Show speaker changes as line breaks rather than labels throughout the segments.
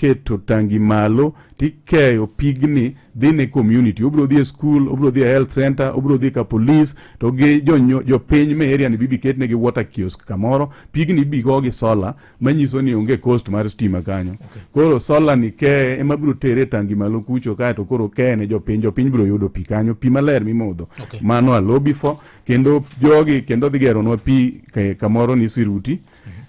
keto tangi malo tikeyo pigni dhine community. Obro dhi e school, obro dhi e health center, obro dhi ka police, to gi jopiny me area ni bibi ketne gi water kiosk kamoro. Pigni bigo gi solar manyiso ni onge cost mar stima kanyo. Koro solar ni ke ema bro tere tangi malo kucho kae to koro ke ne jopiny bro yudo pi kanyo, pi maler mimodho. Mano a lobby for kendo jogi kendo dhi gero nwa pi kamoro ni Siruti.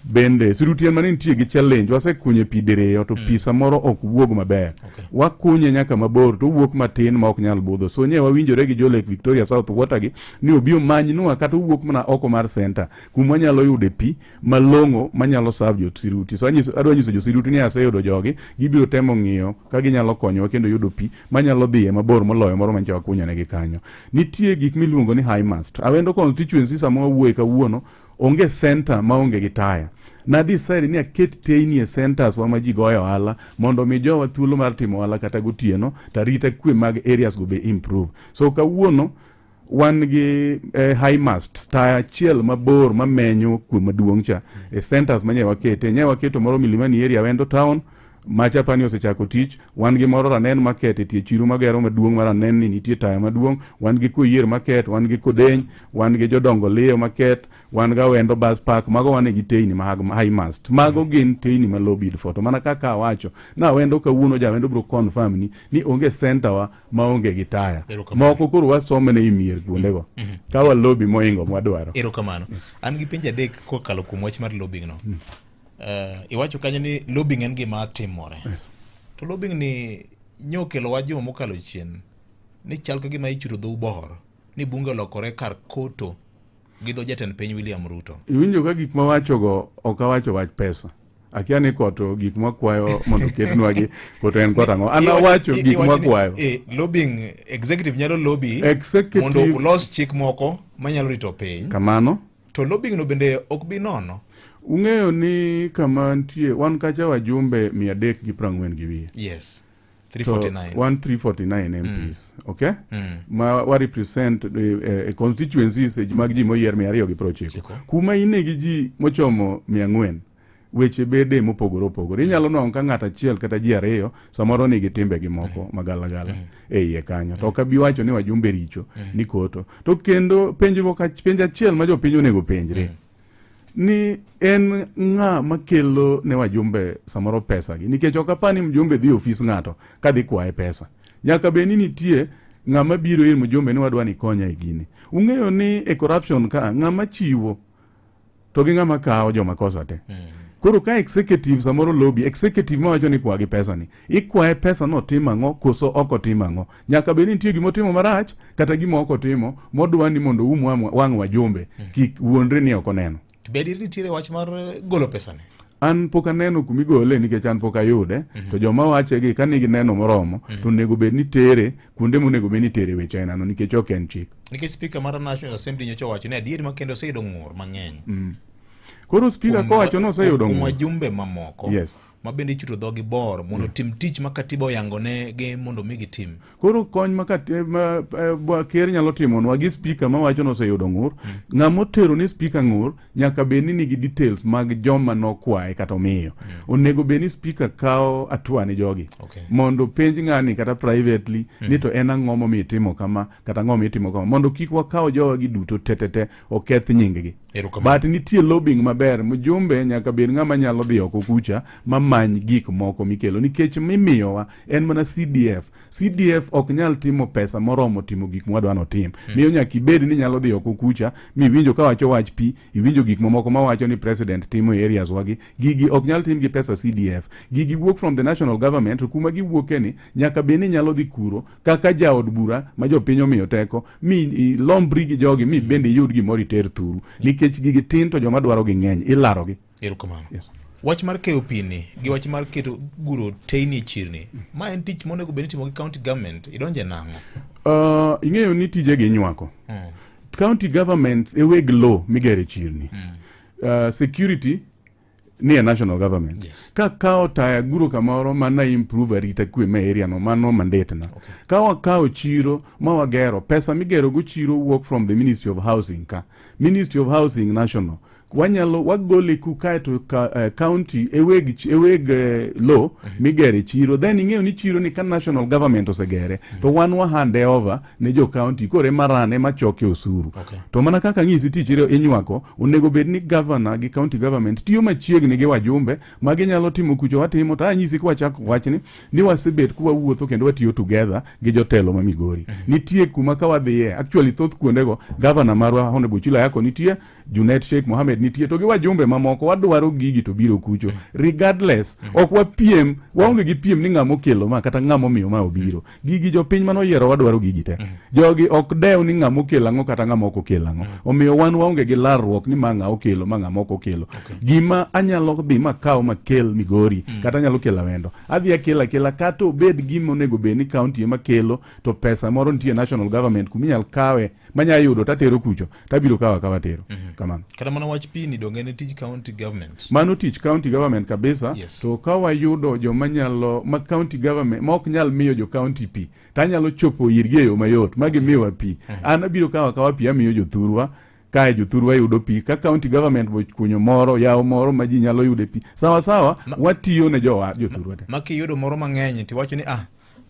Bende Siruti en mane nitie gi challenge, wasekunye pi diriyo to pi samoro ok wuog maber. Wakunye nyaka mabor to wuok matin ma ok nyal budho. So nye wawinjore gi jo Lake Victoria South Water gi ni obio manyinwa kata wuok mana oko mar center kuma nyalo yude pi malongo manyalo serve jo Siruti. So adwa nyiso jo Siruti ni aseyudo jogi, gibiro temo ng'iyo ka ginyalo konyowa kendo yudo pi manyalo dhiye mabor moloyo moro mancha wakunya ne gi kanyo. Nitie gik miluongo ni high mast. Awendo constituency samo wuoye kawuono onge center maonge gi taya. Na decide ni aket teyni centers wa maji goyo ohala mondo mi jowa thuolo mar timo ohala kata gotieno, tarita kwe mag areas go be improve. So kawuono wan gi high mast taya chiel mabor mamenyo kwe maduong' cha centers manye wakete. Nye waketo moro Milimani area Wendo town, macha pani osechako tich. Wan gi moro Ranen market etie chiru magero maduong' mar Ranen ni nitie taya maduong'. Wan gi Koyier market, wan gi Kodeny, wan gi Jodongo Leo market, wan ga Wendo bus park. Mago wane gi teyni high mast. Mago gin teyni ma lobbied for. To mana kaka awacho na Wendo kawuono ja Wendo bro confirm ni onge center wa maonge gi taya. Moko koro wasomene imier kuondego. Ka wa lobby moingo mwadwaro.
Erokamano. An gi penjo adek kokalo kuom wach mar lobbying no. Iwacho kanyo ni lobbying en gima timore. To lobbying ni nyokelo wajuma mokalo chien ni chal ka gima ichudo dho bohor ni bunge lokore kar koto gi dho jatend piny William Ruto.
Iwinjo ka gik mawacho go ok awacho wach pesa. Akia ni koto gik makwayo mondo ketnwa gi koto en kota ngo. Ana wacho gik makwayo.
Lobbying executive nyalo lobby mondo ulos chik moko manyalo rito piny.
Kamano.
To lobbying no bende ok bi nono.
Ung'eyo ni kama ntie wan kacha wajumbe 340 gi wiye.
Yes. 349.
349 MPs, okay? Ma wa represent constituencies mag ji moyier 290. Kuma ine gi ji mochomo 400. Weche bede mopogore opogore. Inyalo nwang'o ka ng'ato achiel kata ji ariyo samoro nigi timbe gi moko magalagala iye kanyo. To ka bi wacho ni wajumbe richo ni koto. To kendo penj achiel ma jopiny onego penjre. Ni en ng'a makelo ne wajumbe samoro pesa gi. Nikech ok apani mjumbe dhi ofis ng'ato ka dhi kwaye pesa. Nyaka be ni nitie ng'ama biro ir mjumbe ni wadwa ni konya e gini. Ung'eyo ni e corruption ka ng'ama chiwo to gi ng'ama kawo joma kosa te. Koro ka executive samoro lobby, executive mawacho ni kwa gi pesa ni. Ikwaye pesa no timang'o koso oko timang'o. Nyaka be ni nitie gimo timo marach kata gimo oko timo modwa ni mondo wang' wajumbe kik wuondre ni oko neno.
Bedi nitiere wach mar golo pesa ni?
An pok aneno kumigole nikech an pok ayude. To joma wache gi ka nigi neno moromo to nego bed ni tere kuonde monego bed ni tere weche ainano nikech ok en chik.
Nikech speaker mar National Assembly nyocha wacho ni adier ma kendo oseyudo ng'ur mang'eny.
Koro speaker kowacho no oseyudo ng'ur.
Wajumbe mamoko.
Yes.
Ma bende ichuto dhogi bor mondo tim tich ma katiba oyangone gi mondo migi tim.
Koro kony ma ker nyalo timonwa gi speaker mawacho no oseyudo ng'ur. Ng'ama otero ni speaker ng'ur nyaka bed ni nigi details mag joma nokwaye kata omiyo. Onego bed ni speaker kawo atua ni jogi. Mondo penj ng'ani kata privately ni to en ang'o momiyo itimo kama kata ang'o momiyo itimo kama. Mondo kik wakaw jogi duto tetete oketh nying-gi. But nitie lobbying maber. Mjumbe nyaka bed ng'ama nyalo dhi oko kucha many gik moko mikelo nikech mimiyowa en mana CDF. CDF ok nyal timo pesa moromo timo gik mwadwa no tim. Miyo nyaka ibed ni nyalo dhi oko kucha miwinjo ka wacho wach pi, iwinjo gik moko mawacho ni president timo e areas wagi. Gigi ok nyal tim gi pesa CDF. Gigi work from the national government. Kuma giwuoke ni nyaka bed ni nyalo dhi kuro kaka jaod bura ma jopiny omiyo teko mi lombri gi jogi mi bende yud gimoro iter thuru nikech gigi tin to joma dwaro gi ng'eny ilaro gi.
Erokamano. Yes. Wach mar keyo pini gi wach mar keto guro teyni chirni ma en tich monego bed ni timo gi county government idonje nang'o?
Ing'eyo ni tije gi nywako. County governments e weg law migere chirni. Security ni a national government. Ka kao taya guro kamoro mana improve arita kwe ma area no mano mandate na. Ka wakao chiro ma wagero pesa migero go chiro work from the Ministry of Housing ka. Ministry of Housing National wanyalo wagole ku kae to county eweg law migere chiro, then ing'eyo ni chiro ni ka national government osegere to wan wa hand over ne jo county kore marane machoke osuru. To mana kaka ng'isi tich inywako, onego bed ni governor gi county government tiyo machiegni gi wajumbe ma ginyalo timo kucho watimo. To anyisi kwa chako wachni ni wasebet kuwa wuotho kendo watiyo together gi jotelo ma Migori. Nitie kuma ka wadhiye, actually thoth kuondego governor marwa Honorable Chila Yako nitie, Junet Sheikh Mohammed nitie, to gi wajumbe mamoko wadwaro gigi to biro kucho. Regardless, ok wapiem, waonge gi piem ni ng'amo kelo ma kata ng'amo miyo ma obiro. Gigi jopiny manoyiero wadwaro gigi te. Jogi ok dew ni ng'amo kelo ang'o kata ng'amo ok okelo ang'o. Omiyo wan waonge gi larruok ni ma ng'ao kelo ma ng'amo ok okelo. Gima anyalo dhi makaw makel Migori kata anyalo kelo Awendo, adhi akela kata obed gima onego bed ni county ema kelo, to pesa moro nitie national government kuminyal kawe manya yudo tatero kucho tabiro kawa tero. Kamano.
Kata mana wach pi ni donge ne tij county government.
Mano tich county government kabisa.
Yes.
To ka wayudo joma nyalo ma county government ma ok nyal miyo jo county pi, tanyalo chopo irgi e yo mayot ma gimiwa pi. An abiro kawa pi amiyo jothurwa, kae jothurwa yudo pi. Ka county government bo kunyo moro yawo moro ma ji nyalo yude pi, sawa watiyo ne jothurwa te.
Ma kiyudo moro mang'eny tiwacho ni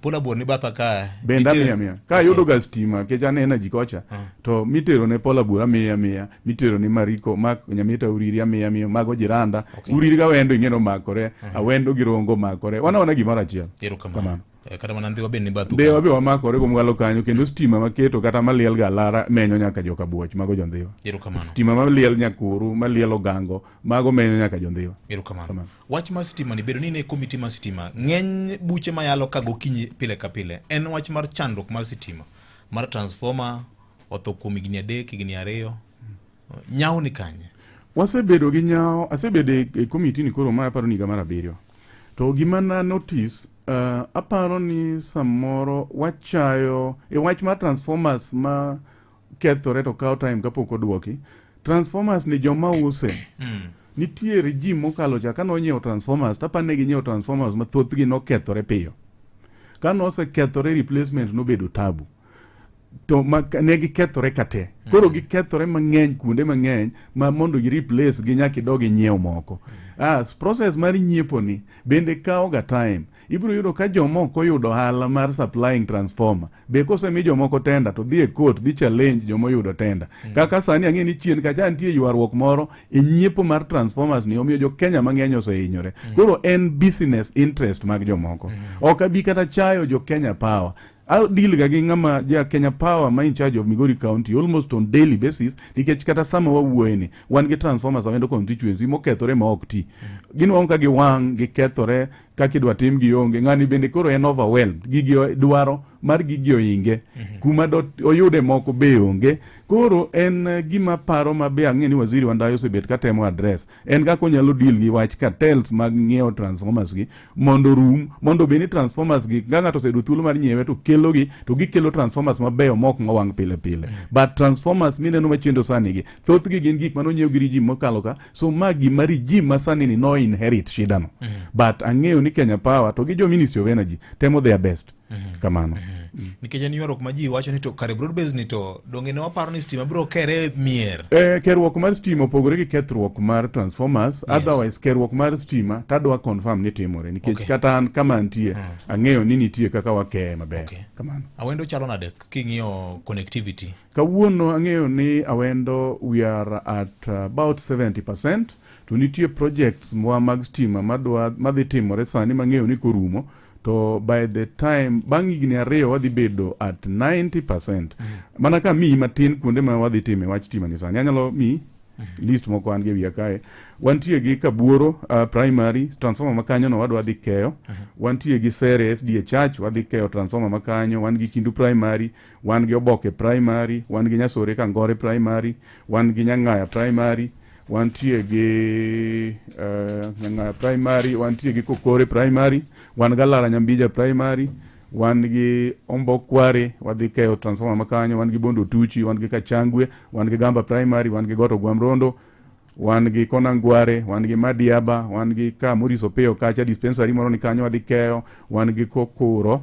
Pola Bor ni batha ka
benda miya ka yudo ga stima ke jane energy kocha to mitero ne Pola Bor miya mitero ni Mariko mak Nyamita Uriri miya mago jiranda. Uriri ga Wendo ing'eno makore, Awendo gi Rongo makore, wana gimoro achiel.
Kamano. Kata mana ndhiwa ben ni bathu.
Dewa be wamakore kumwalo kanyo kendo stima maketo kata maliel ga lara menyo nyaka joka buoch mago jondhiwa. Stima maliel Nyakuru, maliel Ogango, mago menyo nyaka jondhiwa.
Kamano. Wach mar stima ni bedo ni ne komiti mar stima ng'eny buche mayalo ka gokinyi pile ka pile. En wach mar chandruok mar stima, mar transformer otho kuom higni 3 higni 2. Nyao ni kanye?
Wasebedo gi nyao, asebedo e komiti ni koro ma aparo ni higa mar 7. To gima na notice aparo ni samoro wachayo e wach mar transformers ma kethore to kawo time kapok odwoki. Transformers ni joma use. Nitie regime mokalo cha kano nyiewo transformers, tapane gi nyiewo transformers ma thothgi nokethore piyo. Kano osekethore replacement nobedo tabu. To ne gikethore kate. Koro gikethore mang'eny kuonde mang'eny ma mondo gi replace gi nyaka idogi nyiewo moko. Process mar nyiepo ni bende kawo ga time. Ibiro yudo ka jomoko yudo hala mar supplying transformer. Be kosemi jomoko tenda to dhi e court dhi challenge jomo yudo tenda. Kaka sani ang'e ni chien kacha nitie ywaruok moro e nyiepo mar transformers ni omiyo jo Kenya mang'eny osehinyore. Koro en business interest mag jomoko. Ok abi kata chayo jo Kenya Power. I'll deal ga gi ng'ama ja Kenya Power ma in charge of Migori County almost on daily basis, nikech kata sama wawuoye ni wan gi transformers Awendo constituency mokethore ma ok ti. Ginwang' ka giwang' gikethore kaka idwa tim gi onge. Ng'ani bende koro en overwhelmed gigi dwaro mar gigi oinge kuma oyude moko be onge. Koro en gima paro ma be ang'e ni waziri Wandayi osebet ka temo address en kako nyalo deal gi wach cartels mag ng'iewo transformers gi mondo be ni transformers gi ng'ato osedo thuolo mar nyiewe to kelo gi to gikelo transformers mabeyo mok ng'owang' pile. But transformers mineno machendo sani gi thoth gi gin gik mano nyiew gi regime mokalo ka, so ma gima regime masani ni no inherit shida no. But ang'eyo ni Kenya Power to gi jo Ministry of Energy temo their best. Kamano.
Nikech en ywaruok ma ji wacho ni to kare broad base ni to donge ne waparo ni stima biro kere mier.
Keruok mar stima opogore gi kethruok mar transformers. Otherwise keruok mar stima tadwa confirm ni timore nikech kata an kama antie ang'eyo ni nitie kaka wakeye maber. Kamano.
Awendo chalo nade king'iyo connectivity?
Kawuono ang'eyo ni Awendo we are at about 70%. To nitie projects mwa mag stima madhi timore sani mang'eyo ni korumo. To by the time bang' higni 2 wadhi bedo at 90%. Mana ka mi matin kuonde ma wadhi time wach stima ni sani. Anyalo mi list moko an ge wiya kae. Wantie gi Kabuoro primary transformer makanyo no wadhi keyo. Wantie gi Sere SDA Church wadhi keyo transformer makanyo. Wan gi Kindu primary, wan gi Oboke primary, wan gi Nyasore Kangore primary, wan gi Nyang'aya primary, wantie gi Nyang'aya primary, wantie gi Kokore primary, wan gi Lara Nyambija primary, wan gi Ombokware wadhi keyo transformer makanyo, wan gi Bondo Tuchi, wan gi Kachangwe, wan gi Gamba primary, wan gi Goto Gwamrondo, wan gi Konangware, wan gi Madiaba, wan gi ka Moriso Peyo kacha dispensary moro ni kanyo wadhi keyo, wan gi Kokuro,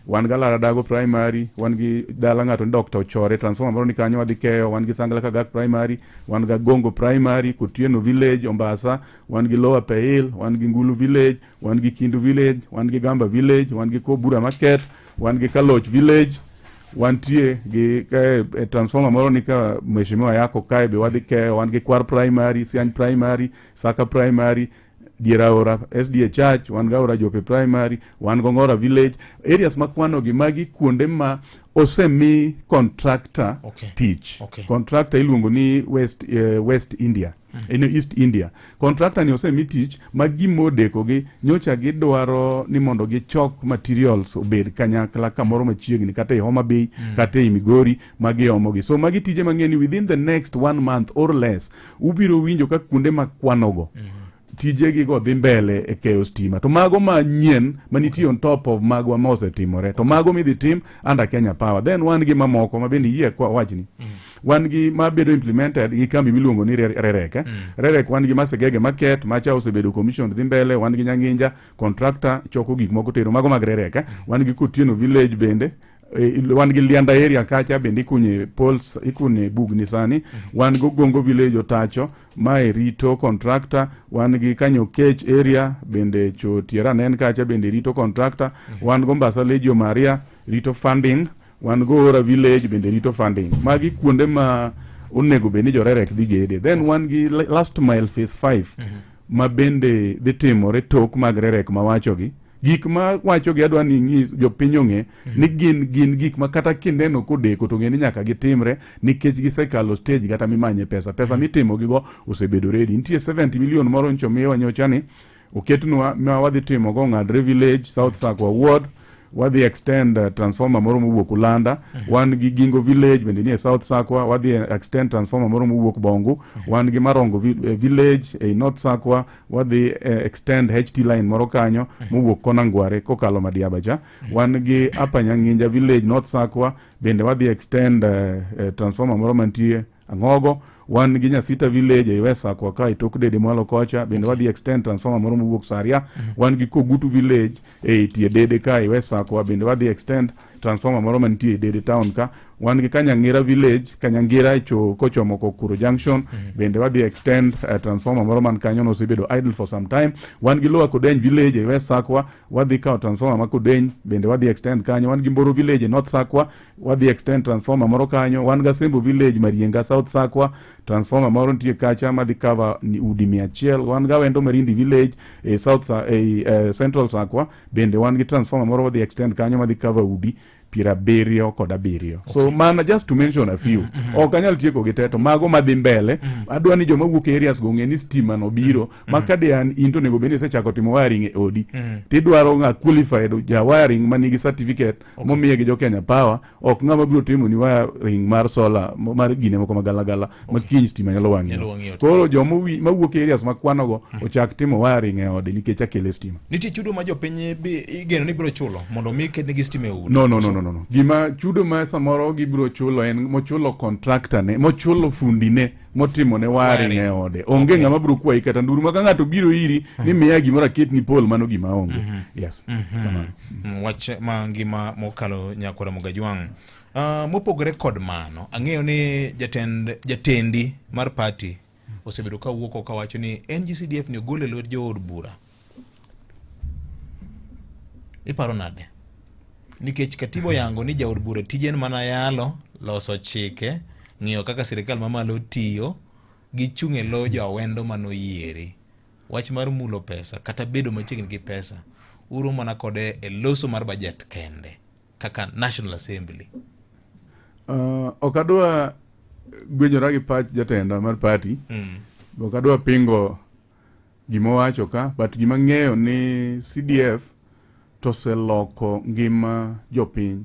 wan gi Alaradago primary, wan gi dala ng'ato ni Dr. Ochore transformer moro ni kanyo wadhi keyo, wan gi Sangala Kagak primary, wan gi Gongo primary, Kotieno village, Ombasa, wan gi Lower Peil, wan gi Ngulu village, wan gi Kindu village, wan gi Gamba village, wan gi Kobura market, wan gi Kaloch village, wantie gi transformer moro ni ka mheshimiwa yako kae be wadhi keyo, wan gi Kwar primary, Siany primary, Saka primary, Dieraora SDA church, wan gi Aora Jope primary, wan gi Ngora village, areas makwano gi magi kuonde ma osemi contractor tich. Contractor iluongo ni West India. East India. Contractor ni osemi tich ma gimodeko gi nyocha gidwaro ni mondo gichok materials obed kanyakla kamoro machiegni kata e Homa Bay kata e Migori magiomogi. So magi tije mang'eni within the next 1 month or less ubiro winjo ka kuonde makwanogo tije go dhi mbele e keyo stima. To mago manyien manitie on top of magwa mosetimore. To mago midhi tim under Kenya Power. Then wan gi mamoko mabende yie kwa wachni. Wan gi mabedo implemented gi kambi miluongo ni Rerek. Rerek wan gi Masegege market macha osebedo commission dhi mbele, wan gi Nyanginja contractor choko gik moko tero mago mag Rerek. Wan gi Kotieno village bende. Wan gi Lianda area kacha bende ikunye poles, ikunye bugni sani. Wan gi Gongo village Otacho mae rito contractor. Wan gi Kanyokech area bende Chotiera nen kacha bende rito contractor. Wan gi Mombasa Legio Maria rito funding. Wan gi Ora village bende rito funding. Magi kuonde ma onego beni jorerek dhi gede. Then wan gi last mile phase 5 ma bende dhi timore tok mag Rerek mawachogi. Gik ma wachogi adwa ni jopiny ong'e ni gin gik ma kata kindeno kodeko to ng'eni nyaka gitimre nikech gisekalo stage kata mimanye pesa mitimo gigo osebedo ready. Nitie 70 million moro nchomiwa nyocha ni oketnwa ma wadhi timo go Ng'adre village, South Sakwa ward, wadhi extend transformer moro mowuok Ulanda. Wan gi Gingo village bende nie South Sakwa, wadhi extend transformer moro mowuok Bongu. Wan gi Marongo village e North Sakwa, wadhi extend HT line moro kanyo mowuok Konangware kokalo Madiaba cha. Wan gi Upper Nyanginja village North Sakwa bende wadhi extend transformer moro mantie Angogo. Wan gi Nyasita village e West Sakwa ka itok dede mwalo kocha bende wadhi extend transformer moro mowuok Saria. Wan gi Kogutu village e tie dede ka e West Sakwa bende wadhi extend transformer moro mantie dede town ka. Wan gi Kanyangira village, Kanyangira kochomo Kokuro junction bende wadhi extend transformer moro man kanyo nosebedo idle for some time. Wan gi Lower Kodeny village e West Sakwa, wadhi kao transformer ma Kodeny bende wadhi extend kanyo. Wan gi Mboro village e North Sakwa, wadhi extend transformer moro kanyo. Wan gi Sembo village Marienga South Sakwa, transformer moro nitie kacha madhi cover ni udi 100. Wan gi Awendo Marindi village e Central Sakwa bende wan gi transformer moro wadhi extend kanyo madhi cover udi 70 So mana just to mention a few. Okanyal tieko gi teto mago madhi mbele. Adwa ni joma wuok areas go ng'e ni stima no biro makade an into nego bende sechako timo wiring e odi. Tidwaro ng'a qualified ja wiring manigi certificate momiye gi jo Kenya Power. Ok ng'ama biro timo ni wiring mar solar mar gine moko magalagala makiny stima nyalo wang'e. Koro joma mawuok areas makwano go ochak timo wiring e odi nikech akele stima.
Nitie chudo ma jopiny igeno ni biro chulo mondo mi ketnegi stima e udi.
No. Gima chudo ma samoro gibiro chulo en mochulo contractor ne, mochulo fundine motimo ne wiring e ode. Onge ng'ama biro kwayi kata nduru ma ka ng'ato biro iri ni miya gimoro aketni pole mano gima onge. Yes.
Wach ma ngima mokalo Nyakwara Mogajwang'. Mopogore kod mano, ang'eyo ni jatendi mar party osebedo ka wuoko ka wacho ni NGCDF ni ogole lwet jood bura. Iparo nade? Nikech katibo yango ni jaod bura tijen mana yalo, loso chike, ng'iyo kaka sirikal mamalo tiyo, gichung'e lo jawendo manoyieri. Wach mar mulo pesa, kata bedo machiegni gi pesa, uro mana kode e loso mar budget kende, kaka National Assembly.
Okadwa gwenyora gi pach jatenda mar party. Okadwa pingo gimowacho ka, but gima ng'eyo ni CDF toseloko ngima jopiny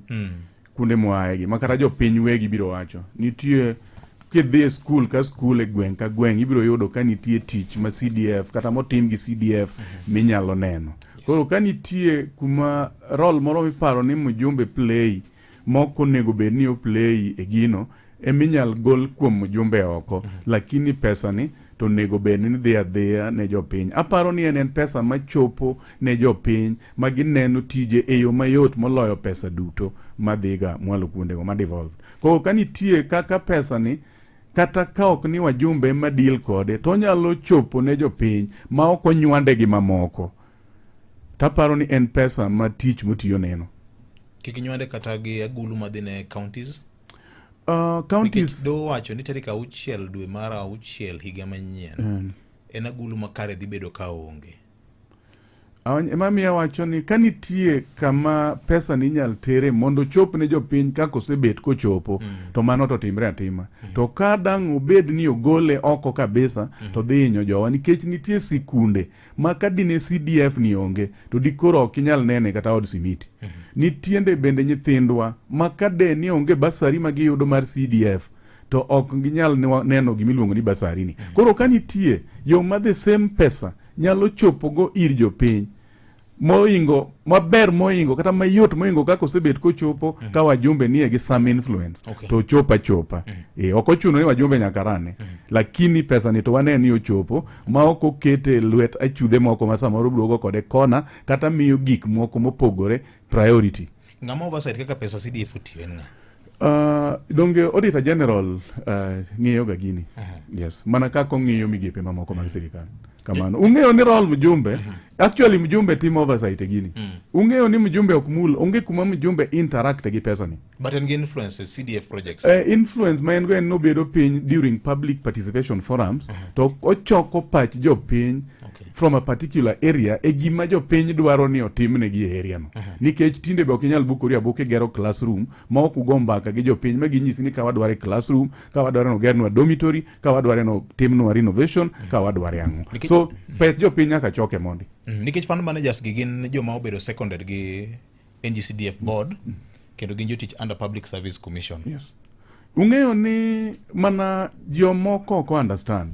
kunde moaegi makata jopiny wegi biro wacho nitie kidhi e skul ka skul e gweng' ka gweng' ibiro yudo ka nitie tich ma CDF kata motim gi CDF minyalo neno. Koro ka nitie kuma role moro miparo ni mjumbe play moko nego bed ni o play e gino eminyal gol kuom mjumbe oko lakini pesa ni to nego bed ni dhi adhiya ne jopiny. Aparo ni en pesa machopo ne jopiny ma gineno tije e yo mayot moloyo pesa duto madhiga mwalo kuondego ma devolved. Koro kanitie kaka pesa ni kata ka ok ni wajumbe ma deal kode to nyalo chopo ne jopiny ma ok onywande gi mamoko. Taparo ni en pesa ma tich motiyo neno.
Kik nywande kata gi agulu madhine counties?
Counties
do wacho ni tarik 6 dwe mar 6 higa manyien en agulu makare dhi bedo ka onge.
Emamiya wacho ni kanitie kama pesa ni nyal tere mondo chop ne jopiny kako osebet kochopo to mano to timre atima. To ka dang' obed ni ogole oko kabisa to dhi hinyo jowa nikech nitie sikunde ma kadine CDF ni onge to dikoro ok inyal nene kata od simiti. Nitiende bende nyithindwa ma kade ni onge basari ma giyudo mar CDF to ok ginyal neno gimiluongo ni basari ni. Koro kanitie yo ma the same pesa nyalo chopo go ir jopiny moingo maber moingo kata mayot moingo kako osebet kochopo ka wajumbe nie gi some influence to chopa ok ochuno ni wajumbe nyaka rane lakini pesa ni to waneno ni ochopo ma ok okete lwet achudhe moko ma samoro brogo kode kona kata miyo gik moko mopogore priority.
Ng'ama oversight kaka pesa CDF otiyo en ng'a?
Donge Auditor General ng'iyo ga gini. Yes, mana kako ng'iyo migepe mamoko mag sirikal. Kamano ung'eyo ni role mjumbe actually mjumbe timo oversight gini. Ung'eyo ni mjumbe ok mul onge kuma mjumbe interact gi pesa ni.
But en influence CDF projects.
Influence ma en go en no bedo piny during public participation forums to ochoko pach jopiny from a particular area e gima jopiny dwaro ni otimne gi area no. Nikech tinde be ok inyal bukori abuke gero classroom ma ok ugo mbaka gi jopiny ma ginyisi ni ka wadware classroom, ka wadware no gernwa dormitory, ka wadware no timnwa renovation, ka wadware ang'o. So pet jopiny nyaka choke mondi.
Nikech fund managers gi gin joma obedo seconded gi NGCDF board kendo gin jotich under Public Service Commission.
Yes. Ung'eyo ni mana jomoko ko understand.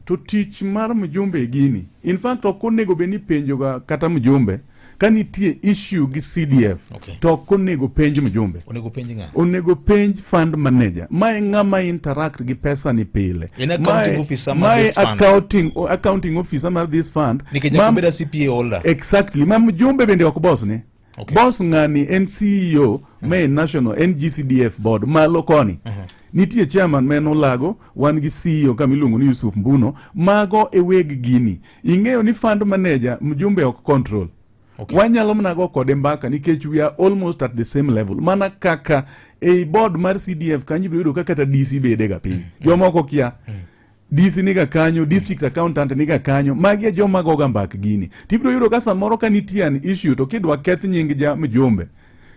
To tich mar mjumbe gini. In fact ok onego be ni penjoga kata mjumbe kanitie issue gi CDF to ok onego penj mjumbe.
Onego penj ng'a?
Onego penj fund manager. Mae ng'ama interact gi pesa ni pile.
Accounting officer mar this fund.
Accounting officer mar this fund.
Nikech nyaka beda CPA holder.
Exactly. Ma mjumbe bende ok boss ni. Boss ng'ani en CEO me National NGCDF board malo koni. Nitie chairman men Olago, wan gi CEO kamiluongo ni Yusuf Mbuno, mago e weg gini. Ing'eyo ni fund manager mjumbe ok control. Wanyalo mnago kode mbaka nikech we are almost at the same level. Mana kaka a board mar CDF kanyi biro kaka ta DC bede ga piny. Jomoko kia DC niga kanyo, district accountant niga kanyo, magi joma goga mbak gini. Tibiro yudo ka samoro ka nitie an issue to kidwa keth nying ja mjumbe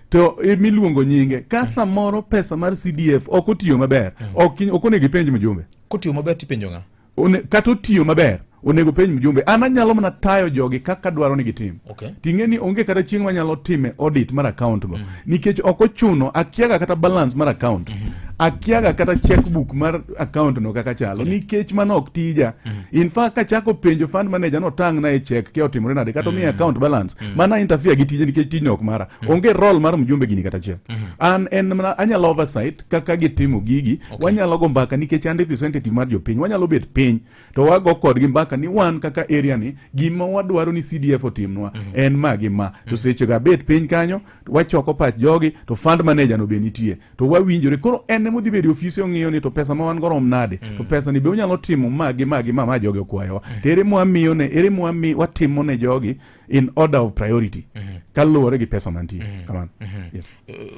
to miluongo nyinge ka samoro pesa mar CDF ok otiyo maber ok onego penj mjumbe.
Kotiyo maber tipenjo ng'a?
Kata otiyo maber onego penj mjumbe. An anyalo mana tayo jogi kaka dwaro ni gitim. Ting'e ni onge kata chieng' manyalo time audit mar account go nikech ok ochuno akiaga kata balance mar account. Akiaga kata checkbook mar account no kaka chalo nikech mano ok tija. In fact kachako penjo fund manager no tang na e check ke otimore nade kata mi account balance mana interfere gi tije nikech tijno ok mara. Onge role mar mjumbe gini kata check. An en mana anyalo oversight kaka gitimo gigi. Wanyalo go mbaka nikech an representative mar jopiny. Wanyalo bet piny to wago kod gi mbaka ni wan kaka area ni gima wadwaro ni CDF otimnwa en magi ma to seche ga bet piny kanyo wachoko pach jogi to fund manager no be nitie to wawinjore koro en modhi bedo ofisi ong'iyo ni to pesa ma wan go rom nade to pesa ni be unyalo timo magi ma jogi okwayo to ere mwamiyo ne ere mwami watimo ne jogi in order of priority kaluwore gi pesa mantie kamano. Yes.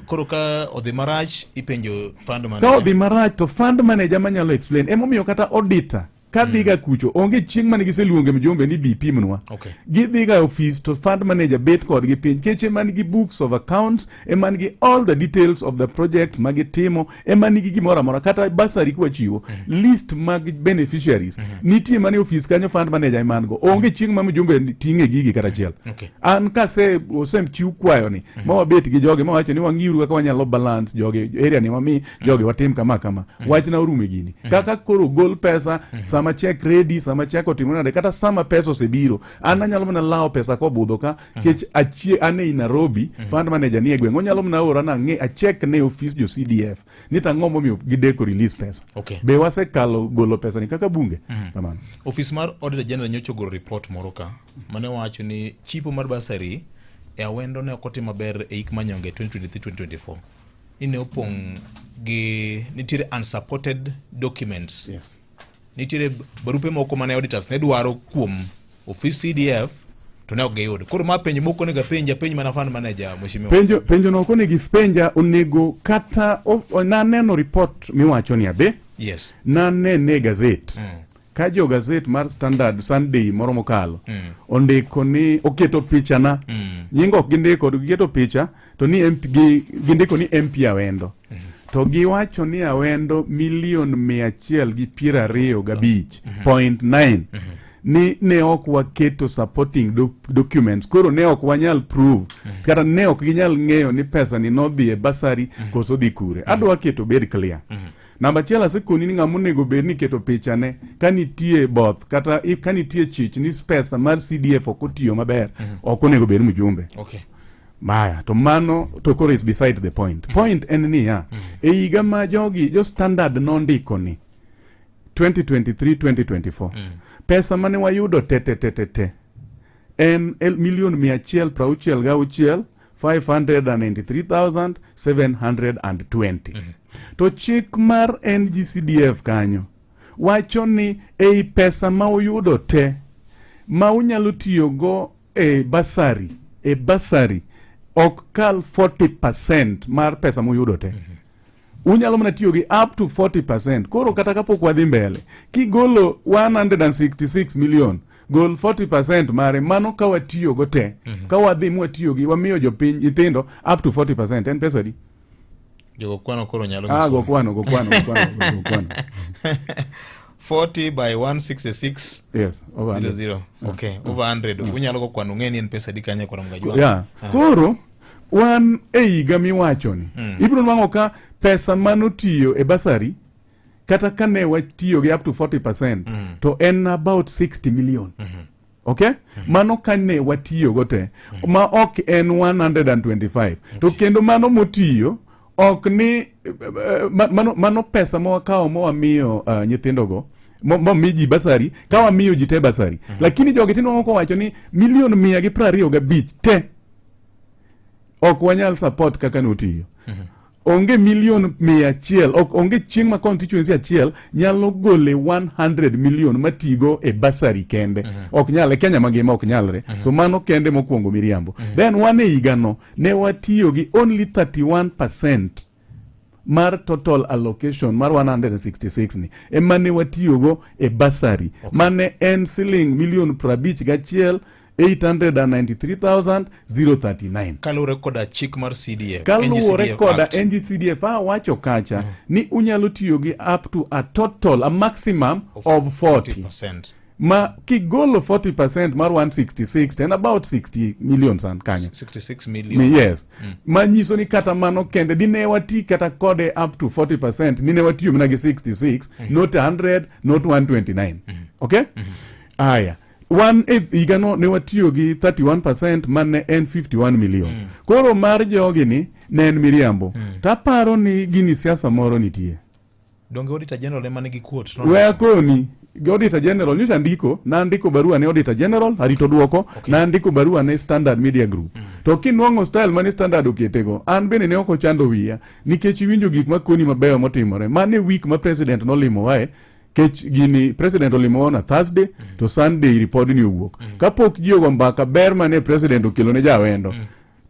Koro ka odhi marach ipenjo fund manager.
Ka odhi marach to fund manager manyalo explain emomiyo kata auditor kadhiga kucho onge chieng' mane giseluonge mjumbe ni BP mnwa. Gidhiga office to fund manager bet kod gi piny keche man gi books of accounts man gi all the details of the projects magitimo man gi gimora mora kata basari kwa chiwo list mag beneficiaries nitie mane office kanyo fund manager man go onge chieng' ma mjumbe ting'e gigi kata chiel. An kase osem chiw kwayo ni ma wabet gi joge ma wacho ni wang'iuru kaka wanyalo balance joge area ni mami joge watim kama wachna orume gini kaka koro gol pesa sama check ready, sama check otimore kata sama pesa osebiro, an anyalo mana lao pesa kobudho ka kech achie ane Nairobi, fund manager ni e gweng, onyalo mana ora na nge a check ne office jo CDF ni tang'o momiyo gideko release pesa.
Okay.
Be wasekalo golo pesa ni kaka bunge. Kamano.
Office mar Auditor General nyocho golo report moro ka mane wacho ni chipo mar basari e awendo ne okoti maber e hik manyonge 2023-2024. Ine opong gi nitiere unsupported documents.
Yes.
Nitiere barupe moko mane auditors ne dwaro kuom office CDF to ne ogeyud. Koro ma penjo moko nega penj mana fund manager mheshimiwa.
Penjo no kone gi penja onego kata na neno report miwacho ni abe.
Yes.
Na nene gazette. Ka jo gazette mar Standard Sunday moro mokalo ondiko ni oketo picha na nyingo gindiko giketo picha to ni MP gindiko ni MP Awendo to giwacho ni Awendo $125.9 ni ne ok waketo supporting documents, koro ne ok wanyal prove kata ne ok ginyal ng'eyo ni pesa ni nodhi e basari koso dhi kure. Adwa keto bed clear. Namba chiel asekoni ni ng'ama onego bed ni keto pichane ka nitie both kata ka nitie chich ni pesa mar CDF ok otiyo maber, ok onego bed mjumbe.
Okay.
Maya, to mano to koro is beside the point. Point en niya, e higa ma jogi jo Standard nondiko ni 2023-2024 pesa mane wayudo te en $1,593,720. To chik mar NGCDF kanyo wacho ni ei pesa ma uyudo te ma unyalo tiyo go e basari ok kal 40% mar pesa ma uyudo te. Unyalo mana tiyo gi up to 40%. Koro kata kapok wadhi mbele kigolo 166 million gol 40% mare, mano ka watiyo go te ka wadhi mwatiyo gi wamiyo jopiny nyithindo up to 40%, en pesa di?
Jogo kwano koro nyalo
go kwano
40 by 166.
Yes, over
00. Okay, over 100. Unyalo go kwano ng'eni en pesa di kanye kwa mgajwa.
Yeah. Koro wan e higa miwacho ni ibiro nwang'o ka pesa manotiyo e basari kata kane watiyo gi up to 40% to en about 60 million. Okay? Mano kane watiyo go te ma ok en 125. To kendo mano motiyo ok ni mano pesa mo wakawo mo wamiyo nyithindo go mo miji basari ka wamiyo jite basari. Lakini jogi tino ko wacho ni $125 te ok wanyal support kaka notiyo. Onge $100,000 onge chieng' ma constituency achiel nyalo gole 100 million matigo e basari kende. Ok nyale Kenya mangima ok nyalre. So mano kende mokwongo miriambo. Then wane higano ne watiyo gi only 31% mar total allocation mar 166 ni emane watiyo go e basari. Mane en $893,039.
Kalure koda chik mar CDF.
Kalure koda NGCDF wacho kacha ni unyalo tiyo gi up to a maximum of 40%. Ma kigolo 40% mar 166 and about 60 million san kanya.
66 million.
Yes. Manyiso ni kata mano kende dine wati kata kode up to 40%, nine wati mnagi 66, not 100, not 129. Okay? Aya. 1/8 higano ne watiyo gi 31% mane en 51 million. Koro mar jogi ni ne en miriambo. Taparo ni gini siasa moro nitie.
Donge Auditor General emane gi quote.
Wea koni Auditor General nyocha ndiko barua ne Auditor General arito duoko. Na ndiko barua ne Standard Media Group. To kinwang'o style mane Standard oketego, an bene ne ok ochando wiya nikech winjo gik makoni mabeyo motimore. Mane week ma president nolimo wae kech gini president olimo na Thursday to Sunday report ni owuok. Kapok jiogo mbaka ber mane president okelo ne jawendo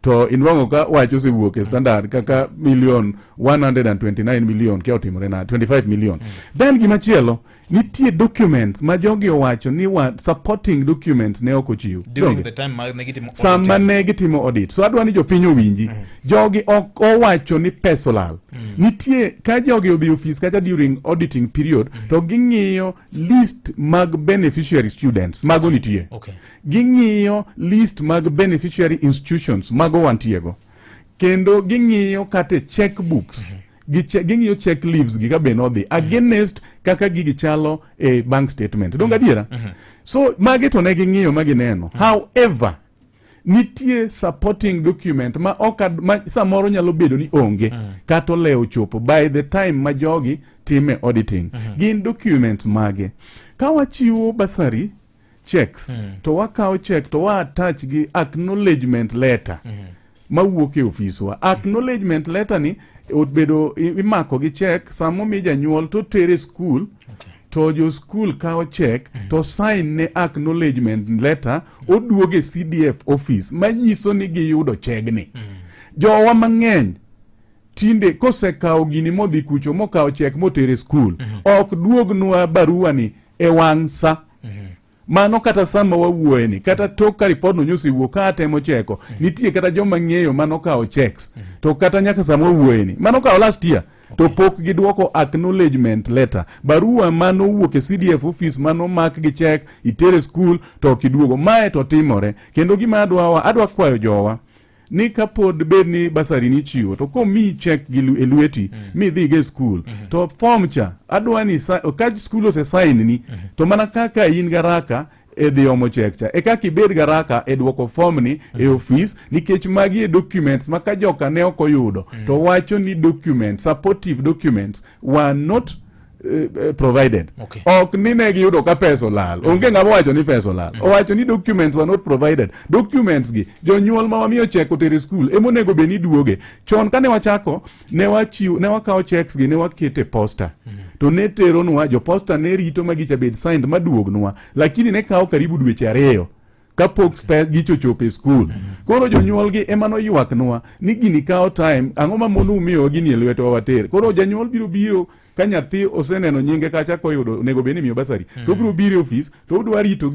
to inwango ka wacho se wuok e Standard kaka $129 million ke otimore na 25 million. Then gimachielo nitie documents ma jogi owacho ni supporting documents ne ok ochiw
during the time negitimo
sama negitimo audit. So adwa ni jopiny owinji jogi ok owacho ni pesa olal. Nitie ka jogi odhi office kata during auditing period to ging'iyo list mag beneficiary students mago nitie.
Okay.
Ging'iyo list mag beneficiary institutions mago wantiego. Kendo ging'iyo kate checkbooks ging'iyo check leaves gi ka be nodhi against kaka gigi chalo e bank statement donga adiera so magi to ne ging'iyo ma gineno however nitie supporting document ma samoro nyalo bedo ni onge kata olewo chopo by the time ma jogi time auditing gin documents mage ka wachiwo basari checks to wakawo check to wa attach gi acknowledgement letter mawuok e ofiswa acknowledgement letter ni obedo imako gi check samo mi janyuol to tere school to jo school kawo check to sign ne acknowledgement letter oduoge CDF office manyiso ni giyudo chegni jowa mang'eny tinde kosekawo gini modhi kucho mokawo check motere school ok duognwa barua ni e wang' sa mano kata sama wawuoye ni kata tok ka report no nyusi wuok ka temo cheko nitie kata joma ng'eyo mano kawo checks to kata nyaka sama wawuoye ni mano kawo last year to pok giduoko acknowledgement letter barua mano wuok e CDF office mano mak gi check itere school to kiduogo mae to timore kendo gima adwa kwayo jowa ni kapod bed ni basari ni chiwo to ko mi check gi elweti mi dhi ge school to form cha adwa ni ka school ose sign ni to mana kaka in garaka e dhi omo check cha e kaka ibed garaka e duoko form ni e office nikech magi e documents maka joka ne okoyudo to wacho ni documents supportive documents were not provided ok ni ne giyudo ka pesa olal onge ng'ama wacho ni pesa olal owacho ni documents were not provided documents gi jonyuol ma wamiyo check otere school emonego be ni duoge chon kane wachako ne wakawo checks gi ne wakete posta to ne teronwa jo posta ne rito magicha bed signed maduognwa lakini ne kawo karibu dweche 2 kapok space gichochopo e school koro jonyuol gi ema no ywaknwa ni gini kawo time ang'o ma monu miyo gini e lweto water koro janyuol biro ka nyathi oseneno nyinge kacha koyudo nego beni miyo basari to biro biro office to odwa rito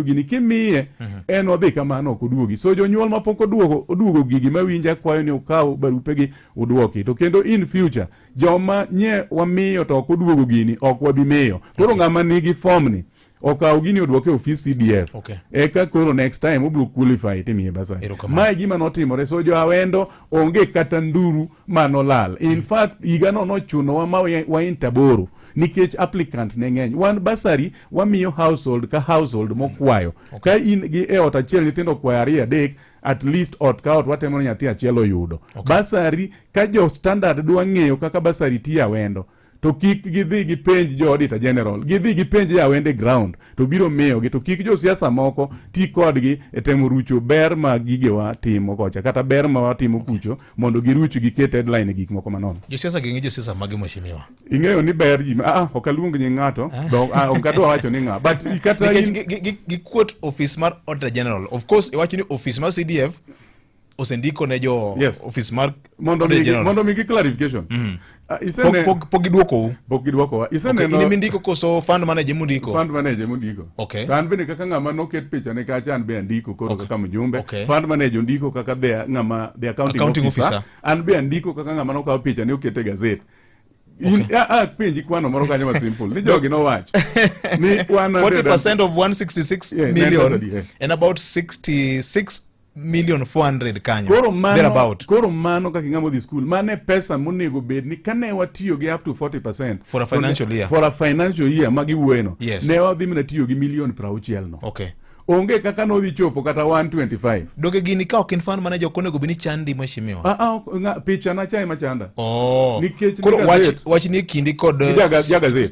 gini kimiye en odhi kamano ok oduogi so jonyuol mapok oduogo gigi mawinja kwayo ni ukaw barupe gi udwoki to kendo in future joma nye wamiyo to ok oduogo gini ok wabimiyo koro ng'ama nigi form ni okaw gini odwoke office CDF eka koro next time obiro qualify timiye basari mae gima notimore so jo awendo onge kata nduru manolal in fact igano nochuno ma waintaboro nikech applicant ne ng'eny wan basari wamiyo household ka household mokwayo ka in gi e ot achiel nyithindo kwayo 2-3 at least ot ka ot watemo nyathi achiel oyudo basari ka jo standard dwa ng'eyo kaka basari tiya wendo to kik gidhi gi penj jo auditor general gidhi gi penj ya wende ground to biro miyo gi to kik jo siasa moko ti kodgi e temo rucho ber ma gige wa timo kocha kata ber ma watimo kucho mondo giruch gi ket headline gik moko manono
jo siasa gi jo siasa mage mheshimiwa
ing'eyo ni ber ji ok aluong ni ng'ato ok adwa wacho ni ng'a but kata
gi quote office mar auditor general of course iwacho ni office mar CDF osendiko ne jo office mar
mondo mi clarification
pok giduoko
iseneno
ini mindiko koso fund manager mundiko
kan bende kaka ng'ama noket picha ne kacha an be andiko koro kaka mjumbe fund manager ndiko kaka ng'ama the accounting officer an be andiko kaka ng'ama nokawo picha ne okete gazet penji kwano moro kanyo ma simple ni jogi no wach ni
40% of 166 million and about 66 million 400 kanyo
koro mano kaka ng'amo dhi school mane pesa monego bed ni kane watiyo gi up to 40%
for a financial year
magi wueno ne wadhi mana tiyo gi milion 60 no onge kaka nodhi chopo kata 125
doge gini ka ok fund manager konego bini chandi mheshimiwa
picha na chai machanda
nikech koro wach ni kindi kod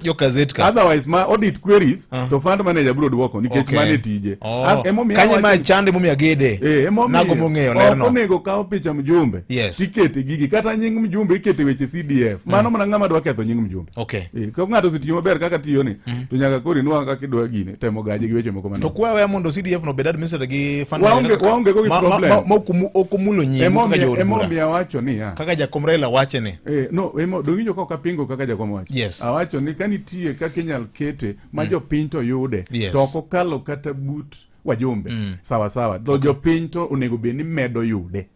jo gazette ka
otherwise ma audit queries to fund manager bro duoko nikech mane tije
kanye ma chande momi agede nago mong'eyo lerno
onego kawo picha mjumbe tikete gigi kata nying mjumbe ikete weche CDF mano mana ng'ama dwa ketho nying mjumbe ko ng'ato sitiyo maber kaka tiyo ni to nyaka koro inwa kaka idwa gine temo gaje gi weche moko mano
to kwawe mondo CDF no bedad minister gi fund
waonge go problem
okumulo nyingo kaka jo
emo mi awacho ni
kaka jakom Raila wache ni
dowinjo ka kapingo kaka jakom wacho awacho ni kanitie kaka inyal kete ma jopiny to yude to ok okalo kata but wajumbe sawa to jopiny to onego bed ni medo yude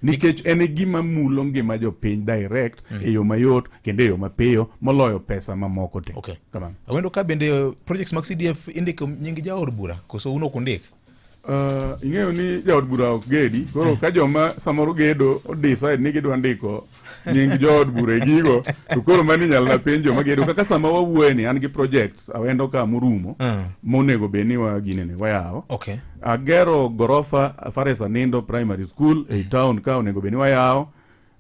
nikech en gima mulo ngima jopiny direct e yo mayot kendo e yo mapiyo moloyo pesa mamoko te kamano
awendo ka bende projects mag CDF indiko nying jaod bura koso uno kundik
ing'eyo ni jaod bura ok gedi koro ka joma samoro gedo decide ni gidwa ndiko nying jood bura gigo to koro mani nyalna penjo magedo kaka sama wawuoye ni an gi projects awendo ka morumo monego beni wa ginene wayawo.
Okay.
Agero gorofa Faresa Nindo Primary School e town ka onego beni wayawo.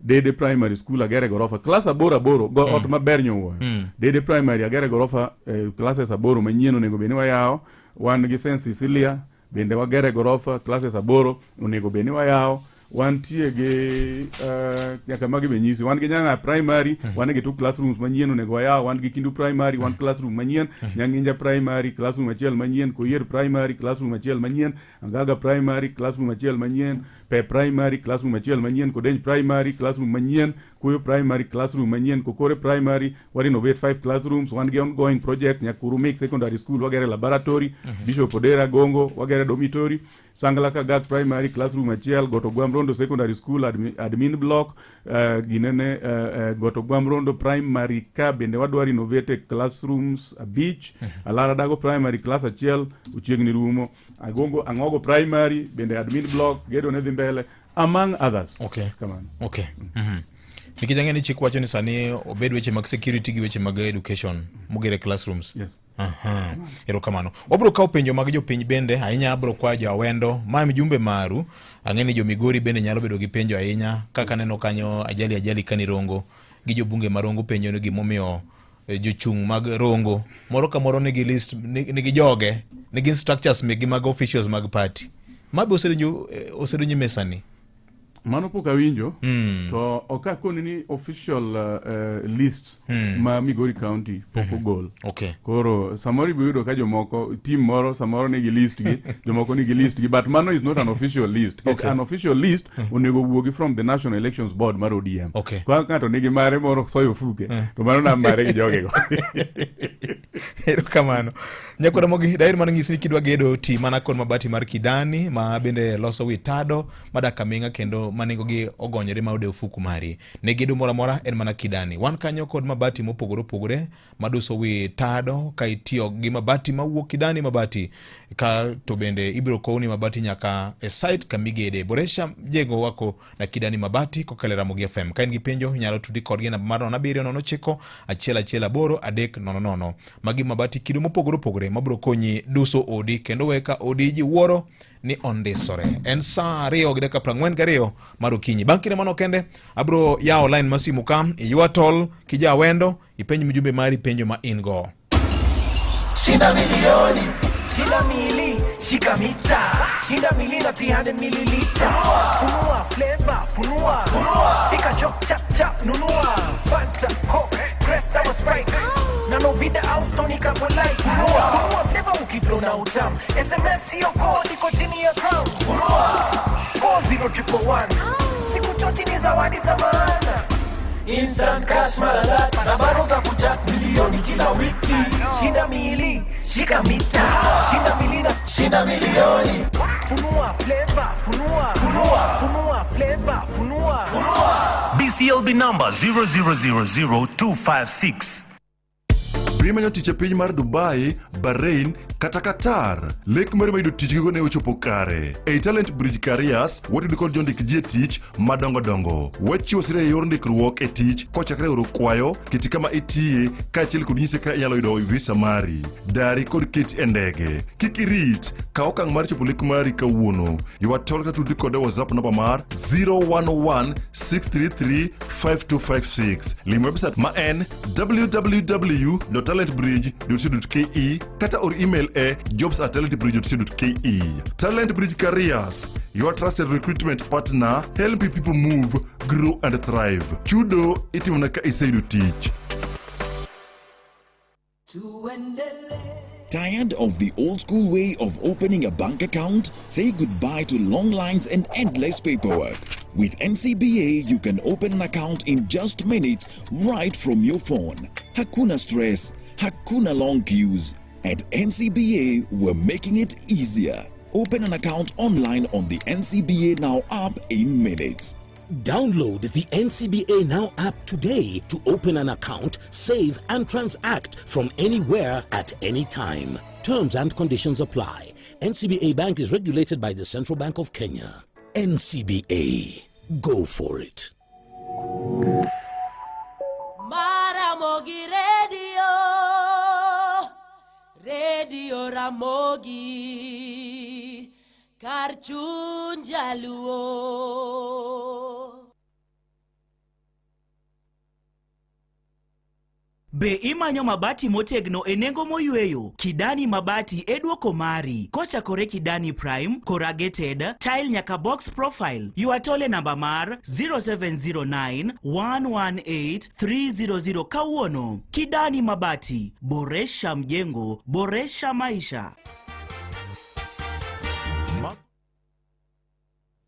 Dede Primary School agere gorofa class aboro go ot maber nyowuoyo. Dede Primary agere gorofa classes aboro manyien onego beni wayawo. Wan gi St. Cecilia bende wagere gorofa classes aboro onego beni wayawo. Wantie gi nyaka magi benyisi wan gi Nyanga Primary wan gi two classrooms manyien onego wayawo. Wan gi Kindu Primary one classroom manyien, Nyanginja Primary classroom achiel manyien, Koyier Primary classroom achiel manyien, Angaga Primary classroom achiel manyien, Pe Primary classroom achiel manyien, Kodenj Primary classroom manyien, Kuyo Primary classroom manyien, Kokore Primary we renovate 5 classrooms. Wan gi ongoing projects Nyakuru Mix Secondary School wagere laboratory, Bishop Odera Gongo wagere dormitory, Sangalaka Gag Primary classroom achiel, Goto Gwamrondo Secondary School admin block, ginene Goto Gwamrondo Primary ka bende wadwa renovate classrooms a beach, Alara Dago Primary class achiel uchiegni rumo, Angogo Primary bende admin block gedo ne dhi mbele among others.
Okay.
Come on.
Okay. Nikijangeni chik wacho ni sani obed weche mag security gi weche mag education mugere classrooms.
Yes.
Erokamano. Wabro kawo penjo mag jopiny bende ahinya abro kwa jawendo ma mjumbe maru ang'eni jo Migori bende nyalo bedo gi penjo ahinya kaka neno kanyo ajali kani Rongo gi jobunge marongo penjo ni gimomiyo jochung' mag Rongo moro ka moro nigi list nigi joge nigi structures megi mag officials mag party mabe osedonjo mesani.
Mano pok awinjo to okakoni ni official lists ma Migori County pok ogol.
Okay.
Koro samoro ibiyudo ka jomoko team moro samoro nigi list gi jomoko nigi list gi but mano is not an official list.
Okay.
An official list onego wuogi from the National Elections Board mar ODM.
Okay.
Kwa ng'ato nigi mare moro soyo fuke to mano na mare gi jogego.
Erokamano. Nyakwara mogi dair mana ng'isi ni kidwa gedo ti mana kod mabati mar Kidani ma bende loso wi tado madaka minga kendo manengo gi ogonyore ma ode ofuku mari. Ne gedo mora en mana Kidani. Wan kanyo kod mabati mopogore maduso wi tado ka itiyo gi mabati mawuok Kidani mabati ka to bende ibiro kowni mabati nyaka e site kamigede. Boresha jego wako na Kidani mabati kokale Ramogi FM. Ka in gi penjo nyalo tudi kodgi na mar 799 118 300. Magi mabati kido mopogore mabro konyi duso odi kendo weka odi ji wuoro ni ondisore. En saa 2:42 mar okinyi. Bang' kinde mano kende abro yawo line masimu kam iywatol kija wendo ipenj mjumbe mari penjo ma in go.
Shinda milioni, shinda mili, shika mita, shinda mili na 300 milliliter. Funua flavor, funua, fika shop chap nunua, Fanta, Coke, Crest ama Sprite. Nano vida austonika polite. Funua flavor ukiflow na utam. SMS yo code iko chini ya crown. Funua 40111. Siku chochi ni zawadi za maana. Instant cash maradati na bado za kuja milioni kila wiki. Shinda mili, shika mita, shinda milioni. Funua flavor, funua flavor, funua.
BCLB number 0000256.
Primanyo tiche piny mar Dubai, Bahrain, kata Qatar. Lek mari mayudo tich gigo ne ochopo kare. Ei Talent Bridge Careers, watudo kod jondik ji tich madongo. Wachiwo sire yor ndikruok e tich kochakre oro kwayo, kiti kama itie, kaachiel kod nyise ka inyalo yudo visa mari. Dari kod kit e ndege. Kik irit, ka okang' mar chopo lek mari kawuono. Iwatol kata tudi kod WhatsApp namba mar 011-633-5256. Lim website ma en www.talentbridge.co.ke kata or email e jobs@talentbridge.co.ke. Talent Bridge Careers, your trusted recruitment partner, helping people move, grow and thrive. Chudo itimona ka iseyudo tich.
Tired of the old school way of opening a bank account? Say goodbye to long lines and endless paperwork. With NCBA, you can open an account in just minutes right from your phone. Hakuna stress, hakuna long queues. At NCBA, we're making it easier. Open an account online on the NCBA Now app in minutes.
Download the NCBA Now app today to open an account, save and transact from anywhere at any time. Terms and conditions apply. NCBA Bank is regulated by the Central Bank of Kenya. NCBA. Go for it.
Maramogi Radio Ramogi Karchun Jaluo.
Be imanyo mabati motegno e nengo moyweyo? Kidani Mabati e duoko mari. Kochakore Kidani Prime, corrugated, tile nyaka box profile. Yuatole namba mar 0709 118 300 kawuono. Kidani Mabati, boresha mjengo, boresha maisha.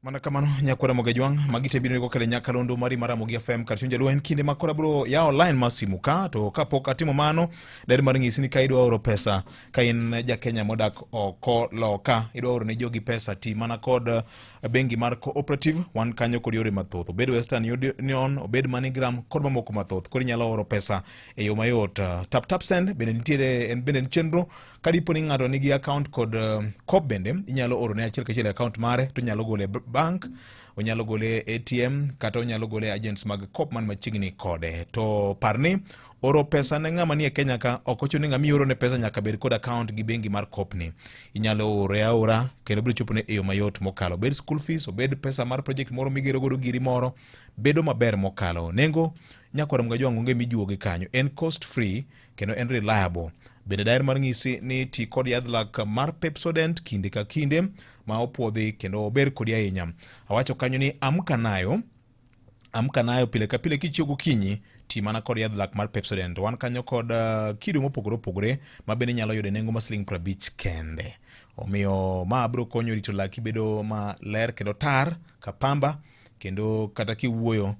Mana kamano nyakwara mogejwang magite bino ko kale nyakalondo mari Maramogi FM Karchunja Luen kinde makora bro ya online masimu ka to kapok atimo mano der mar ngisi ni ka idwa oro pesa ka in ja Kenya modak oko loka idwa oro ne jogi pesa ti mana kod bengi mar cooperative wan kanyo kod yore mathoth obed Western Union obed MoneyGram kod mamoko mathoth kod nyalo oro pesa e yo mayot tap send bende nitiere en bende chenro kadipo ni ng'ato nigi account kod COP bende inyalo oro ne achiel kachiel account mare to nyalo gole bank onyalo gole ATM kata onyalo gole agents mag COP man machiegni kode to parni oro pesa ne ng'ama nie Kenya ka okochuno ng'ama oro ne pesa nyaka bed kod account gi bengi mar COP ni inyalo ore aora kendo biro chopo ne e yo mayot mokalo bed school fees obed pesa mar project moro migero godo giri moro bedo maber mokalo nengo nyakwara mga jwango nge mijuoge kanyo en cost free kendo en reliable bende daer mar ngisi ni ti kod yadh lak mar Pepsodent kinde ka kinde ma opuodhi kendo ober kodi ahinya awacho kanyo ni amka nayo pile ka pile kichio gokinyi ti mana kod yadh lak mar Pepsodent wan kanyo kod kido mopogore opogore ma bende nyalo yude nengo masling 50 kende omiyo ma bro konyo rito laki bedo ma ler kendo tar ka pamba kendo kata kiwuoyo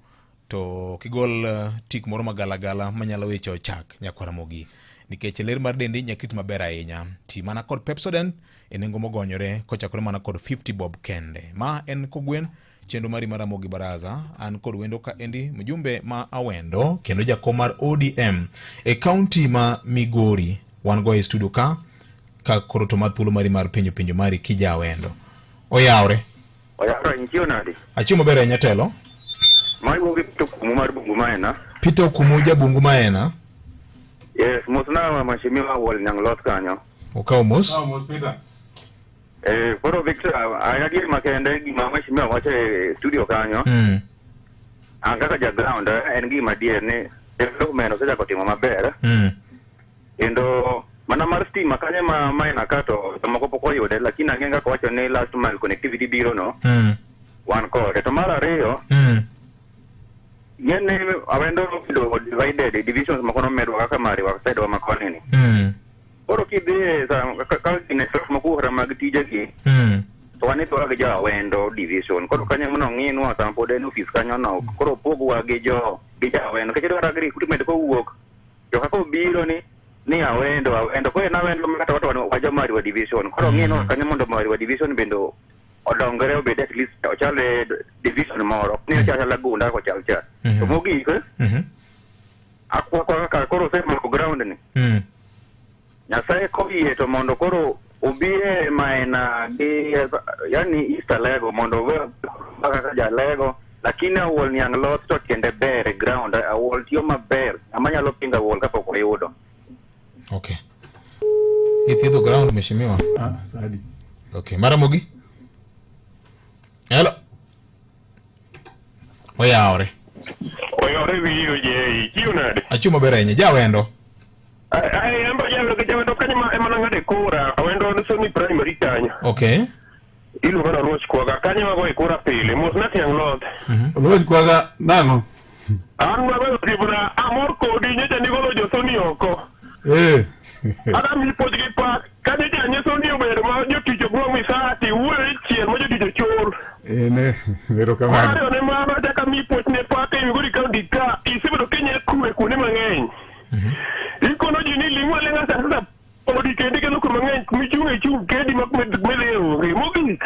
to kigol tik moro magalagala manyalo wecho chak nyakwara mogi nikech ler mar dendi nyakit maber ahinya ti mana kod Pepsodent e nengo mogonyore kochakore mana kod 50 bob kende ma en kogwen chendo mari Maramogi Baraza an kod wendo ka endi mjumbe ma awendo kendo jakom mar ODM e county ma Migori wan go e studio ka koro to mathulo mari mar pinyo mari kija wendo oyawre
inchio nadi
achimo bere ahinya telo
mai wuogi pito kumu mar bungu maena
pito kumu bungu maena
yes mosna mashimiwa wol nyanglot kanyo
okaw mos
Peter koro Victor ayagi makende gima mashimiwa wache studio kanyo anga ka ground en gima dier ni development osega kotimo maber kendo mana mar stima kanye ma maina kato tomoko poko yude lakini angenga ko wacho ni last mile connectivity biro no wan kode to mar ariyo yene awendo do divided divisions makono medo kaka mari wa side wa makoni ni oro kidhi ka kine makura mag tije gi to wani to ga ja wendo division koro kanye mono ng'inu atampo de office kanyo no koro pogwa gi ja wendo kete do agri kutumed ko wuok jo kako biro ni awendo ko na wendo makata watu wa jamari wa division koro ng'inu kanyo mondo mari wa division bendo odongore obed at least ochale division moro ni ochala lagunda ko chalcha to mogi ko akwa ka koro se mo ground ni nyasaye ko yie to mondo koro obie maena gi yani Easter Lego mondo ka ja Lego lakini awol ni anglot to kende bere ground awol tio maber amanyalo pinga wol ka pok oyudo
okay ithiedho ground meshimiwa
sadi
okay Maramogi hello oyawre
wiyo je kiunade
achuma bere ahinya jawendo
ai amba jalo ke jawendo kanyama emana ngade kura awendo no soni primary kanyo
okay
ilu bana roch kwaga kanyama go ikura pile mos na tiang lot
roch kwaga nango
an ba tribuna amor ko di nyeja ni golo jo soni oko ada mi podri pa kanye janye soni ober ma jo tijo go mi saati wuore chien mo jo tijo chor
ne vero kamano
ara ne ma ba ka mi potne pa ke mi gori ka dika isibo Kenya kuwe kune mang'eny ikono jini lingwa lenga sasa podi kende keno ko mang'eny mi chung kedi mak medeo mogi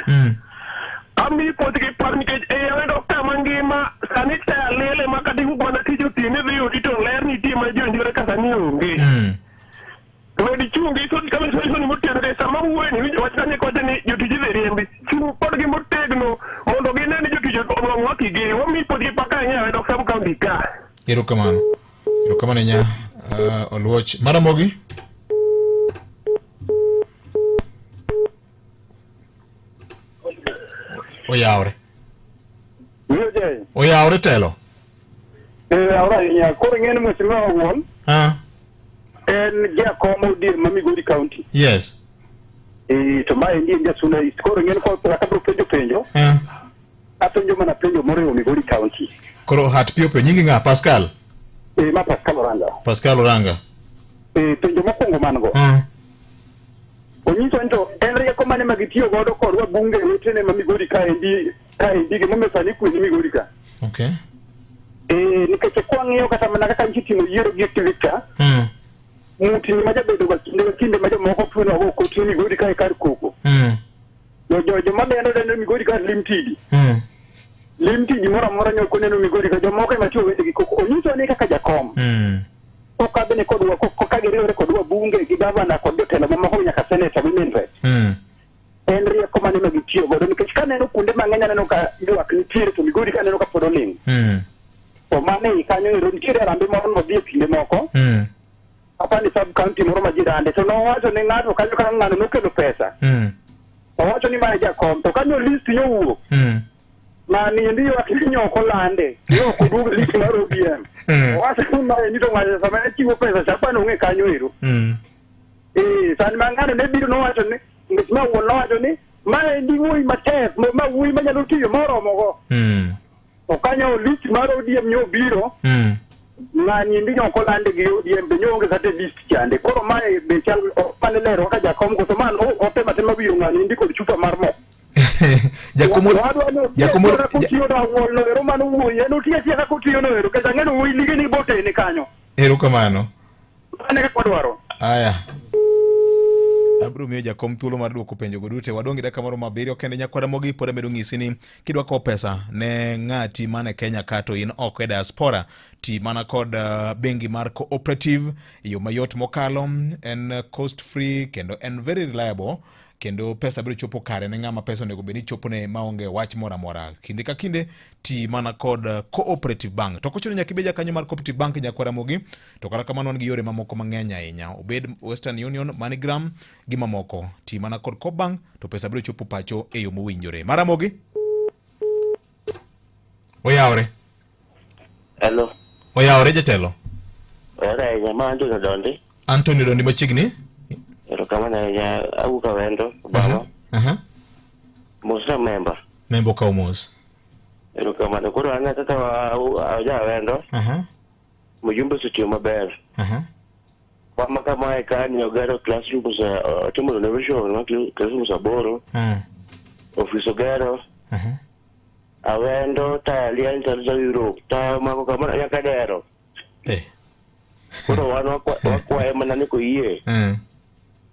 ami podi ke parni ke wendo ka mangima sanita lele makadi bwana tijo tine video dito lerni ti ma jo ndire ka sanio ngi wedi chungi so kama so ni mutendo de sama weni wachane ko tani jo tije riembi chung podi motegno mondo gine ni jo
tije to waki gi wami podi paka nya do sabu county ka.
Erokamano nya Oluoch. Maramogi. Oyawre telo.
Ahora ya koro ngene mheshimiwa won. En ja komo dir Migori County.
Yes.
To mai ndi nja suna koro ngene ko ka penjo. Apenjo mana penjo more o Migori County.
Koro hat pio nyingi nga Pascal.
Ma
Pascal Oranga.
Penjo mokwongo mango. Onyiso nto en rieko mane magitiyo godo korwa bunge wetene Migori kaendi ge momesani kwini Migori ka.
Okay.
Nikech kwang'iyo kata mana kaka nchitimo yiero gi Twitter. Mutini majabedo ga kinde majamoko puno go kotini Migori kae kar koko. Jo malendo dendo Migori ka limtidi. Limtidi mora nyoko neno Migori ka jomoko matiyo wende gi koko. Onyiso ni kaka jakom. Koka bene kodwa koka giriore kodwa bunge gi governor kod jotelo mamoko nyaka senator women rep. En rieko mane magitiyo godo nikech kaneno kunde mang'eny aneno ka ywak nitiere to Migori kaneno ka pod oling. To mane kanyo ero nitiere rambe moro modhi pinde moko. Apa ni sub county moro majirande to nowacho ne ng'ato kanyo ka ng'ano nokelo pesa. Owacho ni ma jakom to kanyo list nyowuok. Mani ndiyo akinyoko lande. Yo kuduga list mar ODM. Owacho ni to ng'ato sama chiwo pesa chapano ng'e kanyo ero. Sani mang'ano ne biro nowacho ni ma wonowacho ni ma ndi wuoyi matek ma wuoyi manyalo tiyo moromo go. To kanyo list mar ODM nyo biro. Ng'ani ndi nyoko lande gi ODM be nyonge kate list chande. Koro mae be chal panelero ka jakom ko to man otema tema biro ng'ani ndi kod chupa mar mo. Jakomo kutiyo da wolno ero mano wuoyi eno tiya kutiyo no ero kata ng'eno wuoyi lige ni bote ni kanyo.
Erokamano.
Ane ka dwaro.
Aya. Abro miyo jakom thuolo mar duoko penjo godute wadongi dakika moro mabiriyo kende nyakwara mogi pod amedo ng'isi ni kidwa kowo pesa ne ng'ati mane Kenya kato in oko e diaspora ti mana kod bengi mar cooperative yo mayot mokalo en cost free kendo en very reliable kendo pesa biro chopo kare ne ng'ama pesa onego bed ni chopo ne maonge wach moro amora kinde ka kinde ti mana kod cooperative bank to kochuno nyaka ibeja kanyo mar cooperative bank nyakwara mogi to kata kamano gi yore mamoko mang'eny ahinya obed Western Union, MoneyGram gi mamoko ti mana kod Co bank to pesa biro chopo pacho e yo mowinjore. Maramogi oyawre.
Hello.
Oyawre jatelo.
Ora nyama
Antonio Dondi machiegni.
Erokamano ya auka wendo baba. Musa member
ka umos.
Erokamano koro ana kaka ja wendo. Mujumbe sutiyo maber. Kama kama ekani ogero classroom sa timo renovation na classroom sa boro. Office ogero. Awendo Italian za Europe ta mako kama yakadero. Koro wano kwa emana niko iye.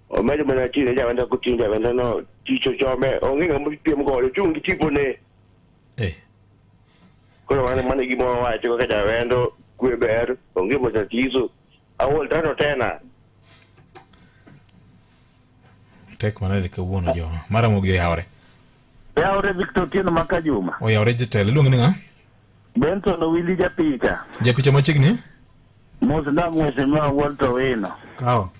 O medo mana tire ja wanda kutinda wanda no ticho chome onginga mo piem go chungi tipo ne. Koro wana mane gimo wacho ka ja wendo kweber onge mo tatizo awol tano tena.
Tek manade ka wuono jo. Maramogi oyawre.
Yawre Victor Tieno Makajuma.
Oyawre jatelo luongo ni ng'a?
Benson Owili japicha.
Japicha machiegni?
Mosna mheshimiwa Walter Wino.
Kao.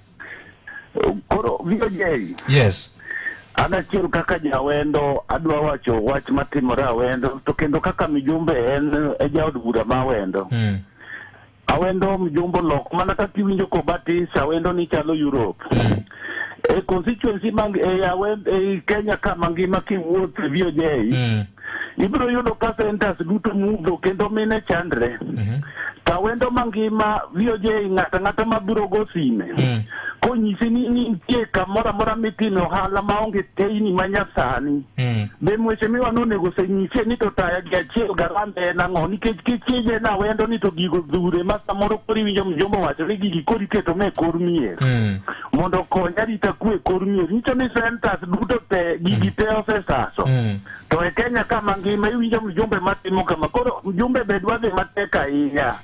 Koro VJ.
Yes.
Anachiel kaka jawendo adwa wacho wach matimore awendo to kendo kaka mijumbe en jaod bura ma wendo. Awendo mijumbo lok mana ka kiwinjo ko batis awendo ni chalo Europe. Constituency mang Kenya ka mangima kiwuoth VJ. Ibiro yudo ka centers duto mudo kendo mine chandre. Kawendo mangima VJ ng'ata mabiro go sime. Konyisi ni nitie kamora mora mitino ohala maonge teini manyasani. Be mheshimiwa nonego senyise ni to taya gi achiel garambe nang'o nikech kichije na wendo ni to gigo dhure ma samoro kori winjo mjombo wacho ni gigi kori keto me kor mier. Mondo konya rita kwe kor mier. Nicho ni centers duto te gigi te osesaso. To e Kenya ka mangima iwinjo mjumbe matimo kama koro mjumbe bedwa dhi matek ahinya.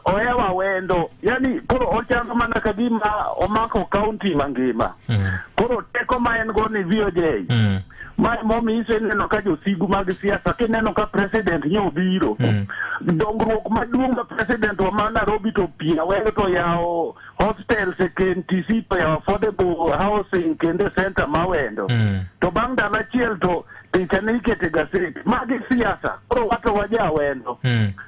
Oewa wendo yani koro ochalo mana kagima omako county mangima. Koro teko ma en go ni VJ. ma momi iseneno ka josigu mag siasa kineno ka president nyobiro dongruok maduong' ma president wa ma Nairobi to pia wego to yao hostels e KMTC to yao affordable housing kende center mawendo to bang' ndalo achiel to picha ne ikete gaset magi siasa koro wato wajawendo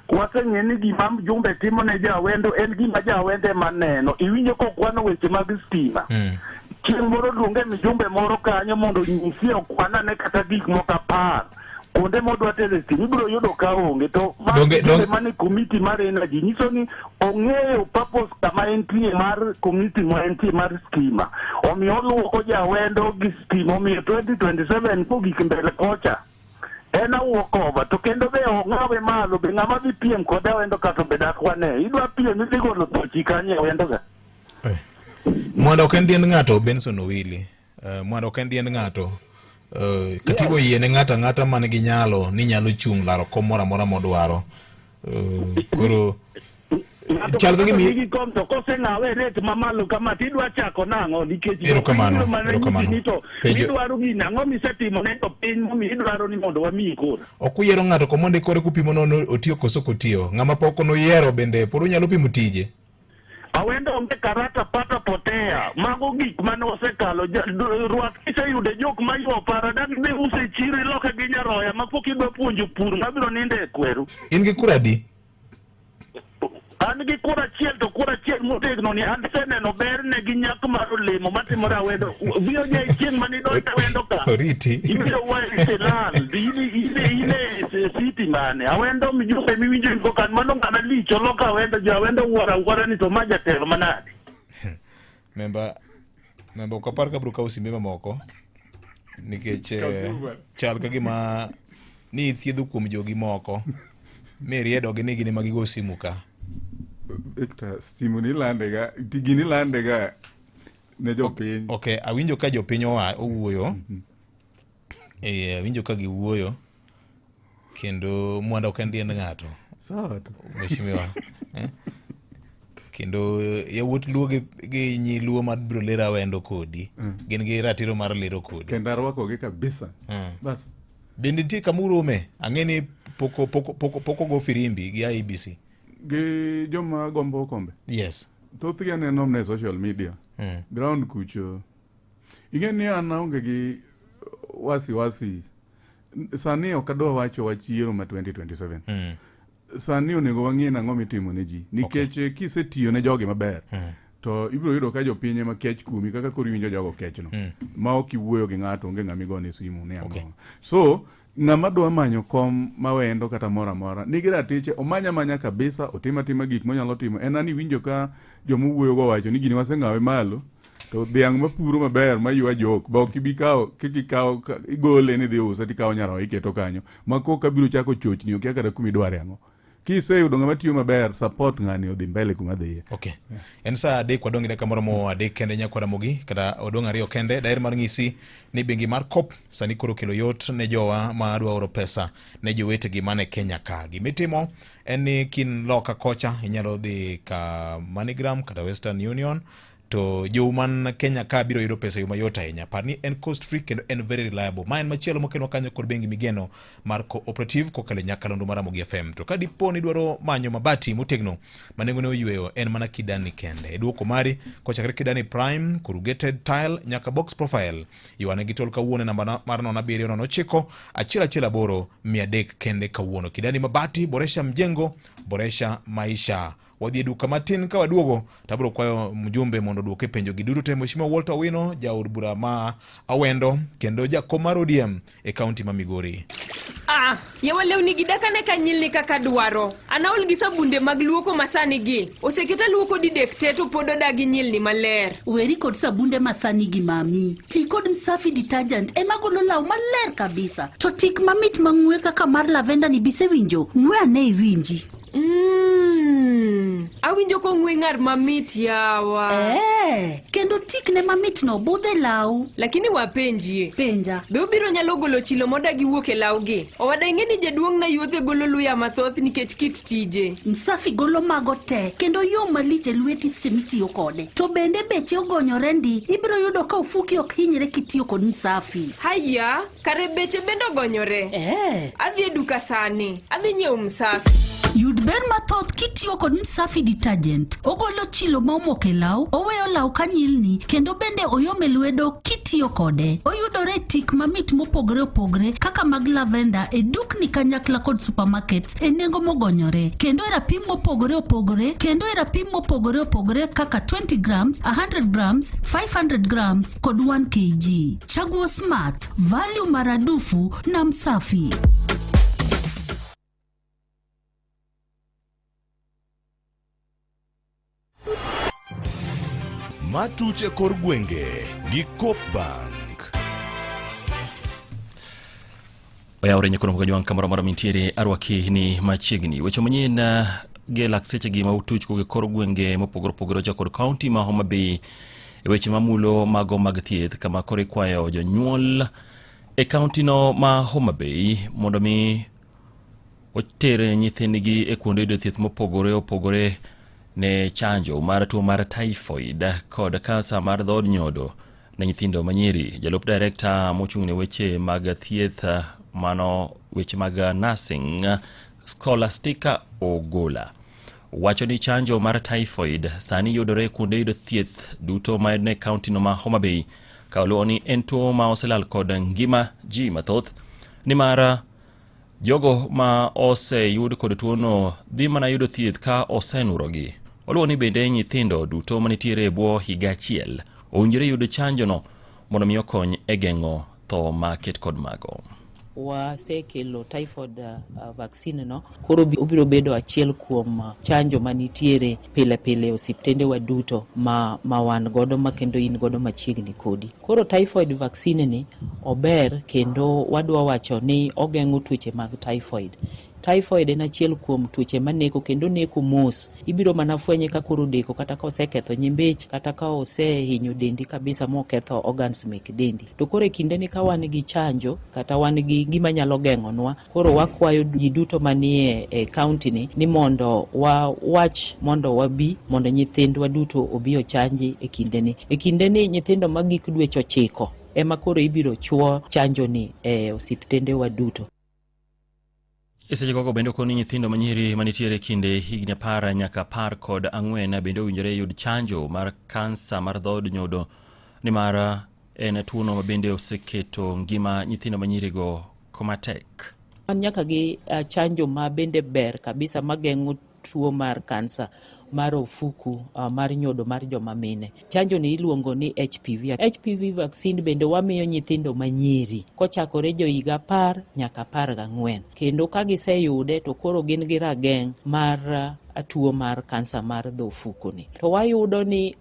waseng'e ni gima mjumbe timo ne jawendo en gima jawende maneno iwinjo kokwano weche mag stima chieng' moro luonge mijumbe moro kanyo mondo nyisi okwana ne kata gik moko 10 kuonde modwa tere stima ibiro yudo ka onge to mane komiti mar energy nyiso ni ong'eyo purpose kama entie mar komiti ma entie mar stima omiyo oluoko jawendo gi stima omiyo 2027 kogik mbele kocha en awuok over to kendo be ong'awe malo be ng'ama dhi piem kod awendo kata bedak wane idwa piem idhi golo tochi kanye wendo ga
Mwanda ok en diend ng'ato Benson Owili mwanda ok en diend ng'ato katibo yiene ng'ata man gi nyalo ni nyalo chung' laro kom moro amora modwaro koro chal ga gimi
kom to kose ng'awe rate mamalo kama tidwa chako nang'o nikech
erokamano
idwaro gi nang'o misetimo ne to piny momi idwaro ni mondo wamiyi koro
ok uyiero ng'ato komonde kore kupimo nono otiyo koso kotiyo ng'ama pok noyiero bende pod unyalo pimo tije
awendo onge karata pata potea mago gik mane osekalo rwak kiseyude jok mayuo para dak ne use chiri loka gi nyaroya mapok idwa puonjo pur mabiro ninde e kweru
in gi kuradi
an gi kura achiel to kura achiel motegno ni an seneno ber ne gi nyak mar olemo matimore awendo biyo je chieng' manidoita wendo ka
oriti
ibiro wae telal ine city mane awendo mijumbe miwinjo info kan mano ngana licho loka awendo jo awendo wuora ni to maja telo manadi
memba ukapar ka bruka usimbe mamoko nikech chal ka gima ni thiedho kuom jogi moko meriedo gi nigi ne magigo simu ka
stimu ni landega tigini landega ne jopiny
okay awinjo ka jopiny owuoyo awinjo ka giwuoyo kendo mwanda ok en diend ng'ato
sawa
mheshimiwa kendo yawuot luo gi nyi luo mar biro lera wendo kodi gin gi ratiro mar lero kodi
kendo arwako gi kabisa bas
bende nitie kamurume ang'eni poko go firimbi gi IBC
gi joma gombo kombe
yes
thothgi aneno ne social media ground kucho ing'eni an aonge gi wasi sani ok adwa wacho wach yiero ma 2027 sani onego wang'e nang'o mitimo ne ji nikech kisetiyo ne jogi maber to ibiro yudo ka jopiny ema kech kumi kaka koro iwinjo jogo kechno ma ok iwuoyo gi ng'ato onge ng'ama igone simu ne ang'o so ng'ama dwa manyo kom mawendo kata mora mora nigi ratiche omanya kabisa otima gik monyalo timo en ani winjo ka jomuwuoyo go wacho ni gini waseng'awe malo to dhiang' mapuro maber maywa jok ba ok ibi kawo kikikawo igole ni dhi use tikawo nyaro iketo kanyo ma koka biro chako chochni okia kata kumidware ang'o kiseyudo ng'ama tiyo maber support ng'ani odhi mbele kuma dhiye
okay en sa adek wadong' dakika moro mo adek kende nyakwara mogi kata odong' ariyo kende daher mar ng'isi ni bengi mar COP sani koro kelo yot ne jowa ma dwa oro pesa ne jowetegi mane Kenya ka gimitimo en ni kin loka kocha inyalo dhi ka MoneyGram kata Western Union to joman Kenya ka biro yudo pesa yuma yota ahinya par ni en cost free kendo en very reliable ma en machielo mokelo kanyo kod bengi migeno mar cooperative kokale nyakalondo mar Ramogi FM to kadipo ni dwaro manyo mabati motegno manengo ne oyweyo en mana kidani kende eduoko mari kochakre kidani prime corrugated tile nyaka box profile yuane gitol kawuone namba mar 0799 118 300 kende kawuono kidani mabati boresha mjengo boresha maisha wadhi duka matin ka waduogo tabro kwayo mjumbe mondo duoke penjo giduto te mheshimiwa Walter Owino jaod bura ma awendo kendo jakom mar ODM e kaunti ma Migori
yawa lewni gidakane kanyilni kaka dwaro anaol gi sabunde mag luoko masani gi oseketa luoko didek te to pod odagi nyilni maler
weri kod sabunde masani gi mami ti kod Msafi detergent ema golo law maler kabisa to tik mamit mang'we kaka mar lavender ni bisewinjo ng'we ane iwinji
Awinjo kong'we ng'ar mamit yawa.
Kendo tikne mamit no budhe law.
Lakini wapenjie.
Penja.
Be obiro nyalo golo chilo modagi wuok e lawgi. Owada ing'e ni jaduong' na yuothe golo luya mathoth nikech kit tije.
Msafi golo mago te kendo yo malich e lweti seche mitiyo kode. To bende beche ogonyore ndi, ibiro yudo ka ofuki ok hinyre kitiyo kod Msafi.
Haya, kare beche bende ogonyore. Adhi e duka sani. Adhi nyiewo Msafi.
Yud ber mathoth kitiyo kod Msafi detergent. Ogolo chilo ma omok e law, oweyo law kanyilni, kendo bende oyome lwedo kitiyo kode. Oyudore tik mamit mopogre opogre kaka mag lavender e dukni kanyakla kod supermarkets e nengo mogonyore. Kendo e rapim mopogre opogre kaka 20 grams, 100 grams, 500 grams kod 1 kg. Chaguo smart, value maradufu na Msafi.
Matuche kor gwenge gi Coop Bank.
Oyawre nyakono mkajwang kamara mara mintiere arwaki ni machigni. Wecho manyien ge lakseche gi mautuch koge kor gwenge mopogoro chakod county ma Homa Bay. Weche mamulo mago mag thieth kama kore kwayo jonyuol e county no ma Homa Bay mondo mi otere nyithindgi e kuonde yudo thieth mopogore ne chanjo mar tuo mar typhoid kod kansa mar dhod nyodo ne nyithindo manyiri. Jalup director mochung'ne weche mag thieth mano weche mag nursing Scholastica Ogola wacho ni chanjo mar typhoid sani yudore kuonde yudo thieth duto ne county no ma Homa Bay ka oluwo ni en tuo ma oselal kod ngima ji mathoth ni mara jogo ma oseyud kod tuono dhi mana yudo thieth ka osenurogi. Oluwo ni bende nyithindo duto manitiere e bwo higa achiel owinjore yudo chanjo no mondo mi okony e geng'o tho maket kod mago.
Wasekelo typhoid vaccine no koro obiro bedo achiel kuom chanjo manitiere pile osiptende wa duto ma wan godo ma kendo in godo machiegni kodi. Koro typhoid vaccine ni ober kendo wadwa wacho ni ogeng'o tuoche mag typhoid. Typhoid en achiel kuom tuoche maneko kendo neko mos. Ibiro mana fwenye ka koro deko kata ka oseketho nyimbich kata ka osehinyo dendi kabisa moketho organs mek dendi. To koro kinde ni ka wan gi chanjo kata wan gi gima nyalo geng'onwa, koro wakwayo ji duto manie e county ni mondo wach mondo wabi mondo nyithindwa duto obi ochanji e kinde ni. E kinde ni nyithindo magik dweche 9 ema koro ibiro chuo chanjo ni e osiptende wa duto.
Seche gogo bende koni nyithindo manyiri manitiere kinde higni 10 nyaka 14 bende owinjore yud chanjo mar kansa mar dhod nyodo ni mara en tuono ma bende oseketo ngima nyithindo manyiri go komatek.
Nyaka gi chanjo ma bende ber kabisa mageng'o tuo mar kansa mar ofuku mar nyodo mar joma mine. Chanjo ni iluongo ni HPV. HPV vaccine bende wamiyo nyithindo manyiri kochakore jo higa 10 nyaka 14. Kendo ka giseyude to koro gin gi rageng' mar tuo mar kansa mar dhofuku ni. To wayudo ni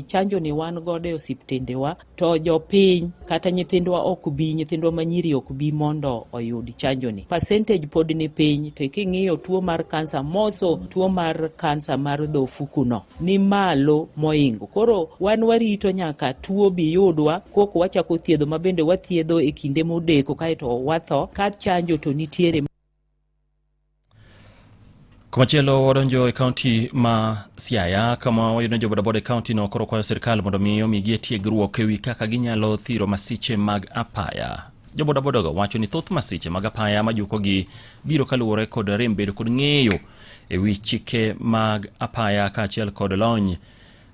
chanjo ni wan godo e osiptende wa, to jopiny kata nyithindwa ok bi, nyithindwa manyiri ok bi mondo oyud chanjo ni. Percentage pod ni piny, to king'iyo tuo mar kansa moso tuo mar kansa mar dhofuku no ni malo moingo. Koro wan warito nyaka tuo bi yudwa koko wachako thiedho, mabende wathiedho e kinde modeko kaeto watho ka chanjo to nitiere.
Kumachielo wadonjo e county ma Siaya kama wayudonjo bodaboda e county no koro kwayo sirkal mondo miyo migie tiegruok ewi kaka ginyalo thiro masiche mag apaya. Jo bodaboda go wacho ni thoth masiche mag apaya majukogi biro kaluwore kod rembedo kod ng'eyo ewi chike mag apaya kaachiel kod lony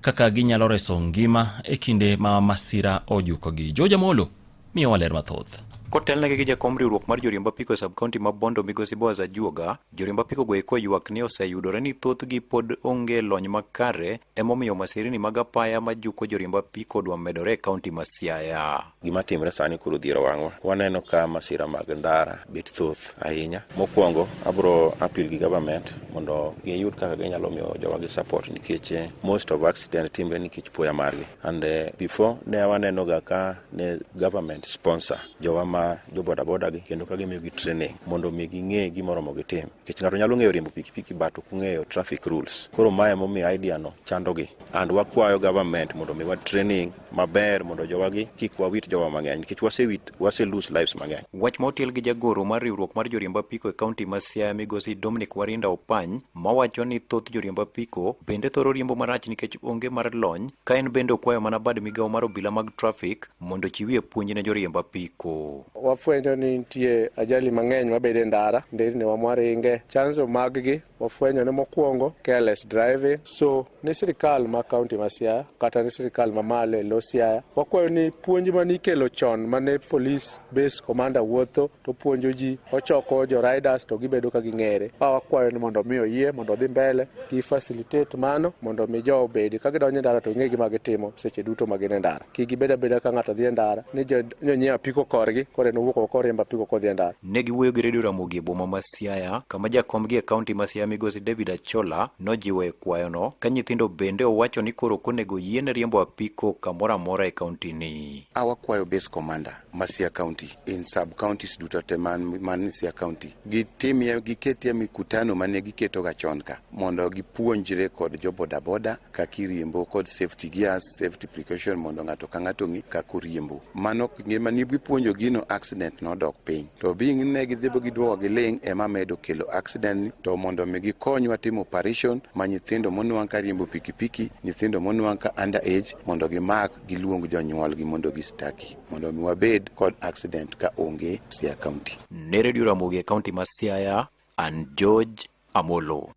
kaka ginyalo reso ngima e kinde ma masira ojukogi. Joja Molo miyo waler mathoth.
Kotelnegi gi jakom riwruok mar joriemb apiko sub county ma Bondo Migosi Boaz Ajuoga, joriemb apiko go eko ywak ni oseyudore ni thothgi pod onge lony makare emomiyo masirni mag apaya majuko joriemb apiko dwa medore e county ma Siaya.
Gima timre sani kuro dhiero wang'wa. Waneno ka masira mag ndara bet thoth ahinya. Mokwongo abro appeal gi government mondo giyud kaka ginyalo miyo jowagi support nikech most of accident timre nikech poya margi. And before ne waneno ga ka ne government sponsor jowa ma jo boda boda gi kendo ka gimiyo gi training mondo mi ging'e gimoromo gitim. Nikech ng'ato nyalo ng'eyo riembo pikipiki but ok ong'eyo traffic rules. Koro mae momiyo idea no chandogi. And wakwayo government mondo miwa training maber mondo jowagi kik wawit jowa mang'eny nikech wase lose lives mang'eny.
Wach motel gi jagoro mar riwruok mar joriemb apiko e kaunti ma Siaya migosi Dominic Warinda Opany mawacho ni thoth joriemb apiko bende thoro riembo marach nikech onge mar lony, ka en bende okwayo mana bad migawo mar obila mag traffic mondo chiwie puonj ne joriemb apiko.
Wafwenyo ni nitie ajali mang'eny mabedo e ndara, nderni wa mwaringe. Chanzo mag-gi wafwenyo ni mokwongo careless driving. So ni sirikal ma kaunti ma Siaya kata ni sirikal ma malo e lo Siaya wakwayo ni puonj manikelo chon mane police base commander wuotho to puonjo ji, ochoko jo riders to gibedo ka ging'ere. Wakwayo ni mondo miyo yie mondo dhi mbele gi facilitate mano mondo mi jo obedi ka gidonjo e ndara to ng'e gima gitimo seche duto ma gin e ndara. Kik gibeda beda ka ng'ato dhi e ndara ni jonyiewo apiko korgi kore nowuok oko riembo apiko kodhi e ndara.
Ne giwuoyo gi Radio Ramogi e boma ma Siaya kama jakombgi e kaunti ma Siaya migosi David Achola nojiwo e kwayono ka nyithindo bende owacho ni koro konego yien riembo apiko kamoro amora e kaunti ni.
Wakwayo base commander ma Siaya County in sub counties duto te man Siaya County giketie mikutano mane giketo ga chon ka mondo gipuonjre kod jo boda boda kaka iriembo kod safety gears, safety precaution mondo ng'ato ka ng'ato ng'i kaka riembo. Mano ngima ni gipuonjo gino accident nodok piny. To bing ne gidhibo giduogo giling ema medo kelo accident ni to mondo mi gikonywa timo operation ma nyithindo monwang' ka riembo pikipiki, nyithindo monwang' ka under age mondo gimak giluong jonyuol gi mondo gistaki mondo mi wabed kod accident ka onge Siaya County.
Ne Radio Ramogi e kaunti ma Siaya, an George Amolo.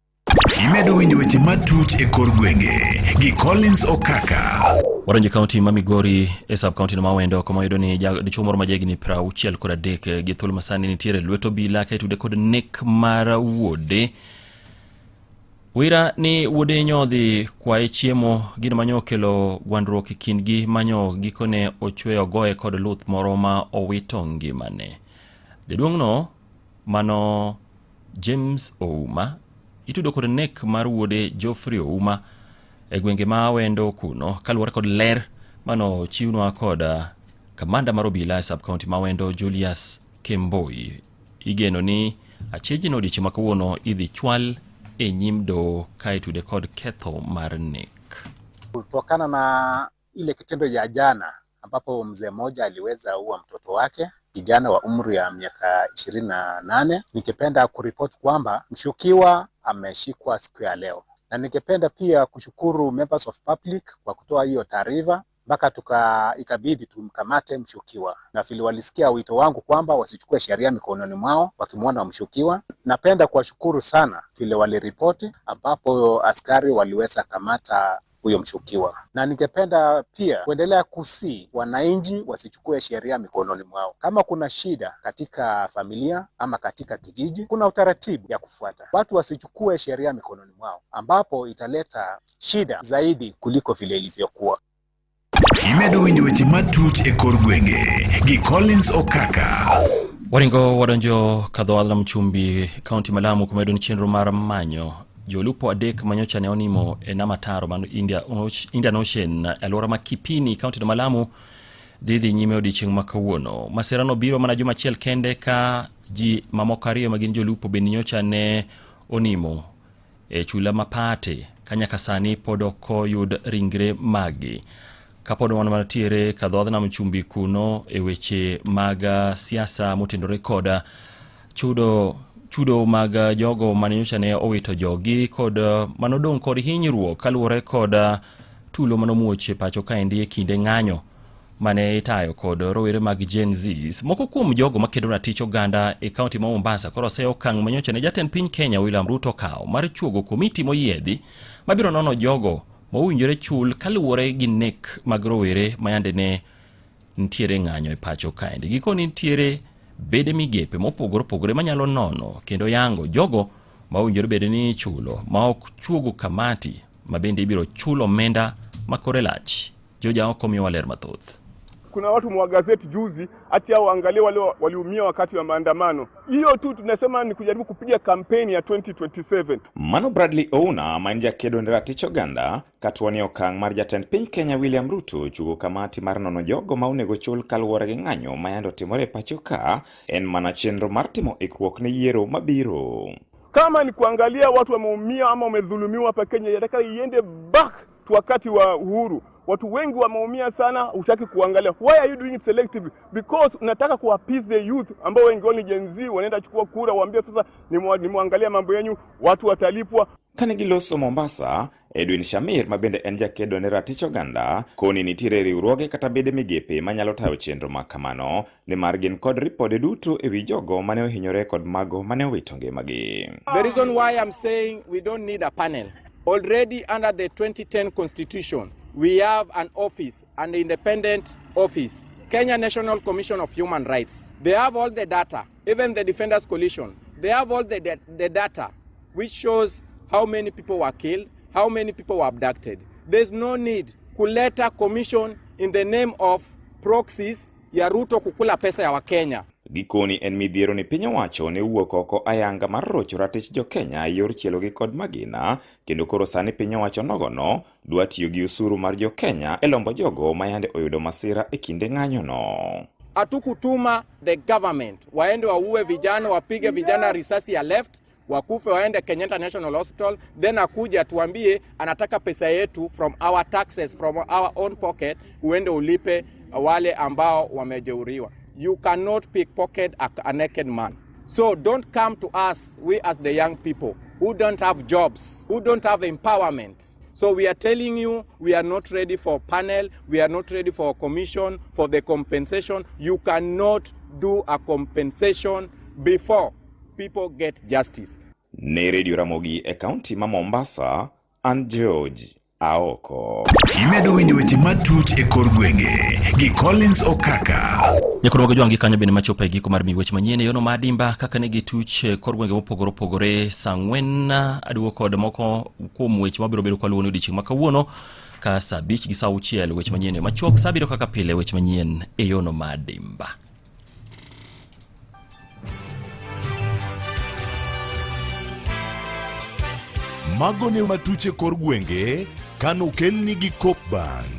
Imedo winjo weche matut e kor gwenge gi Collins Okaka.
Warangi kaunti ma Migori e sub kaunti na Mawendo kama yudo ni dichuo moro ma jagni 63 gi thuolo masani nitiere lweto bila ka itude kod nek mar wuode. Wira ni wuode nyodhi kwae chiemo gino manyo kelo gwandruok e kindgi manyo gikone ochweyo goye kod luth moro ma owito ngimane. Jaduong'no mano James Ouma itudo kod nek mar wuode Geoffrey Ouma e gwenge ma Wendo kuno kaluwore kod ler mano chiwnwa kod kamanda mar obila e sub county ma Wendo Julius Kemboi. Igeno ni acheji no dichi makawuono idhi chwal e nyimdo ka itude kod ketho mar nek.
Kutokana na ile kitendo ya jana ambapo mzee mmoja aliweza ua mtoto wake kijana wa umri ya miaka 28, ningependa kuripoti kwamba mshukiwa ameshikwa siku ya leo, na ningependa pia kushukuru members of public kwa kutoa hiyo taarifa mpaka ikabidi tumkamate mshukiwa, na vile walisikia wito wangu kwamba wasichukue sheria mikononi mwao wakimwona mshukiwa. Napenda kuwashukuru sana vile waliripoti ambapo askari waliweza kamata huyo mshukiwa, na ningependa pia kuendelea kusi wananchi wasichukue sheria mikononi mwao. Kama kuna shida katika familia ama katika kijiji, kuna utaratibu ya kufuata. Watu wasichukue sheria mikononi mwao ambapo italeta shida zaidi kuliko vile ilivyokuwa.
Imedo winjo weche matut e kor gwenge gi Collins Okaka.
Waringo wadonjo kadho adha mchumbi kaunti Malamu kumedo ni chenro mar manyo jolupo adek manyocha ne onimo e namataro man Indian Ocean alora makipini kaunti Malamu didhi nyime odiochieng' makawuono. Masirano biro mana juma achiel kende ka ji mamoko ariyo magin jolupo bende nyocha ne onimo e chula mapate kanyaka sani pod ok oyud ringre magi. Kapod wana manatiere kadhodhna mchumbi kuno e weche maga siasa motendore koda chudo mag jogo manyocha ne owito jogi kod manodong' kod hinyruok kaluwore kod tulo manomuoche pacho kaendi e kinde ng'anyo mane itayo kod rowere mag Gen Z. Moko kuom jogo makedo ratich oganda e kaunti ma Mombasa koro se okang' manyocha ne jatend piny Kenya William Ruto kawo mar chuogo komiti moyiedhi mabiro nono jogo mowinjore chul kaluwore gi nek mag rowere mayande ne ntiere ng'anyo e pacho kaendi. Gikoni ntiere bede migepe mopogore manyalo nono kendo yango jogo mowinjore bede ni chulo ma ok chuogo kamati mabende ibiro chulo omenda makore lach. Joja oko miyo waler mathoth.
kuna watu mwa gazeti juzi ati hao angalia wale waliumia wakati wa maandamano. Hiyo tu tunasema ni kujaribu kupiga kampeni ya 2027.
Mano Bradley Ouna manja kedo ndera tich oganda katwani okang' mar jatend piny Kenya William Ruto chugo kamati mar nono jogo ma onego chul kaluwore gi ng'anyo mayando timore pacho ka en mana chenro mar timo ikruok ne yiero mabiro.
Kama ni kuangalia watu wameumia ama wamedhulumiwa hapa Kenya, yataka iende back tu wakati wa uhuru. Watu wengi wameumia sana, utaki kuangalia. Why are you doing it selectively? Because unataka ku appease the youth ambao wengi wao ni Gen Z, wanaenda chukua kura, waambie sasa nimwangalia mambo yenu, watu watalipwa.
Kanegiloso Mombasa, Edwin Shamir mabende en jakedo ne ratich oganda koni nitiere riwruoge kata bede migepe manyalo tayo chenro makamano ne mar gin kod ripode duto ewi jogo mane ohinyore kod mago mane owito ngimagi.
The reason why I'm saying we don't need a panel. Already under the 2010 Constitution, we have an office, an independent office, Kenya National Commission of Human Rights. They have all the data, even the Defenders Coalition. They have all the data which shows how many people were killed, how many people were abducted. There's no need kuleta commission in the name of proxies ya Ruto kukula pesa ya Wakenya.
Gikoni en midhiero ni piny owacho ne wuok oko ayanga mar rocho ratich jo Kenya yor chielogi kod magina, kendo koro sani piny owacho nogono dwa tiyo gi usuru mar jo Kenya e lombo jogo mayande oyudo masira e kinde ng'anyo no.
Hatukutuma the government waende wauwe vijana, wapige vijana risasi ya left, wakufe waende Kenyatta National Hospital, then akuja tuambie anataka pesa yetu from our taxes, from our own pocket, uende ulipe wale ambao wamejeuriwa. You cannot pickpocket a naked man. So don't come to us, we as the young people, who don't have jobs, who don't have empowerment. So we are telling you, we are not ready for panel, we are not ready for a commission, for the compensation. You cannot do a compensation before people get justice.
Ne Radio Ramogi e county ma Mombasa, and George Aoko.
Imedo winjo weche matut e kor gwenge gi Collins Okaka.
Nyakoro wago jwangi kanya bende machopa e giko mar miweche manyien yono madimba kaka ne gituch kor gwenge mopogore opogore sangwen aduo kod moko kuom weche mabiro bedo kaluwoni odiochieng' ma kawuono ka saa 5 gi saa 6 weche manyien machuok saa biro kaka pile weche manyien e yono madimba.
Mago ne matuche kor gwenge kano kelni gi Coop Bank.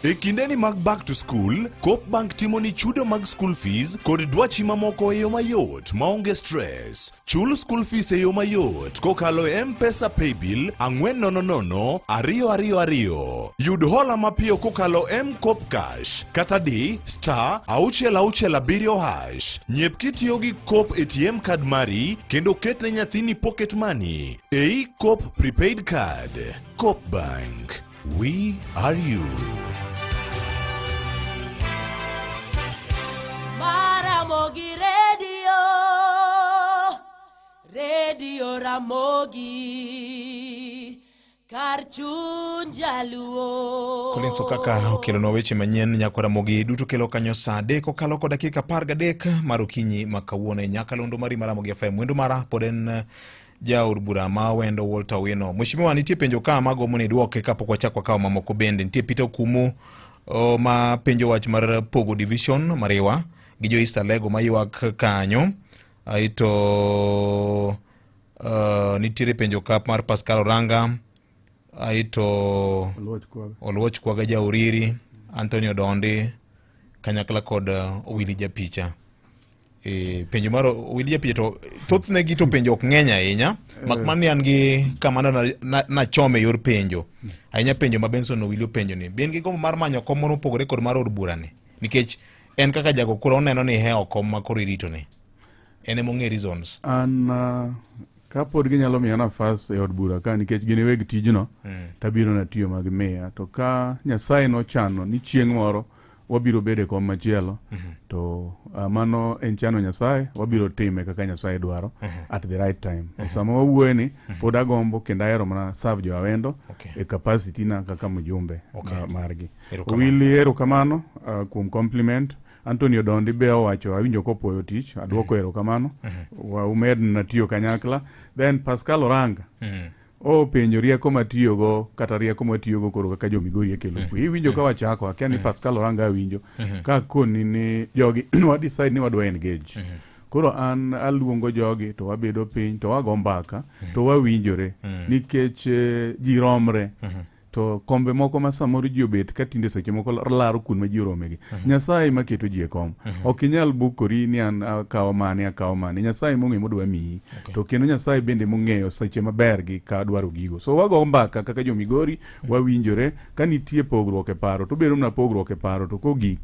E kindeni mag back to school, Coop Bank timo ni chudo mag school fees kod dwachi mamoko e yo mayot maonge stress. Chul school fees e yo mayot kokalo M-Pesa Paybill 400 222. Yud hola mapiyo kokalo M-Coop Cash kata di *667#. Nyiep kitiyo gi Coop ATM card mari kendo ketne nyathini pocket money. Ei Coop prepaid card. Coop Bank. We are you.
Ramogi Radio Ramogi Karchun Jaluo.
Collins Okaka okelo no weche manyien nyako Ramogi duto kelo kanyo saa 3 kokalo kod dakika 13 mar okinyi makawuono e nyakalondo mari mar Ramogi FM mwendo mara poden jaur bura ma wendo Walter Wino. Mheshimiwa nitie penjo ka mago moni duoke kapok wachako kawo mamoko bende nitie Peter Kumu ma penjo wach mar Pogo Division Mariwa gi jo East Lego mayuak kanyo. Aito nitiere penjo kap mar Pascal Oranga. Aito Oluoch Kwaga Jauriri, Antonio Dondi, kanyakla kod Willy Japicha. Penjo mar Willy Japicha to thothne gi to penjo ok ng'eny ahinya. Makmani an gi kamano na chome yor penjo. Ahinya penjo ma Benson Willy penjo ni. Bien gi gombo mar manyo kom moro pogore kod mar od burani. Nikech en kaka jago kuro oneno ni he okom makoro irito ni. Ene mong'e reasons.
An kapod ginyalo miya nafas e od bura ka nikech gin weg tijno tabiro na tiyo mag miya to ka Nyasaye nochano ni chieng' moro wabiro bede kom machielo to mano en chano Nyasaye wabiro time kaka Nyasaye dwaro at the right time. Sama wawuoye ni pod agombo kendo ahero mana serve jo awendo e capacity na kaka mjumbe margi. Willy erokamano kuom compliment. Antonio Dondi be owacho awinjo kopuoyo tich aduoko erokamano wa umed na tiyo kanyakla. Then Pascal Oranga penjo rieko matiyogo kata rieko matiyogo koro kaka jo Migori ekelo kwe. Iwinjo ka wachako akia ni Pascal Oranga winjo ka koni ni jogi wa decide ni wadwa engage. Koro an aluongo jogi to wabedo piny to wago mbaka to wawinjore nikech ji romre. To kombe moko ma samoro ji obet ka tinde seche moko laro kun ma ji oromegi. Nyasaye ma keto ji e kom. Ok inyal bukori ni an akawo mane. Nyasaye mong'e modwa miyi. To kendo Nyasaye bende mong'eyo seche maber gi ka dwaro gigo. So wago mbaka kaka jo Migori wawinjore ka nitie pogruok e paro to bedo na pogruok e paro to kogik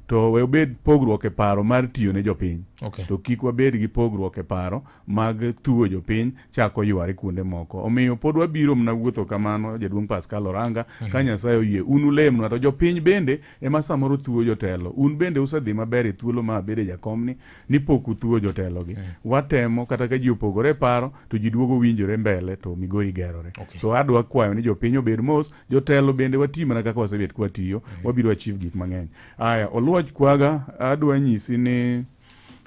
to we obed pogruok e paro mar tiyo ne jopiny. To kik wabed gi pogruok e paro mag thuo jopiny chako yware kuonde moko. Omiyo pod wabiro mna wuotho kamano jaduong' Pascal Oranga ka Nyasaye oyie un ulemnwa to jopiny bende ema samoro thuo jotelo. Un bende usedhi maber e thuolo ma bede jakomni ni pok uthuo jotelo gi. Watemo kata ka ji opogore paro to ji duogo winjore mbele to Migori gerore. So adwa kwayo ni jopiny obed mos, jotelo bende wati mana kaka wasebet kwa tiyo, wabiro achieve gik mang'eny. Aya, Oluoch Kwaga adwa nyisi ni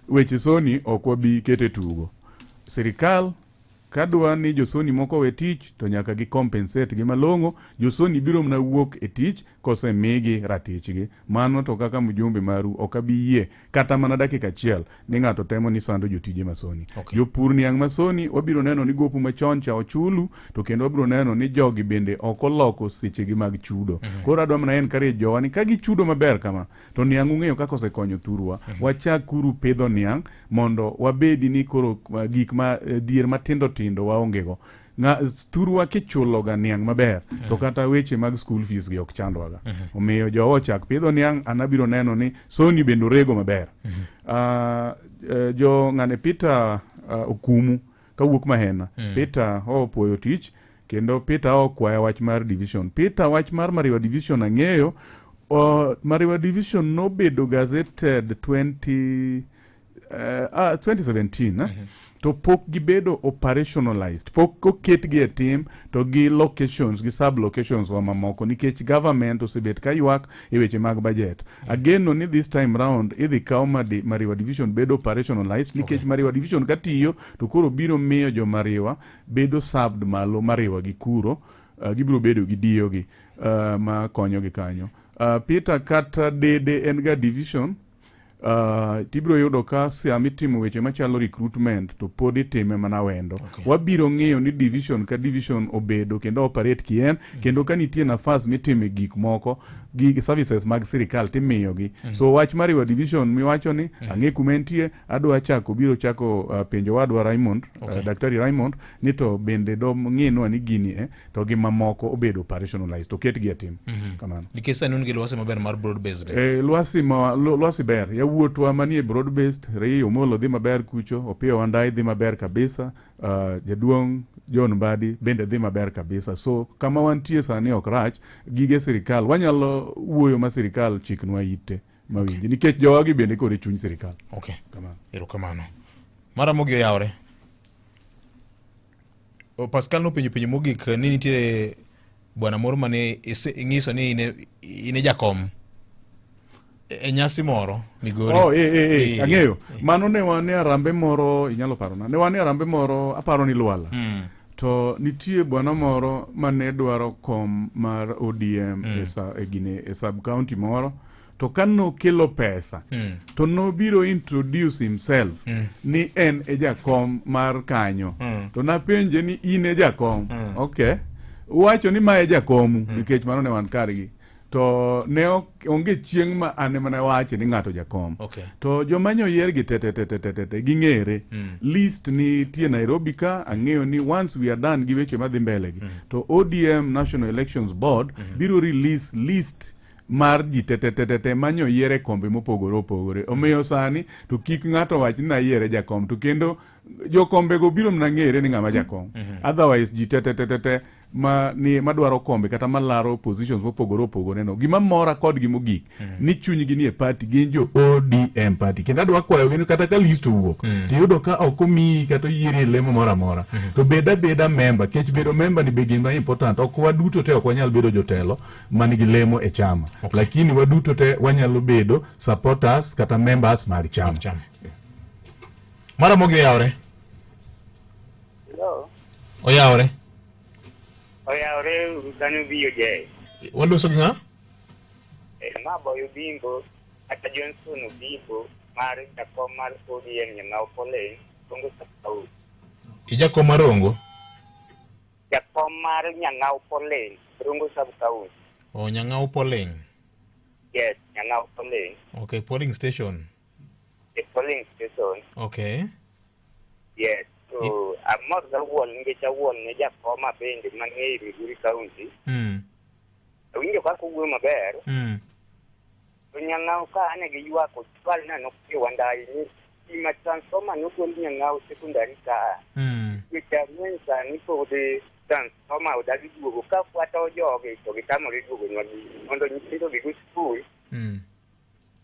weche soni ok wabi kete tugo. Sirikal kadwa ni josoni moko we tich to nyaka gi compensate gi malongo. Josoni biro mna wuok e tich kose migi ratichgi. Mano to kaka mjumbe maru okabiyie kata mana dakika achiel ni ng'ato temo ni sando jotije masoni. Jopur niang' masoni wabiro neno ni gopu machon cha ochulu to kendo wabiro neno ni jogi bende okoloko sechegi mag chudo. Koro adwa mana encourage jowa ni ka gichudo maber kama to niang' ung'eyo kaka osekonyo thurwa. Wachakuru pidho niang' mondo wabedi ni koro gik ma dhier matindo tindo waongego. Thurwa kichulo ga niang' maber to kata weche mag school fees gi ok chandwaga. Omiyo jowa chak pidho niang' anabiro neno ni soni bendo rego maber. Jo ng'ane Peter Okumu kawuok Mahena. Peter opoyo tich kendo Peter okwaya wach mar division. Peter wach mar Mariwa division ang'eyo. Mariwa division nobedo gazetted 2017 to pok gibedo operationalized, pok oketgi e tim to gi locations gi sub locations wa mamoko nikech government osebet ka ywak e weche mag budget. Ageno ni this time round idhi kaw Mariwa division bedo operationalized nikech Mariwa division katiyo to koro biro miyo jo Mariwa bedo subbed malo Mariwa gi kuro gibiro bedo gi diyo gi ma konyo gi kanyo. Peter kata dede en ga division tibiro yudo ka siami timo weche machalo recruitment to pod itime mana wendo. Wabiro ng'eyo ni division ka division obedo kendo operate kien kendo ka nitie nafas mitime gik moko gi services mag sirikal timiyogi. So wach Mariwa division miwacho ni ang'e kumentie adwa chako biro chako penjo wadwa Raymond Daktari Raymond ni to bende do ng'ino ni gini to gi mamoko obedo operationalized to ketgi e tim. Kamano.
Nikesa nun gi lwasi maber mar broad based.
Lwasi ber wuotwa manie broad based Rei Omolo dhi maber kucho, Opiyo Wandayi dhi maber kabisa, jaduong' John Mbadi bende dhi maber kabisa. So kama wantie sani ok rach, gige sirikal wanyalo wuoyo ma sirikal chiknwa ite mawinji nikech jowagi bende kore chuny sirikal.
Kamano. Erokamano. Mara mogio yawre. Pascal no penjo mogik ni nitie bwana moro mane ing'iso ni ine jakom e nyasi moro Migori.
Ang'eyo. Mano ne wane arambe moro inyalo parona. Ne wane arambe moro aparo ni Lwala. To nitie bwana moro mane dwaro kom mar ODM e sub county moro to kano kelo pesa to nobiro introduce himself ni en e jakom mar kanyo. To napenje ni in e jakom. Wacho ni ma e jakomu nikech mano ne wan kargi. To ne onge chieng' ma ane mana wache ni ng'ato jakom. To jomanyo yier gi tete ging'ere. List ni tie Nairobi ka ang'eyo ni once we are done gi weche madhi mbele gi to ODM National Elections Board biro release list mar ji tete manyo yiere kombe mopogore opogore. Omiyo sani to kik ng'ato wach ni na yiere jakom to kendo jokombe go biro mna ng'ere ni ng'ama jakom. Otherwise ji tete madwaro kombe kata malaro positions mopogore opogore no. Gima mora kod gimogik ni chunygi ni e party gin jo ODM party. Kendo adwa kwayo gini kata ka list owuok to yudo ka ok omiyi kata yieri lemo mora mora to beda member. Kech bedo member ni be gima important. Ok waduto te ok wanyal bedo jotelo manigi lemo e chama. Lakini waduto te wanyalo bedo supporters kata members mar chama.
Mara mogio yawre. Oyawre.
Oyawre kanu biyo je.
Waluso gi ng'a?
Maboyo Bimbo kata Johnson Bimbo mar jakom mar ODM Nyang'au Poleng Rongo Sub-County.
Ijakom mar Rongo?
Jakom mar Nyang'au Poleng Rongo Sub-County.
Oh, Nyang'au Poleng.
Yes, Nyang'au Poleng.
Okay, polling station.
The polling station.
Okay.
Yes. So, amor da wol nge cha wol ne jakom mabende mang'eyo Migori County. Winjo kaka wuoyo maber. To Nyang'au ka ane gi ywako twal nano kiwandai ni ima transformer nogol Nyang'au secondary ka. Which means ni ko de transformer odagi duogo ka fuata ojoge to gitamore duogo nwagi mondo nyithindo gi go school.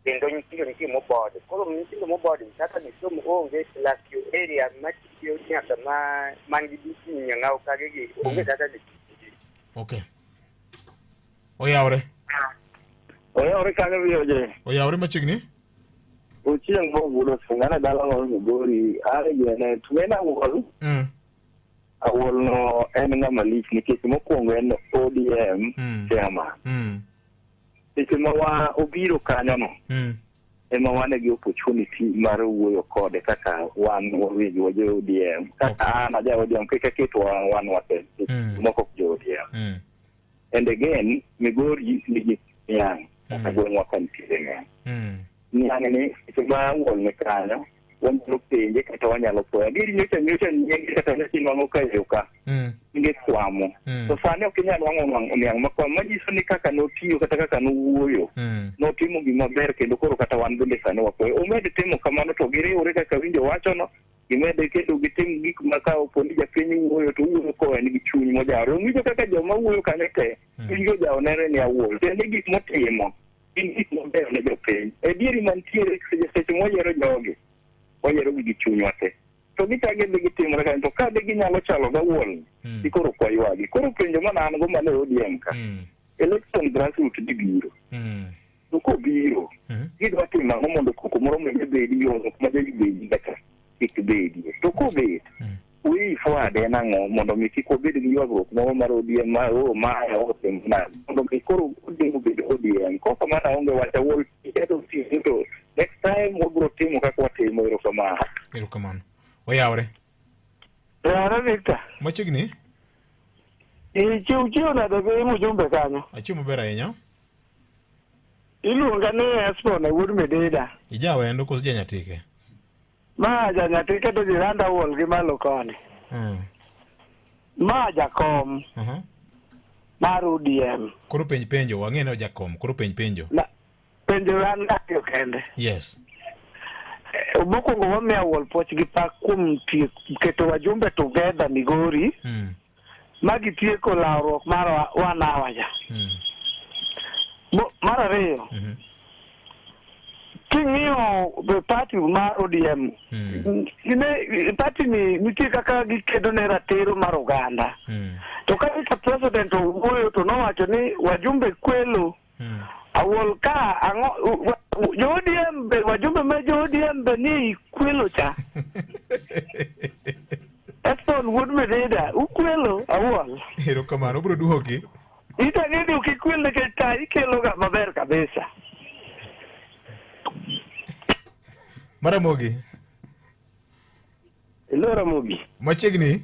Kendo nyithindo nitie mobode. Koro nyithindo mobode kaka gisomo onge class yo area matiyo nyaka man gi disi Nyang'au ka gi onge kaka gi.
Okay. Oyawre.
Oyawre kaka biyo je.
Oyawre machiegni?
Uchieng mogulo singana dala ng'ol Migori are gene tumena wol. Awol no en ng'ama lich nikech mokwongo en ODM chairman. Seche ma wa obiro kanyo no ema wane gi opportunity mar wuoyo kode kaka wan wawinjo jo ODM kaka an aja ODM kaka keto wan wate moko jo ODM. And again Migori nigi yang kaka gweng'wa kantiere ng'eny. Nyang ni seche ma wuol ne kanyo wanyalo penje kata wanyalo poya diri nyocha nyenge kata nesinwang'o kayo ka ninge kwamo to sani ok inyal wang'o niang' makwamo manyiso ni kaka notiyo kata kaka nowuoyo notimo gima ber kendo koro kata wan bende sani wapoyo omed timo kamano to giriwre kaka winjo wachono gimede kendo gitim gik ma ka oponi japiny wuoyo to wuoyo ko en gi chuny mojaro winjo kaka joma wuoyo kanyo te winjo jaonere ni awuoyo kendo gik motimo gin gik maber ne jopiny e dieri mantiere seche moyiero jogi wanyero gi chuny wate to gitage be gitimore ka to ka de ginyalo chalo ga wuon ikoro kwaywagi koro penjo mana an go mane ODM ka election grassroots biro to ko biro gidwa timo ang'o mondo koko moro mene bedi yo ma jadi bedi kaka kik bedi to ko bedi wi fwade nang'o mondo mi kik obed gi ywagruok moro mar ODM ma maya otimna mondo mi koro odingo bedo ODM koko mana onge wacha wol iketo to next time wabro timo kaka watimo
erokamano. Oyawre.
Oyawre Victor.
Machiegni?
Chiw nade be mujumbe kanyo.
Achiw maber ahinya.
Iluonga ni Espo na wuod Mededa.
Ija wendo koso janyatike?
Ma janyatike to jiranda wol gi malo koni. Ma jakom. Mar ODM.
Koro penjo wang'e jakom koro penjo.
Penjo an ng'ayo kende.
Yes.
Mokwongo wamiya wol poch gi pak kuom keto wajumbe together Migori ma gitieko lawruok mar wanawaja. Mar ariyo, king'iyo party mar ODM, party ni nitie kaka gikedo ne ratiro mar oganda. To kaka president owuoyo to nowacho ni wajumbe kwelo awol ka jo-ODM be wajumbe ma jo-ODM be ni kwelo cha. Eston wuod Mededa ukwelo awol.
Erokamano obro duoki.
Itang'eni ukikwel nikech ta ikelo ga maber kabisa.
Maramogi.
Hello Ramogi.
Machiegni?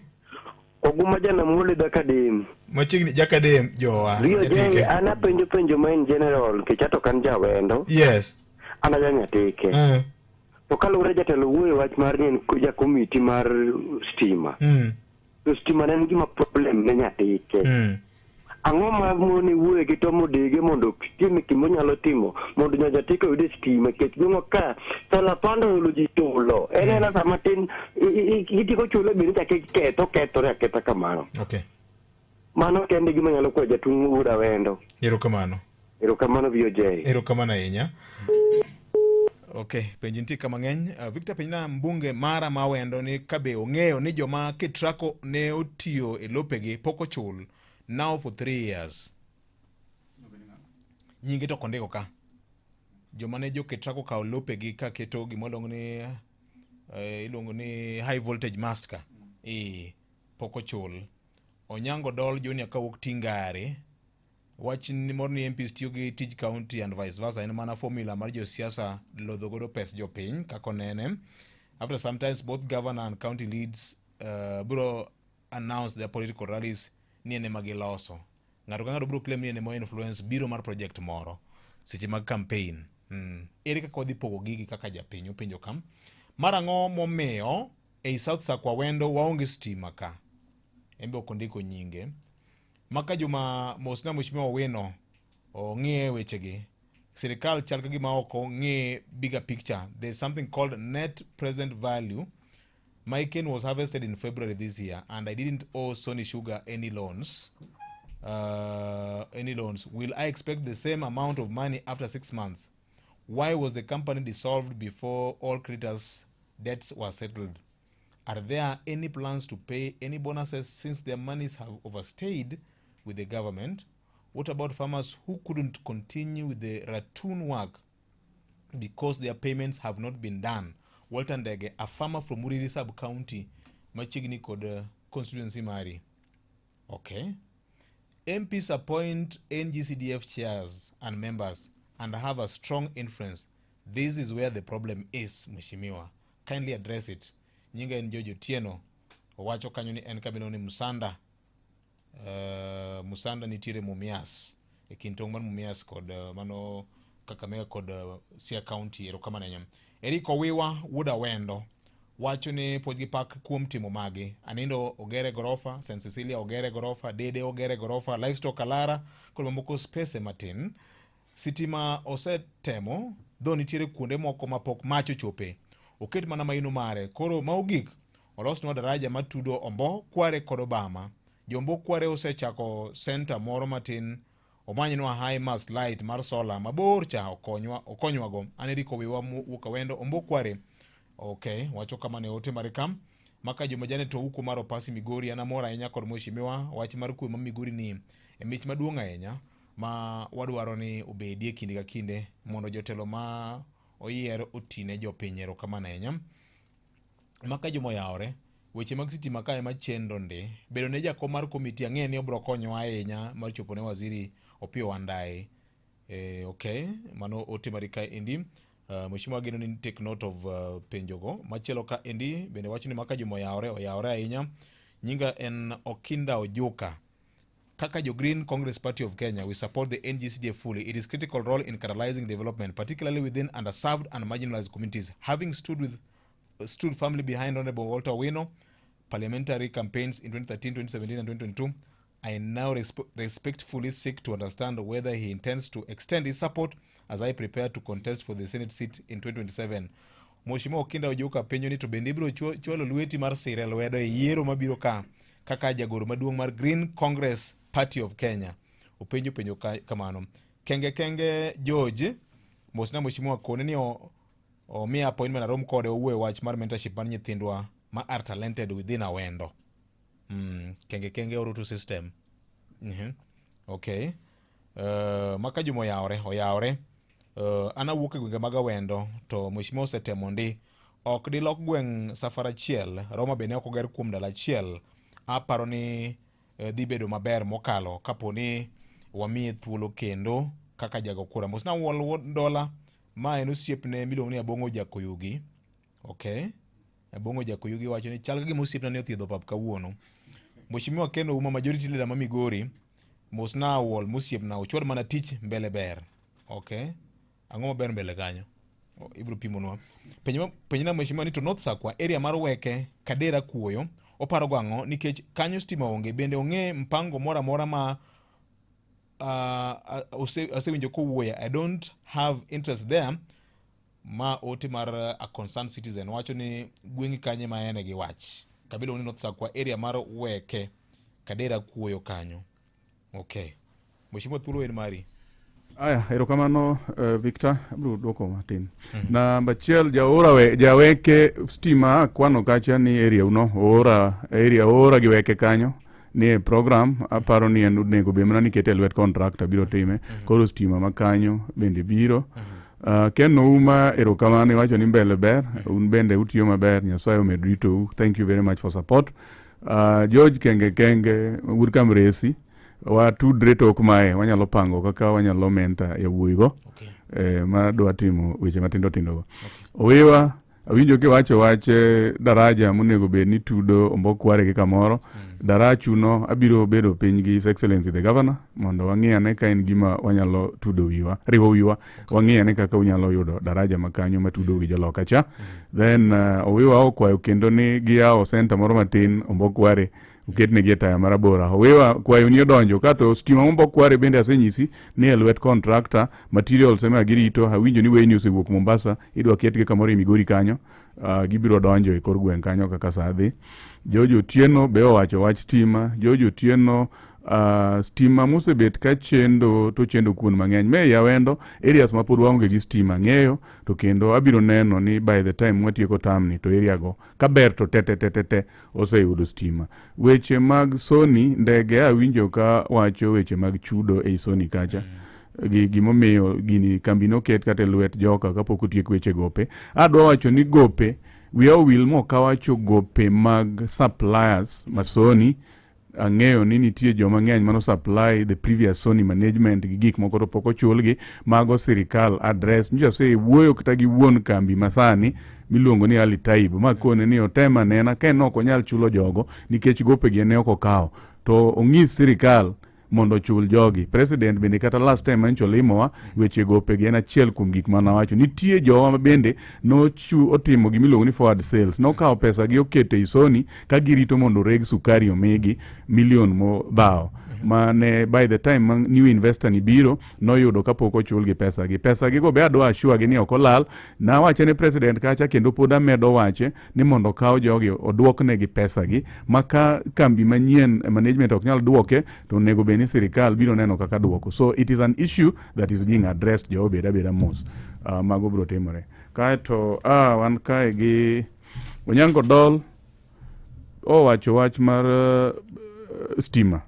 Oguma jana mwole dakadem.
Machiegni jakadem jowa.
Rio jenge ana penjo ma in general kichato kan jawendo.
Yes.
Ana janyatike. To kalure jatelo wuoyo wach mar ni ja komiti mar stima. To stima en gima problem ne nyatike. Ang'o ma moni wuoyo gi tomo dege mondo tim kimonyalo timo mondo nyatike oyud stima kech gongo ka sala pando olo ji tolo. Ena sama tin itiko chulo bini take ketore aketa kamano.
Okay.
Mano kende gima nyalo kwa jatung' ura wendo.
Erokamano.
Erokamano VOJ.
Erokamano ahinya. Okay, penji nitie kama ng'eny. Victor penjna mbunge mara ma wendo ni kabe ong'eyo ni joma Ketraco ne otiyo e lopegi pok ochul now for 3 years. Nyingi to kondiko ka. Joma ne jo Ketraco kao lopegi ka keto gimolong ni ilongo ni high voltage mast ka. Pok ochul. Onyango Dol Junior kawuok Tingare. Wach ni moro ni MPs tiyo gi tij county and vice versa en mana formula mar josiasa lodho godo pes jopiny kako nene. After sometimes both governor and county leads bro announce their political rallies ni ene magiloso. Ng'ato ka ng'ato bro claim ni ene mo influence biro mar project moro seche mag campaign. Ere kaka wadhi pogo gigi kaka japiny openjo kam. Marang'o momiyo ei South Sakwa Wendo waonge stima ka. Embe okondiko nyinge. Maka juma mosna mheshimiwa Owino ong'ie wechegi. Sirikal chal ka gima ok ong'ie bigger picture. There's something called net present value. My cane was harvested in February this year and I didn't owe Sony Sugar any loans. Will I expect the same amount of money after 6 months? Why was the company dissolved before all creditors' debts were settled? Are there any plans to pay any bonuses since their monies have overstayed with the government? What about farmers who couldn't continue with the ratoon work because their payments have not been done? Walter Ndege, a farmer from Muriri sub-county, Machigni kod constituency Mari. Okay. MPs appoint NGCDF chairs and members and have a strong influence. This is where the problem is, Mheshimiwa. Kindly address it. Nyinga en Jojo Tieno. Owacho kanyo ni en kabino ni Musanda. Musanda nitiere Mumias. E kintong man Mumias kod mano Kakamega kod Siaya County ero kama nenyam. Eric Owiwa wuda Wendo. Wacho ni podgi pak kuom timo magi. Anindo ogere gorofa, St. Cecilia ogere gorofa, Dede ogere gorofa, Livestock Alara, kolo moko space matin. Sitima osetemo, do nitiere kuonde moko mapok macho chope. Oket mana maino mare. Koro maogik, olosnwa daraja matudo Ombo Kware kod Obama. Jombo Kware osechako center moro matin. Omanyinwa high mass light mar solar mabor cha okonywa go. Aniriko wiwa wuka Wendo Ombo Kware. Okay, wacho kama ne ote marikam. Maka jumajane to huko maro pasi Migori anamora enya kod mheshimiwa wachi mar kuwe ma Migori ni emich maduonga enya ma wadwaro ni obedie kinde ka kinde mondo jotelo ma oyier otine jopinyero kama nenya. Maka jumo yaore weche mag sitima kae ma chendo ndi bedo ne jakom mar komiti ang'e ni obro konyo ahinya mar chopo ne waziri Opiyo Wandayi. Okay, mano ote marika endi. Mheshimiwa geno ni take note of penjogo. Machielo ka endi bende wacho ni maka jumo yaore ahinya. Nyinga en Okinda Ojuka. Kaka jo Green Congress Party of Kenya, we support the NGCDF fully. It is critical role in catalyzing development, particularly within underserved and marginalized communities. Having stood firmly behind Honorable Walter Owino parliamentary campaigns in 2013, 2017, and 2022, I now respectfully seek to understand whether he intends to extend his support as I prepare to contest for the Senate seat in 2027. Mheshimiwa Okinda Ojuka penjo ni to bende ibiro chwalo lweti mar sire lwedo e yiero mabiro kaka jagoro maduong' mar Green Congress Party of Kenya. Penjo kamano. Kenge George mosna mheshimiwa kone ni omiya appointment arom kode owuoe wach mar mentorship mar nyithindwa ma are talented within Awendo. Kenge orutu system. Okay. Maka jumo oyaore. Ana wuok e gwenge mag Awendo to mheshimiwa osetemo ndi ok dilok gweng' safar achiel Roma bende ok oger kuom dala achiel. Aparo ni dhi bedo maber mokalo kaponi wamiye thuolo kendo kaka jago kura. Mosna wol dola ma en osiepne miluongo ni Abong'o Jakoyugi. Okay. Abong'o Jakoyugi wacho ni chal gima osiepna ne othiedho pap kawuono. Mheshimiwa Ken Ouma majority leader ma Migori mosna wol mosiepna ochwad mana tich mbele ber. Okay. Ang'o maber mbele kanyo? Ibro pimonwa. Penyina mheshimiwa ni to North Sakwa area mar Weke Kadera Kuoyo oparo gang'o nikech kanyo stima onge bende ong'e mpango mora mora ma asewinjo kowuoya. I don't have interest there. Ma ote mar a concerned citizen wacho ni gweng'i kanye ma ene gi wach. Kabedo ni North Sakwa area mar Weke Kadera Kuoyo kanyo. Okay. Mheshimiwa thuolo en mari.
Aya, erokamano Victor, abro dwoko matin. Namba achiel jaweke stima kwano kacha ni area uno ora gi weke kanyo ni program aparo ni en nego be mana nikete lwet contractor biro time koro stima makanyo bende biro. Ken Ouma erokamano wacho ni mbele ber un bende utiyo maber Nyasaye omed ritou. Thank you very much for support. George Kenge Woodcam Resi wa tudre tok mae wanyalo pango kaka wanyalo menta ya wuigo ma dwa timo weche matindo go. Owewa awinjo ke wacho wache daraja monego bed ni tudo Ombokware gi kamoro. Darachuno abiro bedo piny gi His Excellency the Governor mondo wang'iyane ka en gima wanyalo tudo wiwa, riwo wiwa, wang'iyane kaka unyalo yudo daraja makanyo matudo gi joloka cha. Then owewa okwayo kendo ni giyawo center moro matin Ombokware uketne gi taya marabora. Owewa kwayo ni odonjo kato stima Ombokware bende asenyisi ni elwet contractor materials ema girito. Awinjo ni weni osewuok Mombasa idwa ketgi kamoro Migori kanyo. Gibiro donjo e kor gweng' kanyo kaka sadhi. George Otieno be owacho wach stima. George Otieno stima mosebet ka chendo to chendo kuon mang'eny. Me Yawendo areas ma pod waonge gi stima ng'eyo to kendo abiro neno ni by the time watieko tamni to area go kaber to te oseyudo stima. Weche mag Sony ndege awinjo ka wacho weche mag chudo e Sony kacha. Gimomiyo gini kambi no ket kata lwet joka kapok otiek weche gope. Adwa wacho ni gope we will mo kawacho gope mag suppliers ma Sony ang'eyo ni nitie joma ng'eny mano supply the previous Sony management gi gik moko to pok ochulgi mago sirikal address. Nja se wuoyo kata gi wuon kambi masani miluongo ni Ali Taib ma kone ni otema nena ka en ok onyal chulo jogo nikech gope gi ne ok okawo to ong'is sirikal mondo chul jogi. President bende kata last time mancho limowa weche gope gi en achiel kuom gik mana wacho. Nitie jowa bende no otimo gimiluongo ni forward sales. No kawo pesa gi okete Sony ka girito mondo reg sukari omigi milion mo bao. Mane by the time new investor ni biro noyudo kapok ochul gi pesa gi. Pesa gi go be adwa assure gi ni ok olal. Na wache ne president kacha kendo pod amedo wache ni mondo kawo jogi odwokne gi pesa gi. Maka kambi manyien management ok nyal duoke to nego be ni sirikal biro neno kaka duoko. So it is an issue that is being addressed jo beda mos. Mago bro timore. Kaeto wan kae gi Onyango Dol wacho wach mar stima.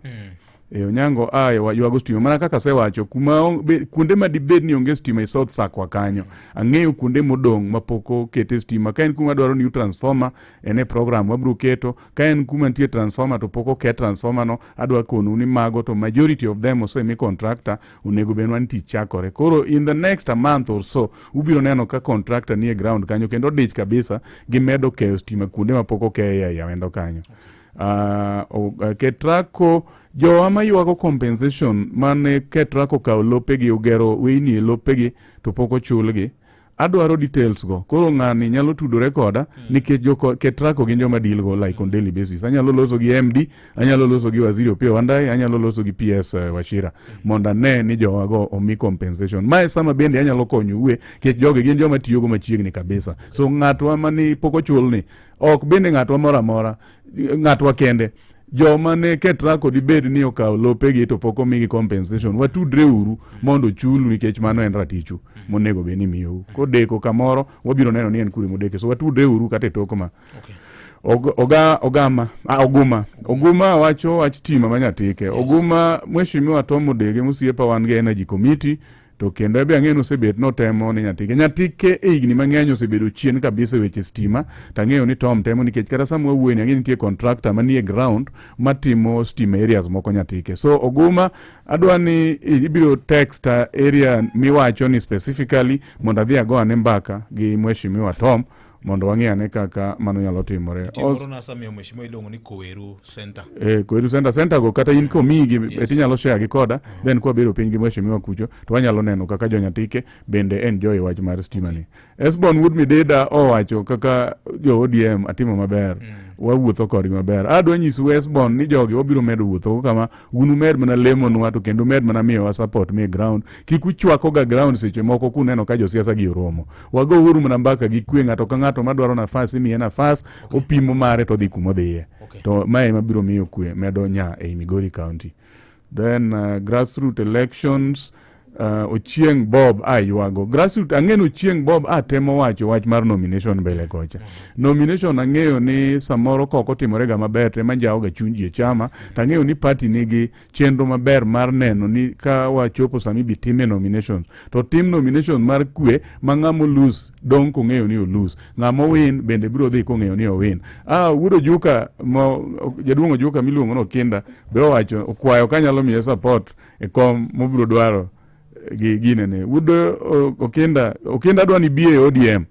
Onyango ywago stima mana kaka sewacho kuma kuonde ma dibed ni onge stima i South Sakwa kanyo. Ang'eyo kuonde modong' mapoko kete stima. Ka en kuma dwaro new transformer ene program wabro keto. Ka en kuma nitie transformer to poko ket transformer no adwa konu ni mago to majority of them osemi contractor onego ben wan tich chakore. Koro in the next a month or so ubiro neno ka contractor nie ground kanyo kendo dich kabisa gimedo keyo stima kuonde mapoko keye Yawendo kanyo. Ketrako jowa ma ywago compensation mane Ketrako kawo lopegi ogero weyni lopegi to pok ochulgi. Adwaro details go. Koro ng'ani nyalo tudore koda nikech Ketrako gin joma deal go like on daily basis. Anyalo loso gi MD, anyalo loso gi Waziri Opiyo Wandayi, anyalo loso gi PS Wachira monda ne ni jowa go omi compensation. Mae sama bende anyalo konyo uwe kech joge gin joma tiyogo machiegni kabisa. So ng'atwa mani pok ochulni ok bende ng'atwa mora mora ng'atwa kende. Joma ne Ketrako dibed ni okawo lopegi to pok omigi compensation watudre uru mondo chulu nikech mano en ratichu monego be ni miyo. Kodeko kamoro wabiro neno ni en kuri modeke. So watudre uru kata toko ma Oguma wacho wach stima manyatike. Oguma Mheshimiwa Tom Odege musiepa wan gi Energy Committee to kendo be ang'eno osebet notemo ni nyatike e higni mang'eny osebedo chien kabisa weche stima. Tang'eyo ni Tom temo nikech kata samwa wuoyni ang'eni nitie contractor manie ground matimo stima areas moko nyatike. So Oguma adwa ni ibiro text area miwacho ni specifically mondo adhi agoane mbaka gi Mheshimiwa Tom mondo wang'iyane kaka mano nyalo timore.
Timoro nasa miyo Mheshimiwa iluongo ni Koweru Center.
Koweru Center go kata in komigi tinyalo share gi koda then kwa biro piny gi Mheshimiwa kucho to wanyalo neno kaka jonyatike bende enjoy wach mar stima ni. Esbon Wood Mideda owacho kaka jo ODM atimo maber. Wawuotho kodgi maber. Adwa nyisu Esbon ni jogi wabiro medo wuotho kama unu med mana lemonwa to kendo med mana miyo wa support me ground. Kik uchwako ga ground seche moko kuneno ka josiasa gi oromo. Wago uru mana mbaka gi kwe ng'ato ka ng'ato madwaro nafas imiye nafas opimo mare to dhi kuma dhiye. To mae mabiro miyo kwe medo nya e Migori County. Then grassroots elections Ochieng Bob aywago grassroots. Ang'eno Ochieng Bob temo wacho wach mar nomination mbele kocha. Nomination ang'eyo ni samoro koko timore ga maber te manjao ga chunji e chama. Tang'eyo ni party nigi chenro maber mar neno ni ka wachopo sami bitime nominations. To tim nomination mar kwe mang'amo lose dong kong'eyo ni o lose. Ng'amo win bende biro dhi kong'eyo ni o win. Wudo Juka jaduong' Ojuka miluongo no Kinda be owacho okwayo kanyalo miye support e kom mobiro dwaro ginene. Wudo Okinda dwa ni bie ODM.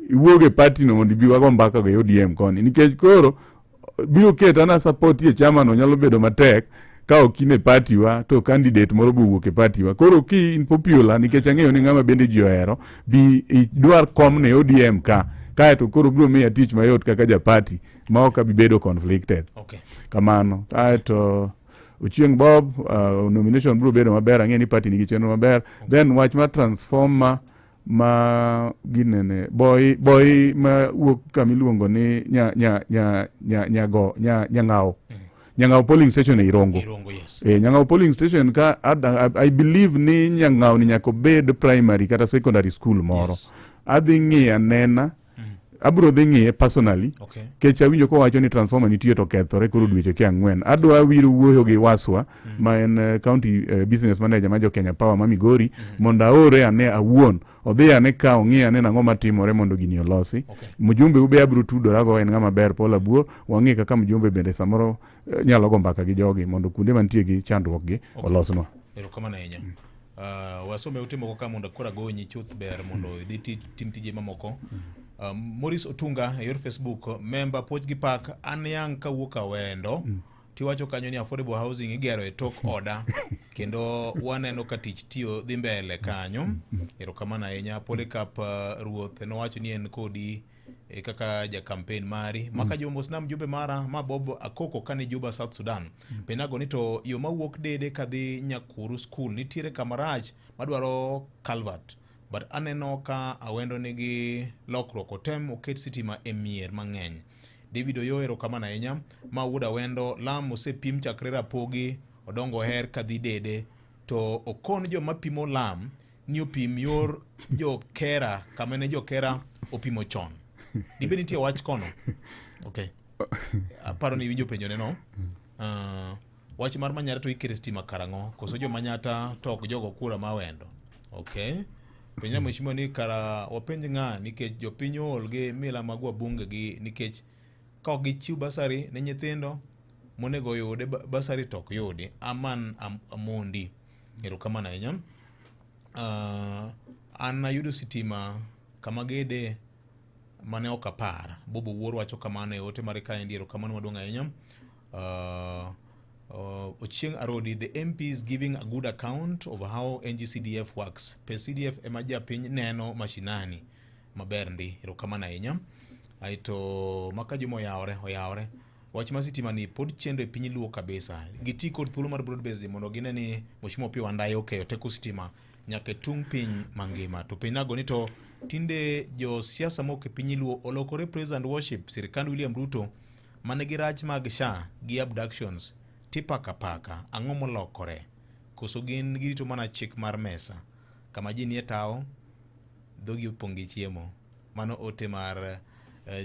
Iwuoge party no mondo bi wago mbaka go ODM koni. Nikech koro biro keta na support ye chama no nyalo bedo matek ka okine party wa to candidate moro buwuok e party wa. Koro ki in popular nikech ang'eyo ni ng'ama bende ji ohero bi idwar kom ne ODM kae to koro biro miya tich mayot kaka ja party ma ok abi bedo conflicted. Kamano. Kae to Ochieng Bob nomination biro bedo maber, ang'e ni party nigi chenro maber. Then wach ma transformer ma ginene boy ma wuok kamiluongo ni Nyang'ao polling station e Irongo. Nyang'ao polling station ka I believe ni Nyang'ao ni nyako bed primary kata secondary school moro. Adhi ng'iya nena abro dhi ng'iye personally. Kech awinjo ko wacho ni transformer nitie to kethore koro dweche ke 4. Adwa wiro wuoyo gi Waswa ma en county business manager ma jo Kenya Power ma Migori mondo aore ane awuon odhi ane ka ong'i ane nang'o matimore mondo gini olosi. Mjumbe ube abro tudora go en ng'ama ber Paul Abuor wang'i kaka mjumbe bende samoro nyalo go mbaka gi jogi mondo kuonde mantie gi chandruok gi olosno.
Erokamano ahinya. Wasome utimo kaka mondo kora gonyi chuth ber mondo idhi tim tije mamoko. Morris Otunga e yor Facebook member Pochgi Park an yang kawuok Awendo tiwacho kanyo ni affordable housing igero e tok order kendo waneno ka tich tiyo dhi mbele kanyo. Erokamano ahinya. Polycarp Ruoth nowacho ni en kodi kaka ja campaign mari maka jomos nam jumbe mara ma Bob Akoko kani Juba South Sudan penago ni to yo mawuok dede kadhi Nyakuru school nitiere kamarach madwaro culvert but aneno ka Awendo nigi lokruok otem oket sitima e mier mang'eny. David Oyo erokamano ahinya. Ma wuod Awendo lam osepim chakre rapogi odongo her kadhi dede to okon jo mapimo lam ni opim yor jo kera kamene jo kera opimo chon. Dibe nitie wach kono. Aparo ni winjo penjo neno. Wach mar Manyata to ikere stima karang'o koso jo Manyata to ok jogo kura ma Awendo. Penya mheshimiwa ni kara wapenj ng'a nikech jopiny ool gi mila mag wabunge gi nikech ka ok gichiw basari ne nyithindo monego yude basari to ok yudi. Aman Amondi erokamano ahinya. An ayudo sitima kama gede mane ok apar. Bobo Wuor wacho kamano e ote mare kae ndiero kamano maduong' ahinya. Ochieng Arodi, the MP is giving a good account of how NGCDF works. CDF emaja piny neno mashinani maber ndi erokamano ahinya. Aito maka jumo oyawre. Wach ma sitima ni pod chendo e piny luo kabisa. Giti kod thuolo mar broad based mondo gine ni Mheshimiwa Opiyo Wandayi okeyo teko sitima nyaka tung piny mangima. To piny nago ni to tinde jo siasa mok e piny luo olokore praise and worship sirikand William Ruto manigi rach mag SHA gi abductions tipaka ang'o molokore koso gin girito mana chik mar mesa kama ji nie tao dhogi opongi chiemo. Mano ote mar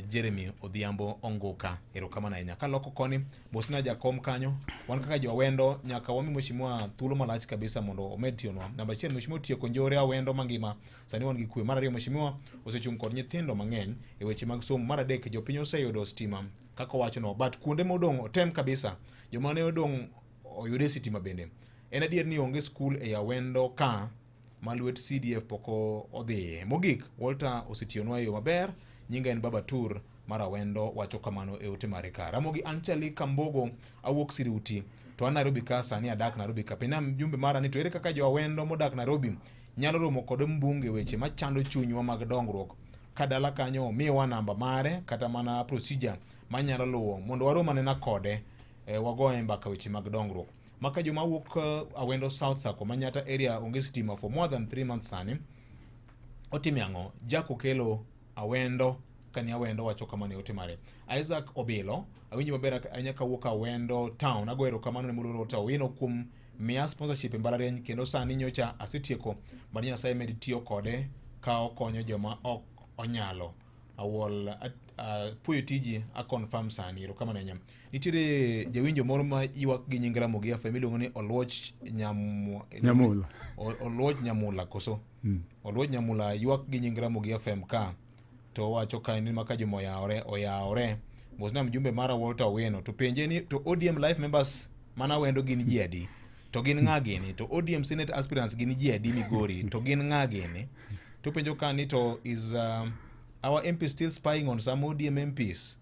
Jeremy Odhiambo Onguka erokamano ahinya. Kaloko koni bosna jakom kanyo wan kaka jo Awendo nyaka wami Mheshimiwa thuolo malach kabisa mondo omed tionwa. Namba 1 Mheshimiwa tieko njore Awendo mangima sani wan gi kwe. Mar 2 Mheshimiwa osechung kod nyithindo mang'eny e weche mag somo. Mar 3 jopiny oseyudo stima kaka wacho no but kuonde modong' otem kabisa joma ne odong' oyude sitima bende. En adier ni onge skul e Awendo ka maluet CDF poko odhiye. Mogik Walter osetionwa yo maber. Nyinga en Baba Tur mar Awendo wacho kamano e ote mare ka. Ramogi Anchali Kambogo awuok Siriuti to an Nairobi ka sani adak Nairobi ka. Pena mjumbe mara ni to ere kaka jo Awendo modak Nairobi nyalo romo kod mbunge weche machando chunywa mag dongruok kadala kanyo miwa namba mare kata mana procedure manyalo luwo mondo waromane na kode wagoye mbaka weche mag dongruok. Maka joma wuok Awendo South Sako Manyata area onge stima for more than 3 months sani. Otimiango Jako kelo Awendo kani Awendo wacho kamano e ote mare. Isaac Obilo awinjo maber ahinya kawuok Awendo town agoero kamano ne muloro ta wino kuom miya sponsorship e mbalariany kendo sani nyocha asetieko bang' Nyasaye med tiyo kode ka okonyo joma ok onyalo awol puyo tiji a confirm sani ero kama nenya nitiere jawinjo moro ma ywak gi nying Ramogi FM iluongo ni Oluoch
Nyamula
Oluoch Nyamula koso Oluoch Nyamula ywak gi nying Ramogi FM ka to wacho ka ni maka joma oyawore mosna mjumbe mara Walter Owino to penje ni to ODM life members mana wendo gin ji adi to gin ng'a gini to ODM Senate aspirants gin ji adi Migori to gin ng'a gini to penjo ka ni to is our MP still spying on some ODM MPs.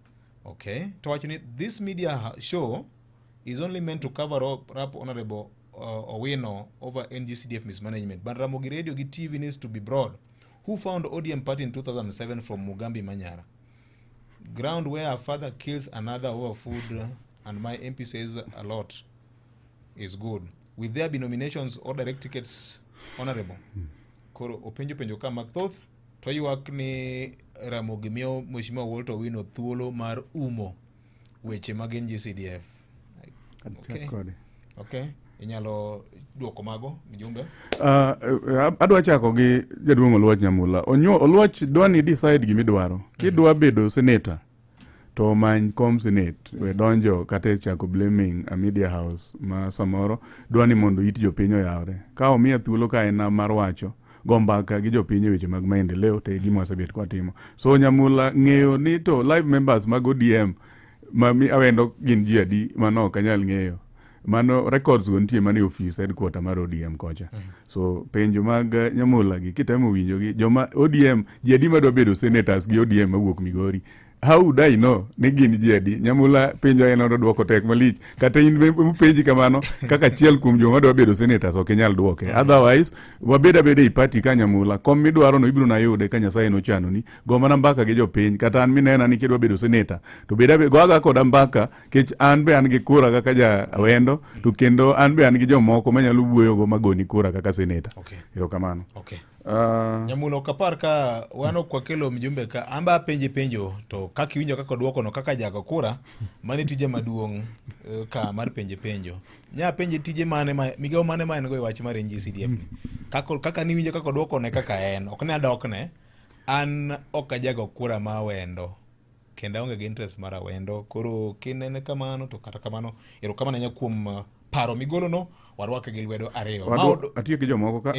Okay. To actually, this media show is only meant to cover up Honorable Owino over NGCDF mismanagement. But Ramogi Radio TV needs to be broad. Who found ODM party in 2007 from Mugambi Manyara? Ground where a father kills another over food and my MP says a lot is good. Will there be nominations or direct tickets, Honorable? Koro penjo kama thoth to ywak ni Ramogi miyo Mheshimiwa Walter Owino thuolo mar umo weche mag NGCDF. Okay. Inyalo duoko mago mjumbe?
Adwa chako gi jaduong' Oluoch Nyamula. Oluoch dwani decide gimidwaro. Kidwa bedo senator to many kom senate we donjo kata chako blaming a media house ma samoro dwani mondo it jopiny oyawre. Ka omiya thuolo ka en mar wacho gombaka gi jopiny weche mag maendeleo te gima wasebet kwa timo. So Nyamula ng'eyo ni to live members mag ODM mami awendo gin ji adi mano kanyal ng'eyo. Mano records go nitie mane office headquarter mar ODM kocha. So penjo mag Nyamula gi kitemo winjo gi joma ODM ji adi madwa bedo senators gi ODM mawuok Migori. How would I know ni gin ji adi? Nyamula penjo en ono duoko tek malich. Kata in penji kamano kaka chiel kuom joma dwa bedo senators ok nyal duoke. Otherwise wabeda bede i party ka Nyamula kom midwaro no ibiro na yude ka Nyasaye no chano ni go mana mbaka gi jopiny kata an minena ni kidwa bedo senator to beda be goga koda mbaka kech an be an gi kura kaka ja wendo to kendo an be an gi jomoko manyalo wuoyo go magoni kura kaka senator. Ero kamano.
Nyamula okapar ka wano kwa kelo mjumbe ka amba penjo to kaka iwinjo kaka duoko no kaka jago kura mane tije maduong' ka mar penjo nya penje tije mane migao mane ma en go wach mar NGCDF ni kaka ni winjo kaka duoko ne kaka en ok ne adokne an ok ajago kura ma wendo kenda onge gi interest mar wendo koro kinene kamano to kata kamano ero kamano nya kuom paro migolo no warwake gi lwedo ariyo
atiyo gi jomoko ka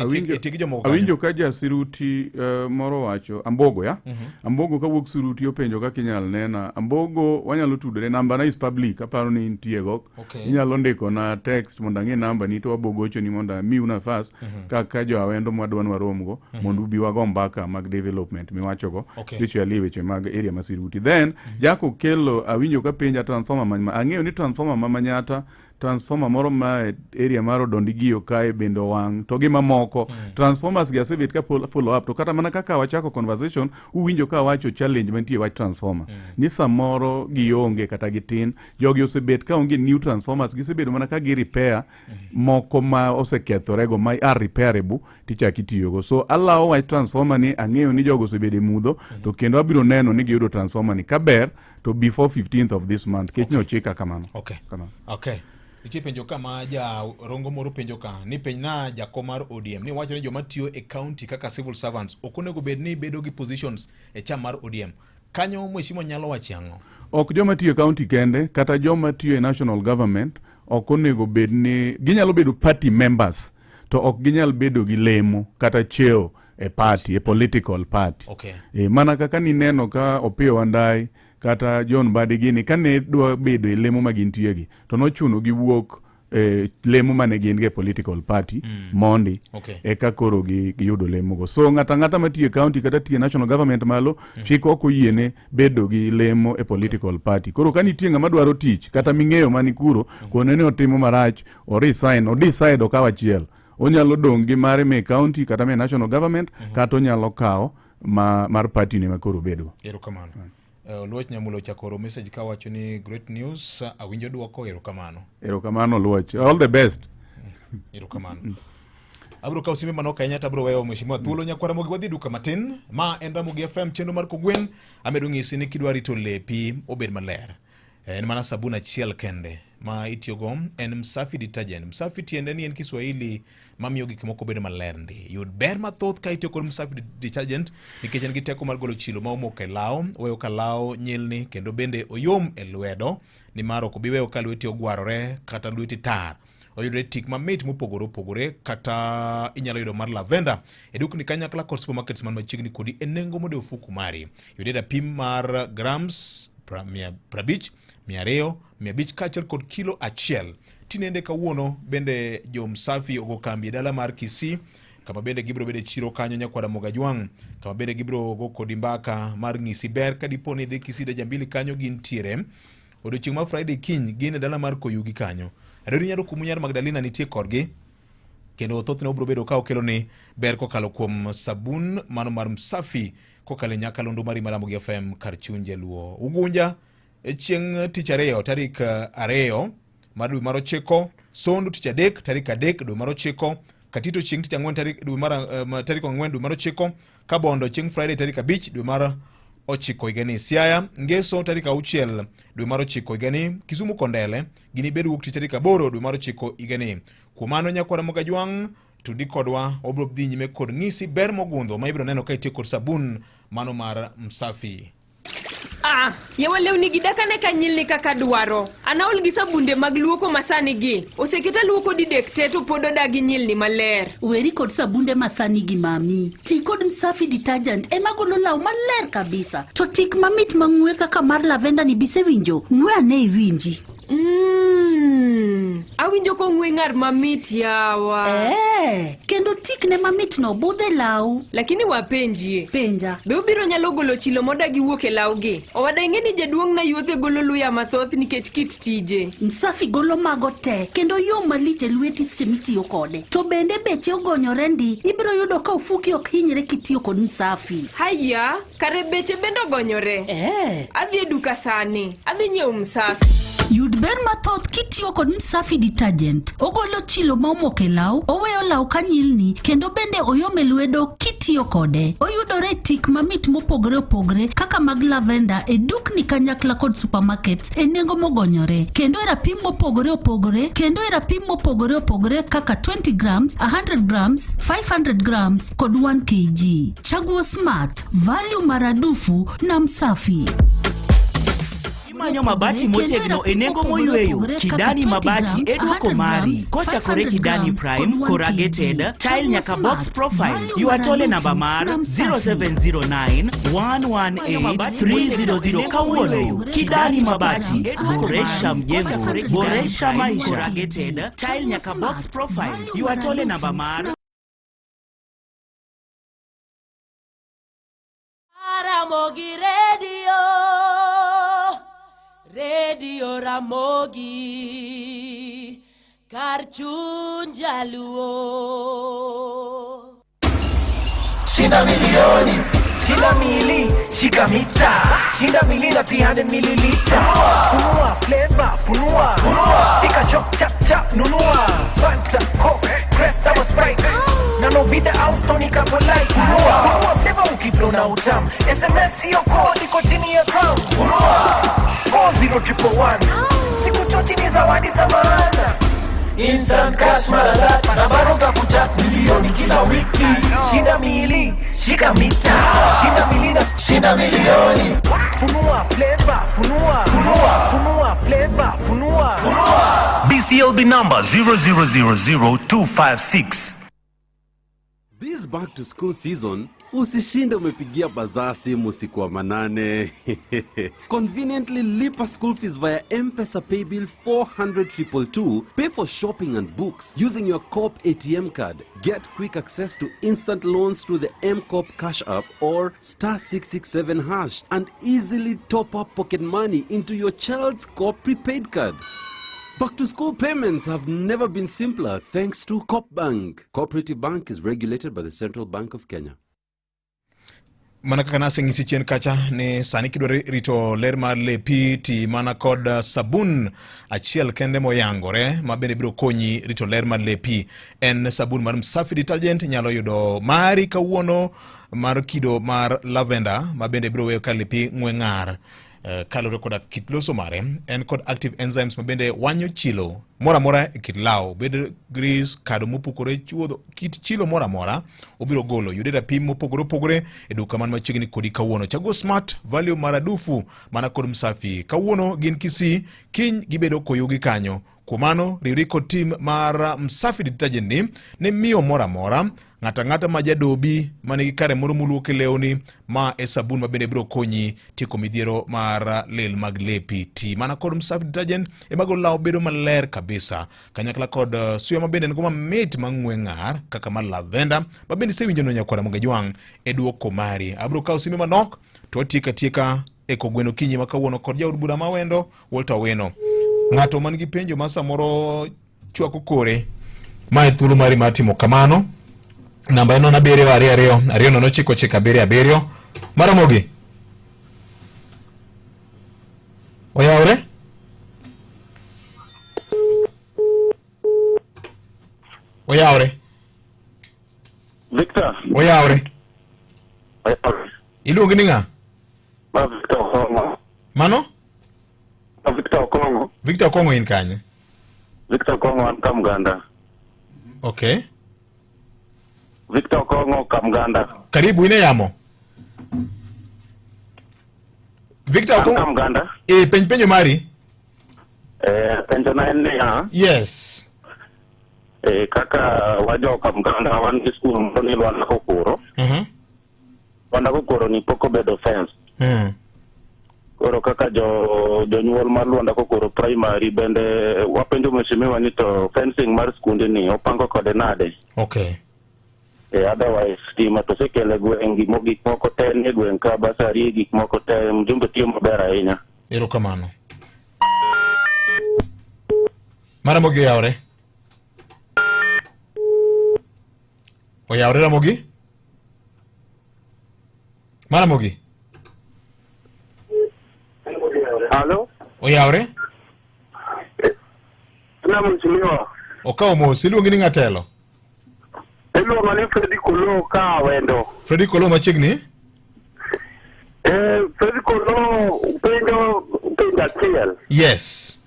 awinjo ka ja Siruti moro wacho Ambogo ya Ambogo ka wuok Siruti openjo ka kinyal nena Ambogo wanyalo tudore namba na is public aparo ni nitie go inyalo ndiko na text mondo ang'e namba ni to wabogocho ni mondo mi una fast kaka jo awendo mwadwan waromgo mondo ubi wago mbaka mag development miwacho go especially weche mag area ma Siruti then jako kelo awinjo ka penja transformer ang'eyo ni transformer ma Manyata transformer moro ma area maro Dondigio kae bendo wang to gi mamoko transformers gi asebet ka follow up to kata mana kaka wachako conversation uwinjo ka wacho challenge mantie wach transformer ni samoro gionge kata gitin jogi osebet ka onge new transformers gisebedo mana ka gi repair moko ma osekethore go ma are repairable tichaki tiyogo so allow wach transformer ni ang'eyo ni jogo osebede mudho to kendo abiro neno ni giyudo transformer ni kaber to before 15th of this month kech no chika kamano.
Ichi penjo kama ja rongo moro penjo ka ni penjna jako mar ODM ni wacho ni joma tiyo e county kaka civil servants okonego bed ni bedo gi positions e chama mar ODM kanyo Mheshimiwa nyalo wachango
ok joma tiyo county kende kata joma tiyo e national government okonego bed ni ginyalo bedo party members to ok ginyal bedo gi lemo kata cheo e party e political party mana kaka ni neno ka Opiyo Wandayi kata John Mbadi gini kane dwa bedo e lemo magintie gi to nochuno gi wuok lemo mane gin ge political party mondi eka koro gi yudo lemo go so ngata matiye county kata tiye national government malo chik ok oyiene bedo gi lemo e political party koro kanitie ng'ama dwaro tich kata ming'eyo mani kuro kone ne otimo marach o resign o decide okawa chiel onyalo dong gi mare me county kata me national government kata onyalo kawo mar party ne makoro bedo.
Erokamano. Oluoch Nyamula chakoro message ka wacho ni great news awinjo duoko erokamano
Oluoch all the best
erokamano abro ka usime mano Kenya tabro weyo Mheshimiwa thuolo nyakwara mogi wadhi duka matin ma en Ramogi FM chendo mar Kogwen amedo ng'isi ni kidwa rito lepi obed maler En mana sabun achiel kende ma itiyogo en Msafi detergent. Msafi tiende ni en Kiswahili mamiyo gik moko bedo maler ndi. Yud ber mathoth ka itiyo kod Msafi detergent nikech en gi teko mar golo chilo ma omoko e law, weyo ka law nyilni kendo bende oyom e lwedo nimar ok obiweyo ka lweti ogwarore kata lweti tar. Oyudre tik mamit mopogore opogore kata inyalo yudo mar lavender e dukni kanyakla kod supermarkets man machiegni kodi e nengo mode ofuku mari. Yude rapim mar grams 50, 200, 500 kaachiel kod kilo achiel. Tinende kawuono bende jo Msafi ogo kambi e dala mar Kisii, kama bende gibro bede chiro kanyo nyakwara Mogajwang, kama bende gibro go kodi mbaka mar ng'isi ber ka dipo ni dhi Kisii da Jambili kanyo gintiere. Odiochieng' ma Friday kiny gin e dala mar Koyugi kanyo. Adori nyalo kumunyar Magdalena nitie korgi kendo thothne obro bedo ka okelo ni ber kokalo kuom sabun mano mar Msafi kokalo nyakalondo mari mar Ramogi FM kar chuny jaluo. Ugunja chieng' tich ariyo tarik 2 mar dwe mar 9, Sondu tich adek tarik 3 dwe mar 9, Katito chieng' tich 4 tarik 4 dwe mar 9, Kabondo chieng' Friday tarik 5 dwe mar 9 higani, Siaya Ngeso tarik 6 dwe mar 9 higani, Kisumu Kondele gini bedo wuok tich tarik 8 dwe mar 9 higani. Kuom mano nyakwara Mogajwang tudi kodwa obro dhi nyime kod ng'isi ber mogundho ma ibro neno ka itiyo kod sabun mano mar Msafi.
Yawa lewni gidakane kanyilni kaka dwaro. Anaol gi sabunde mag luoko masani gi. Oseketa luoko didek te to pod odagi nyilni maler.
Weri kod sabunde masani gi mami. Ti kod Msafi detergent ema golo law maler kabisa. To tik mamit mang'we kaka mar lavender ni bisewinjo. Ng'we ane iwinji.
Awinjo ko ng'we ng'ar mamit yawa.
Kendo tik ne mamit no budhe law.
Lakini wapenjie.
Penja.
Be ubiro nyalo golo chilo modagi wuok e law gi. Owada ing'eni jaduong' na yuothe golo luya mathoth nikech kit tije.
Msafi golo mago te kendo yo maliche lweti seche mitiyo kode. To bende beche ogonyore ndi. Ibiro yudo ka ufuki ok hinyre kitiyo kod Msafi.
Haya, kare beche bende ogonyore. Adhi e duka sani. Adhi nyiewo Msafi.
Yud ber mathoth kitiyo kod Msafi detergent. Ogolo chilo ma omoko e law, oweyo law kanyilni kendo bende oyome lwedo kitiyo kode. Oyudore tik mamit mopogore opogore kaka mag lavender e dukni kanyakla kod supermarkets e nengo mogonyore. Kendo e rapim mopogore opogore kaka 20 grams, 100 grams, 500 grams kod 1 kg. Chaguo smart, value maradufu na Msafi.
Manyo mabati motegno e nengo moyweyo. Kidani mabati edwoko mari. Kochakore Kidani Prime, corrugated, tile nyaka box profile. Yuatole namba mar 0709 118 300 kawuono. Kidani mabati, boresha mjengo, boresha maisha. Corrugated, tile nyaka box profile. Yuatole namba mar
Ramogi Radio Ramogi kar chuny jaluo.
Shinda milioni, shinda mili, shika mita. Shinda mili na 300 milliliter. Funua flavor, funua. Fika shop chap chap, nunua. Fanta, Coke, Cresta or Sprite. Nano vida austonika polite. Funua flavor ukiflow na utam. SMS hiyo code iko chini ya crown. Funua 40111. Siku chochi ni zawadi za maana. Instant cash maradat. Nambaro za kujak milioni kila wiki. Shinda mili, shika mita. Shinda mili na shinda milioni. Funua flavor, funua. Funua flavor, funua.
BCLB number 0000256.
This back to school season, usishinde umepigia bazaar simu usiku wa manane. Conveniently lipa school fees via M-Pesa Paybill 400-222. Pay for shopping and books using your Coop ATM card. Get quick access to instant loans through the M-Coop Cash App or *667# and easily top up pocket money into your child's Coop prepaid card. Back to school payments have never been simpler thanks to Coop Bank. Cooperative Bank is regulated by the Central Bank of Kenya.
Mana kaka nase ngisi chien kacha ne sani kidwa rito ler mar lepi ti mana kod sabun achiel kende moyangore ma bende biro konyi rito ler mar lepi. En sabun mar Msafi detergent, nyalo yudo mari kawuono mar kido mar lavender ma bende biro weyo ka lepi ng'we ng'ar. kalore koda kit loso mare en kod active enzymes mabende wanyo chilo mora mora e kit lao bedo grease kado mopukore chuodho kit chilo mora mora obiro golo yude rapim mopogore opogore e duka man machiegni kodi kawuono. Chago smart value maradufu mana kod msafi kawuono gin Kisii, kiny gibedo Koyugi kanyo. Kumano riwri kod team mar msafi detergent ni ne miyo mora mora ng'ata majadobi manigi kare moro muluoke lewni ma e sabun mabende biro konyi tieko midhiero mar lel mag lepi. Ti mana kod msafi detergent e mago lao bedo maler kabisa kanyakla kod suya mabende ngo mamit mang'we ng'ar kaka mar lavender mabende sewinjo no nyakwara monge jwang' e duoko mari. Abro kawo sime manok to tieka e kogweno kinyi makawuono kod jaod bura mawendo Walter Weno. Ng'ato man gi penjo ma samoro chwako kore ma e thuolo mari mar timo kamano. Namba eno na 722 Maramogi oyawre
Victor
oyawre iluongi ni ng'a?
Victor Kongo.
Mano?
Victor Kongo.
Victor Kongo in kanye?
Victor Kongo an Kamganda.
Okay.
Victor Kongo Kamganda.
Karibu ine yamo. Victor Kongo
Kamganda.
Penjo mari?
Penjo na ene ya.
Yes.
Kaka wajo Kamganda wan gi school mboni lwana kokoro. Wanda kokoro ni poko bedo fence. Koro kaka jonyuol mar Lwanda kokoro primary bende wapenjo mheshimiwa ni to fencing mar skunde ni opango kode nade?
Okay.
Otherwise stima to sekele gwengi gik moko te ne gwen ka basari gik moko te mjumbe tiyo maber ahinya.
Erokamano. Maramogi oyawre. Oyawre Ramogi? Maramogi?
Halo?
Oyawre?
Na mheshimiwa.
Okawo mos, iluongi ni ng'atelo?
Iluongo ni Fredi Kolo ka wendo.
Fredi Kolo machiegni?
Fredi Kolo penjo achiel.
Yes.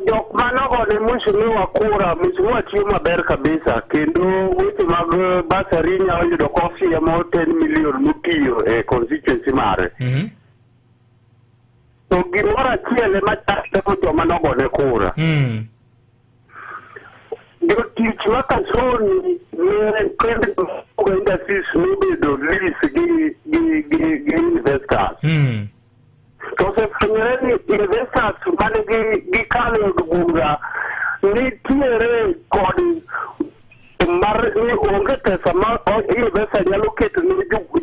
Jok manogo ne mheshimiwa kura, mheshimiwa tiyo maber kabisa kendo weche mag basari nyalo yudo kofi ya mo 10 million mutiyo e constituency mare. To gimoro achiel ema chako joma nogo ne kura. Jotich ma Kasoni ne kende industries nobedo lease gi investors. To se fanyere ni investors mane gi kalo od bura ni tiere kod mar ni onge pesa ma investor nyalo keto ni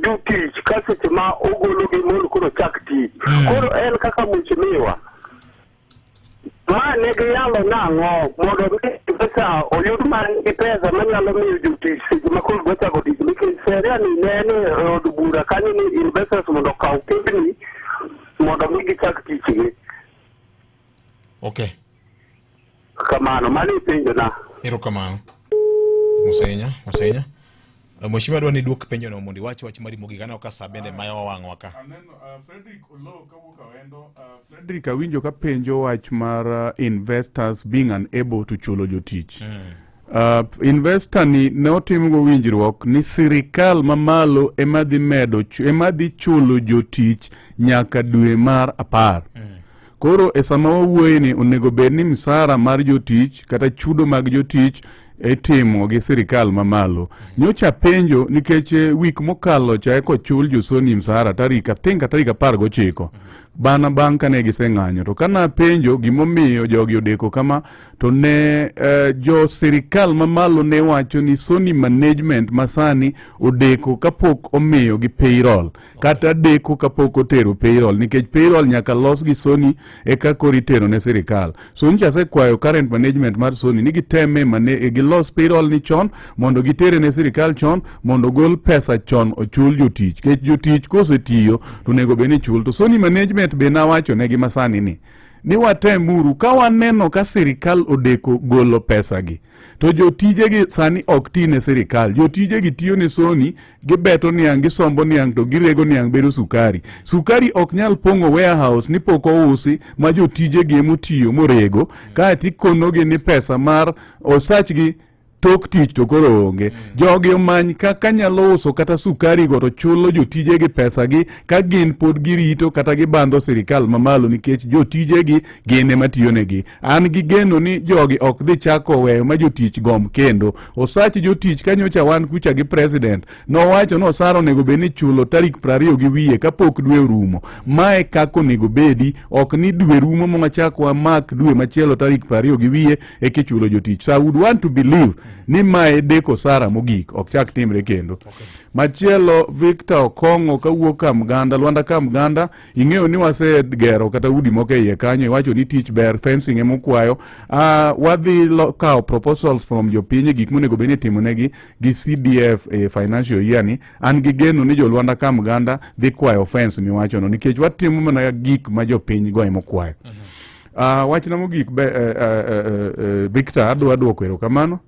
jotich ka seche ma ogolo gi mondo koro chak ti. Koro en kaka mheshimiwa ma ne giyalo nang'o mondo pesa oyud man gi pesa manyalo miyo jotich seche ma koro gochako tich nikech sheria ni nene od bura kanyo ni investors mondo okaw kembni mondo mi gichak tichgi.
Okay.
Kamano mani penjo na.
Erokamano. Musenya. Mheshimiwa dwa ni duok penjo no mondo iwach wach mari mogik aneno ka sa bende mayo wang'wa ka.
Frederick Olo kawuok awendo. Frederick awinjo ka penjo wach mar investors being unable to chulo jotich. Investor ni ne otimgo winjruok ni sirikal mamalo ema dhi chulo jotich nyaka dwe mar 10. Koro e sama wawuoye ni onego bed ni msara mar jotich kata chudo mag jotich itimo gi sirikal mamalo. Nyocha penjo nikech wik mokalo cha eko chul josoni msara tarik 19 bana banka ne giseng'anyo to kana penjo gimomiyo jogi odeko kama to ne jo sirikal mamalo ne wacho ni Sony management masani odeko kapok omiyo gi payroll kata deko kapok otero payroll nikech payroll nyaka los gi Sony eka koritero ne sirikal. So ncha se kwayo current management mar Sony ni giteme gilos payroll ni chon mondo gitere ne sirikal chon mondo gol pesa chon ochul jotich kech jotich kosetiyo to nego beni chul to Sony management be na wacho ne gi masani ni watemuru ka waneno ka sirikal odeko golo pesa gi to jotijegi sani ok ti ne sirikal, jotijegi tiyo ne Sony, gibeto niang', gisombo niang' to girego niang' bedo sukari. Sukari ok nyal pong'o warehouse ni pok ousi ma jotijegi emotiyo morego, kaeti konogi ni pesa mar osachgi tok tich to koro onge. Jogi omany kaka nyalo uso kata sukari go to chulo jotijegi pesagi ka gin pod girito kata gibandho sirikal mamalo nikech jotijegi gin ema tiyonegi. An gi geno ni jogi ok dhi chako weyo ma jotich gom kendo. Osach jotich kanyocha wan kucha gi president nowacho no osara onego bed ni chulo tarik 20 gi wiye kapok dwe rumo. Mae kako onego bedi, ok ni dwe rumo mongachak wa mak dwe machielo tarik 20 gi wiye eke chulo jotich. So I would want to believe ni mae deko sara mogik ok chak timre kendo. Machielo Victor Okongo kawuok Kamganda, Lwanda Kamganda, ing'eyo ni wasegero kata udi moko e iye kanyo, iwacho ni tich ber, fencing emokwayo. Wadhi kawo proposals from jopiny gik monego bed ni timonegi gi CDF financial year ni. An gi geno ni jo Lwanda Kamganda dhi kwayo fence miwacho no nikech watimo mana gik ma jopiny go emokwayo. Wachna mogik Victor adwa duoko erokamano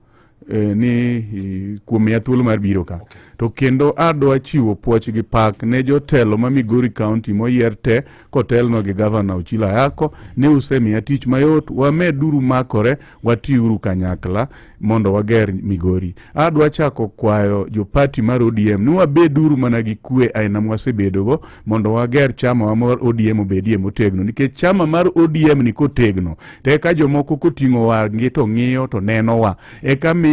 ni kuom ya thuolo mar biro ka. To kendo adwa chiwo puoch gi pak ne jotelo ma Migori County moyier te kotelno gi Governor Ochilo Ayako ne usemiya tich mayot, wameduru makore, watiuru kanyakla mondo wager Migori. Adwa chako kwayo jo party mar ODM ni wabeduru mana gi kwe aina mwasebedogo mondo wager chama wa mar ODM obedie motegno, nikech chama mar ODM ni kotegno teka jomoko koting'o wangi to ng'iyo to nenowa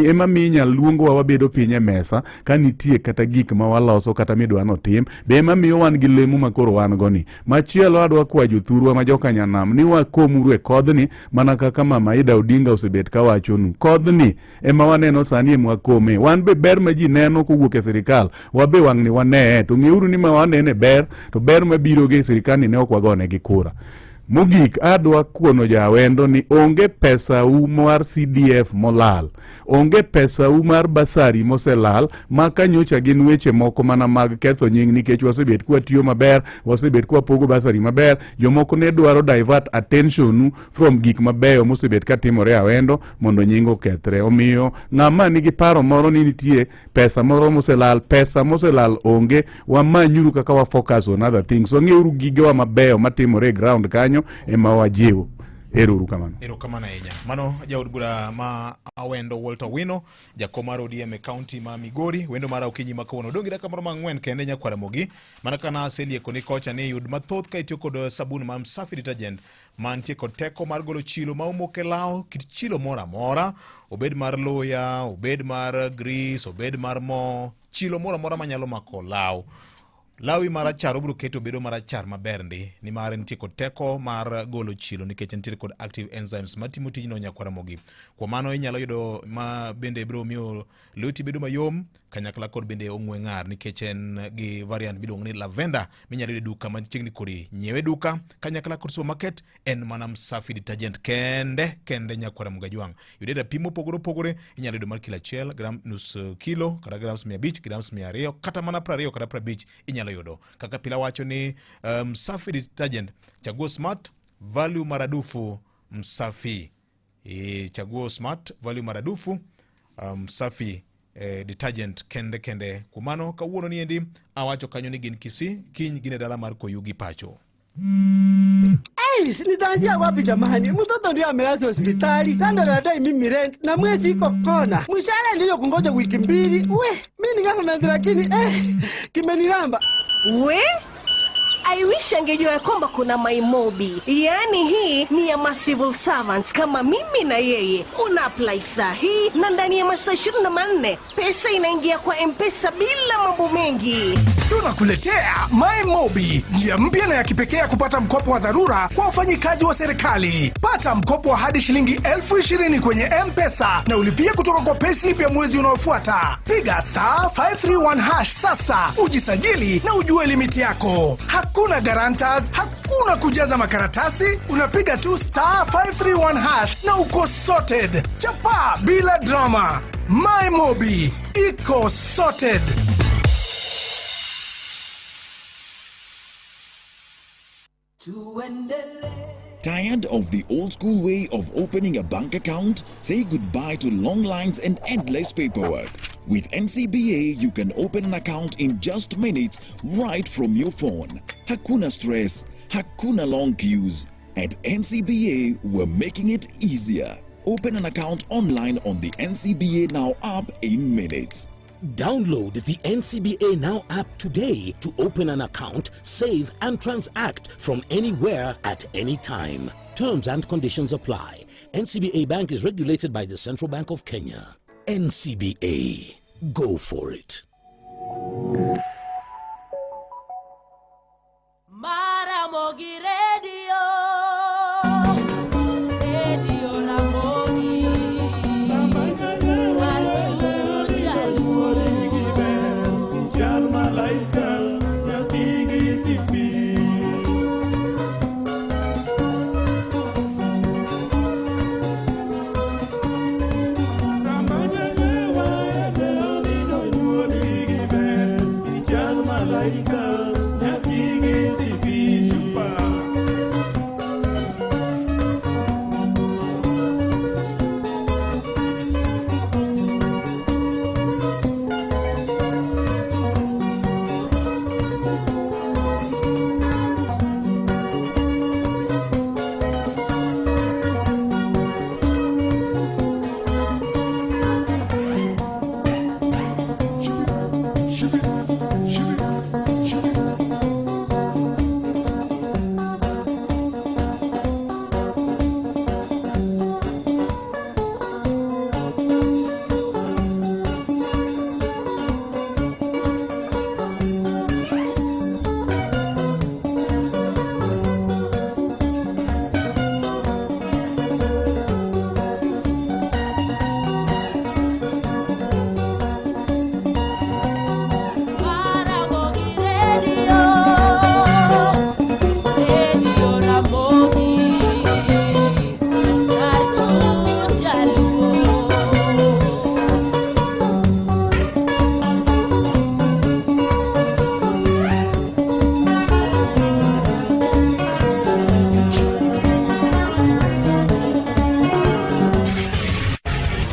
ema minya luongo wabedo piny e mesa ka nitie kata gik ma waloso kata midwano tim, be ema miyo wan gi lemo makoro wan goni. Machielo adwa kwa jothurwa ma joka Nyanam ni wakomuru e kodhni mana kaka Mama Ida Odinga osebet ka wachonu. Kodhni ema waneno sani ema wakome. Wan be ber ma ji neno kowuok e sirikal wabe wang'ni wanee, to ng'euru ni ma wanene ber to ber mabiro gi sirikal ne ok wagone gi kura. Mogik adwa kuono jawendo ni onge pesa u mar CDF molal, onge pesa u mar basari moselal, maka nyocha gin weche moko mana mag ketho nying nikech wasebet kwa tiyo maber, wasebet kwa pogo basari maber, jomoko ne dwaro divert attention from gik mabeyo mosebet ka timore awendo mondo nyingo kethre. Omiyo ng'ama nigi paro moro ni nitie pesa moro moselal, pesa moselal onge, wamanyuru kaka wa focus on other things. So ng'euru gigewa mabeyo matimore ground kanyo ema wajiwo.
Erokamano ahinya. Mano jaod bura ma awendo Walter Wino, jakom mar ODM e county ma Migori, wendo mar okinyi ma kawuono. Dongi dakika moro mang'wen kende nyakwara mogi. Mana kana aselieko ni kocha ni yud mathoth ka itiyo kod sabun ma Msafi detergent mantie kod teko mar golo chilo ma umoke lao, kit chilo moro amora, obed mar loya, obed mar grease, obed mar mo, chilo moro amora manyalo mako lao. Lawi marachar obro keto bedo marachar maber ndi ni mare nitie kod teko mar golo chilo nikech nitie kod active enzymes matimo tijno nyakwara mogi. Kwa mano inyalo yudo ma bende bro miyo lweti bedo mayom kanyakla kod bende ong'we ng'ar nikech en gi variant biluongo ni lavender minyalo yudo duka machiegni kodi, nyiewe duka kanyakla kod supermarket en mana Msafi detergent kende nyakwara moga jwang'. Yudo pimo pogore inyalo yudo mar kilo 1 gram nus kilo kata grams 100 grams 200 kata mana 20 kata 50 inyalo yudo. Kaka pila wacho ni Msafi detergent chaguo smart value maradufu Msafi. Chaguo smart value maradufu Msafi detergent kende kumano kawuono ni endi awacho kanyo ni gin Kisii, kiny gine dala mar Koyugi pacho.
Nitaanzia wapi jamani? Mtoto ndio amelazwa hospitali, kando na dai mimi rent na mwezi iko kona. Mshahara ndio kungoja wiki 2. Mimi ni government lakini kimeniramba.
I wish angejua kwamba kuna MyMobi. Yaani hii ni ya civil servants kama mimi na yeye. Una apply sahi na ndani ya masaa 24 pesa inaingia kwa M-Pesa bila mambo mengi.
Tunakuletea MyMobi, njia mpya na ya kipekee ya kupata mkopo wa dharura kwa wafanyikazi wa serikali. Pata mkopo wa hadi shilingi 20,000 kwenye M-Pesa na ulipie kutoka kwa payslip ya mwezi unaofuata. Piga *531# sasa, ujisajili na ujue limiti yako. Hakuna guarantors, hakuna kujaza makaratasi, unapiga tu *531# na uko sorted. Chapa bila drama. MyMobi, iko sorted.
Tired of the old school way of opening a bank account? Say goodbye to long lines and endless paperwork. With NCBA, you can open an account in just minutes right from your phone. Hakuna stress, hakuna long queues. At NCBA, we're making it easier. Open an account online on the NCBA Now app in minutes.
Download the NCBA Now app today to open an account, save and transact from anywhere at any time. Terms and conditions apply. NCBA Bank is regulated by the Central Bank of Kenya. NCBA. Go for it.
Maramogi Radio. Radio Ramogi.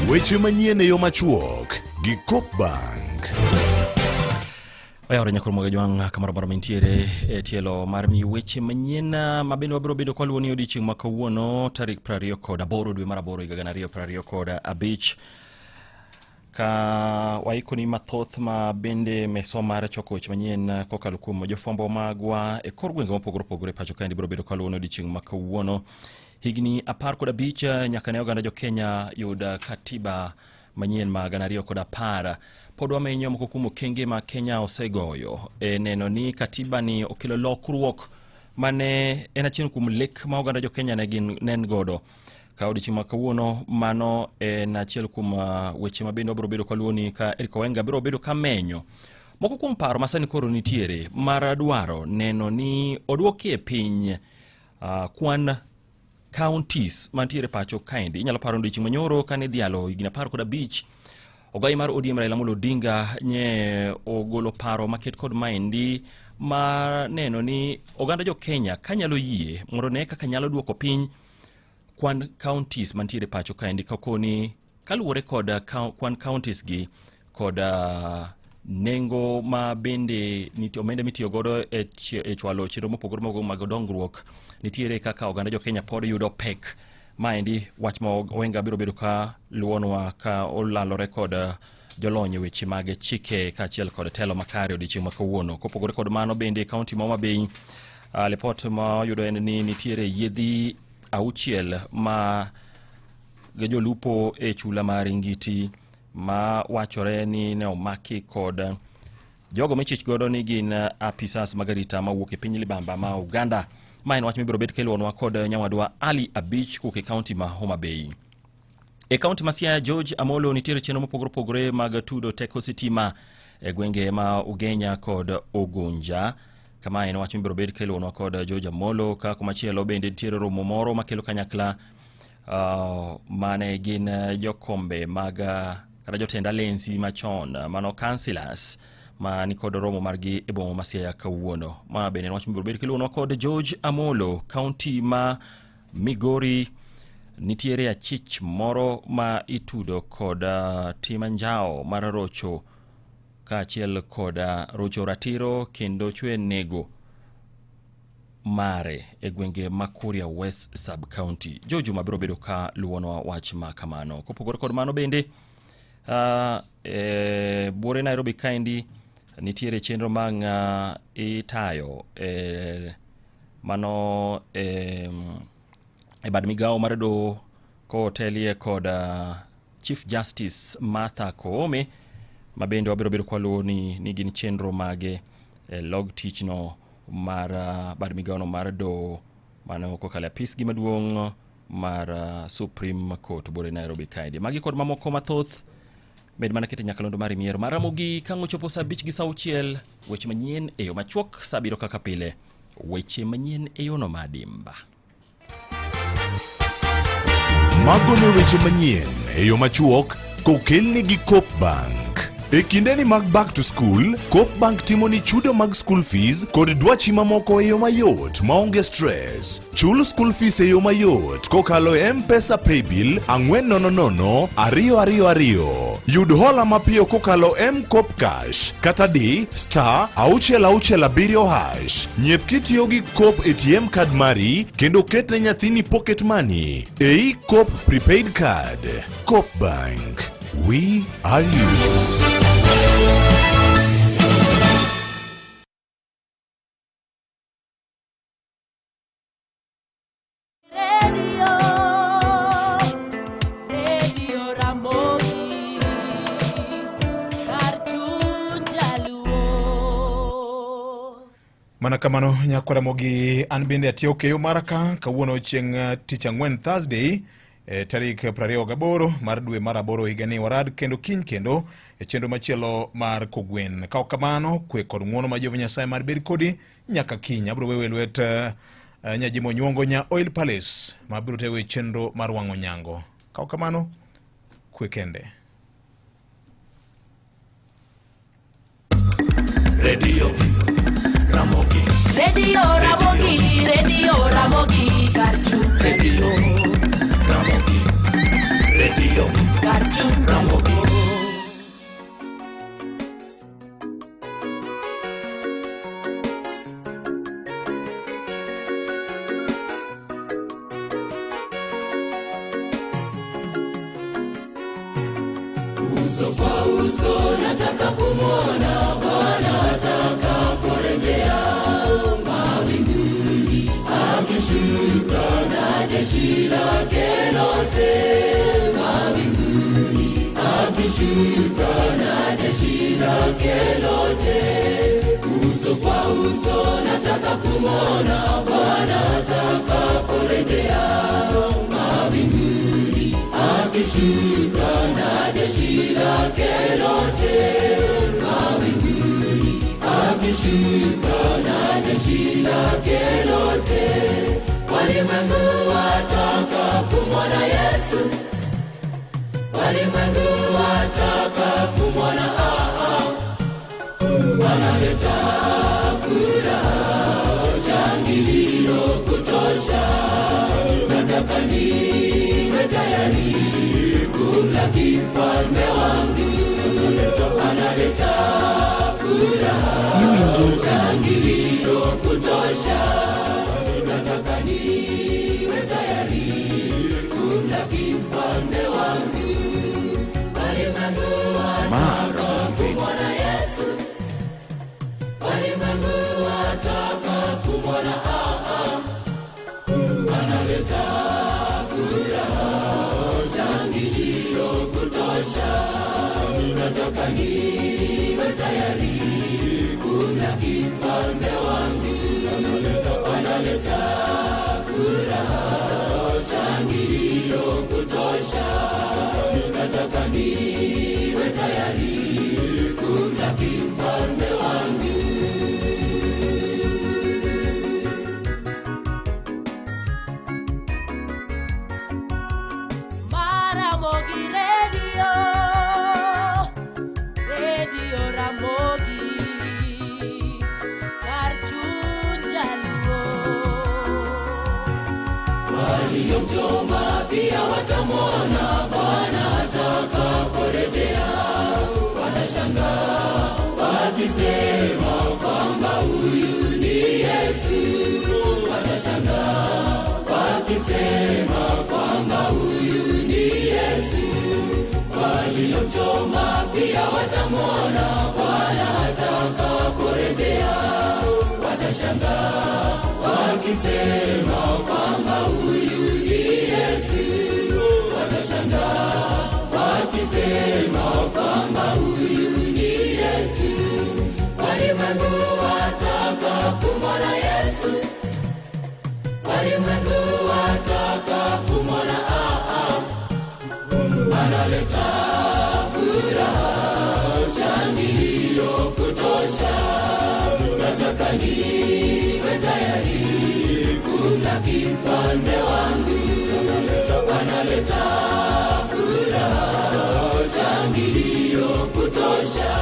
Weche manyien e yo machuok gi Coop Bank.
Oyawre nyakor mwagajwang kamaro baro mintiere e tielo mar mi weche manyien mabendo wabiro bedo kwa luoni odiochieng' ma kawuono tarik 28 dwe mar 8 higa 2025 ka waikoni mathoth ma bende meso mar choko weche manyien kokalo kuom jofwambo magwa e kor gwenge mopogore opogore pacho ka biro bedo kwa luoni odiochieng' ma kawuono. Higni 15 nyaka ne oganda jo Kenya yuda katiba manyien ma 2010 pod wamenyo moko kuom okenge ma Kenya osegoyo e neno ni katiba ni okelo lokruok mane en achiel kuom lek ma oganda jo Kenya ne gin nen godo ka odiochieng' ma kawuono. Mano en achiel kuom weche ma bende biro bedo kwa luoni ka Eric Owenga biro bedo ka menyo moko kuom paro masani koro nitiere mar dwaro neno ni odwokie piny kwan counties mantiere pacho kaendi. Inyalo paro odiochieng' manyoro kane dhialo higni 15 ogai mar ODM Raila Amolo Odinga nye ogolo paro maket kod maendi ma neno ni oganda jo Kenya kanyalo yie mondo ne kaka nyalo duoko piny kwan counties mantiere pacho kaendi kakoni kaluwore kod kwan counties gi kod nengo ma bende omenda mitiyo godo e chwalo chenro mopogore mag dongruok nitiere kaka oganda jo Kenya pod yudo pek maendi. Wach ma Owenga biro bedo ka luonwa ka olalore kod jolony weche mag chike kaachiel kod telo makare odiochieng' ma kawuono. Kopogore kod mano bende kaunti ma Homa Bay report ma yudo en ni nitiere yedhi 6 ma jolupo e chula mar Ngiti ma wachore ni ne omaki kod jogo michich godo ni gin apisas magarita mawuok e piny libamba ma Uganda. Ma en wach mibiro bet kelonwa kod nyawadwa Ali Abich kuok e kaunti ma Homa Bay. E kaunti ma Siaya George Amolo nitiere chenro mopogore opogore mag tudo teko sitima e gwenge ma Ugenya kod Ogunja. Kama en wach mibiro bet kelonwa kod George Amolo ka kumachielo bende nitiere romo moro makelo kanyakla mane gin jokombe mag kada jotenda lensi machon mano councillors ma ni kod romo margi e boma ma Siaya kawuono. Ma bende wach mibiro bet kelonwa kod George Amolo. County ma Migori nitiere achich moro ma itudo kod tim anjao mar rocho kaachiel kod rocho ratiro kendo chwe nego mare e gwenge ma Kuria West Sub County. Juma biro bedo ka luonwa wach ma kamano. Kopogore kod mano bende buore Nairobi kaendi nitiere chenro mang itayo mano e bad migawo mar do ko telie kod Chief Justice Martha Koome mabende wabiro bedo kwa luo ni gin chenro mage log tich no mar bad migawo mar do mano kokala apis gi maduong' mar Supreme Court buore Nairobi kaendi. Magi kod mamoko mathoth med mana kete nyakalondo mari miero maramogi kango chopo saa 5 gi saa 6 weche manyien e yo machuok saa biro kaka pile weche manyien e yo no madimba.
Mago ne weche manyien e yo machuok kokelni gi Coop Bank. E kindeni mag back to school, Coop Bank timoni chudo mag school fees kod dwachi mamoko e yo mayot maonge stress. Chul school fees e yo mayot kokalo M-Pesa Paybill 400-222. Yud hola mapiyo kokalo M-Coop Cash kata di *667#. Nyiep kitiyo gi Coop ATM card mari kendo ketne nyathini pocket money ei Coop prepaid card. Coop Bank, we are you.
Mana kamano nyakwara mogi an bende atiyo keyo maraka kawuono chieng' tich ang'wen Thursday tarik 28 mar dwe mar 8 higani warad kendo kiny kendo chenro machielo mar Kogwen. Kao kamano kwe kod ng'uono ma Jehova Nyasaye mar bed kodi nyaka kiny. Abro wewe lwet nyajimo nyuongo nya Oil Palace ma biro tewe chenro mar wang'o nyango. Kao kamano kwe kende.
Radio Ramogi, Karchu. Radio Karchu Ramogi.
Uso kwa uso nataka kumwona Bwana atakaporejea mawinguni akishuka na jeshi lake lote. Mawinguni akishuka na jeshi lake lote. Uso kwa uso nataka kumwona Bwana atakaporejea mawinguni akishuka na jeshi lake lote. Mawinguni akishuka na jeshi lake lote. Walimwengu wataka kumwona Yesu, walimwengu wataka kumwona wanaleta furaha, shangilio kutosha. Nataka niwe tayari kumlaki mfalme wangu, analeta furaha, shangilio kutosha. Nataka niwe tayari kumlaki mfalme wangu. Walimwengu wataka kumwona Yesu, walimwengu wataka kumwona analeta furaha, shangilio kutosha. Nataka niwe tayari kumlaki mfalme wangu, analeta furaha, shangilio kutosha. Nataka niwe tayari kumlaki mfalme wangu. Ramogi Radio Ramogi, Karchu Jaluo. waliomchoma pia watamwona Bwana atakaporejea. Watashangaa wakisema kwamba huyu ni Yesu. Watashangaa wakisema kwamba huyu ni Yesu. Waliomchoma pia watamwona Bwana atakaporejea. Watashangaa wakisema kwamba huyu ni Yesu. Watashangaa wakisema kwamba huyu ni Yesu. Walimwengu wataka kumwona Yesu. Walimwengu wataka kumwona analeta furaha, shangilio kutosha. Nataka niwe tayari kumlaki mfalme wangu. Analeta furaha, shangilio kutosha.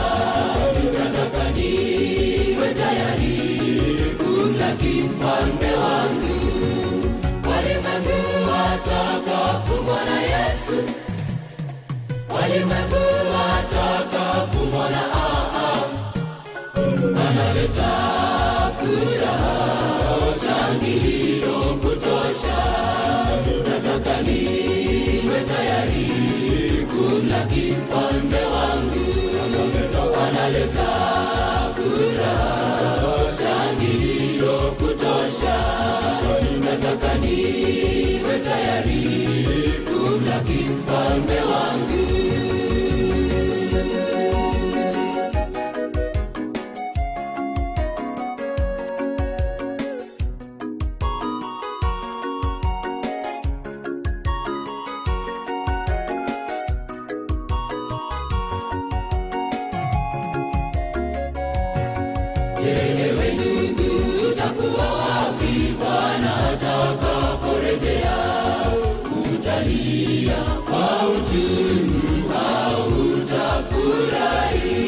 Nataka niwe tayari kumlaki mfalme wangu. Walimwengu wataka kumwona Yesu. Walimwengu wataka kumwona analeta furaha, shangilio kutosha. Nataka niwe tayari kumlaki mfalme wangu. Analeta furaha, shangilio kutosha. Nataka niwe tayari kumlaki mfalme wangu. Ewe ndugu, utakuwa wapi Bwana atakaporejea? Utalia kwa uchungu au utafurahi?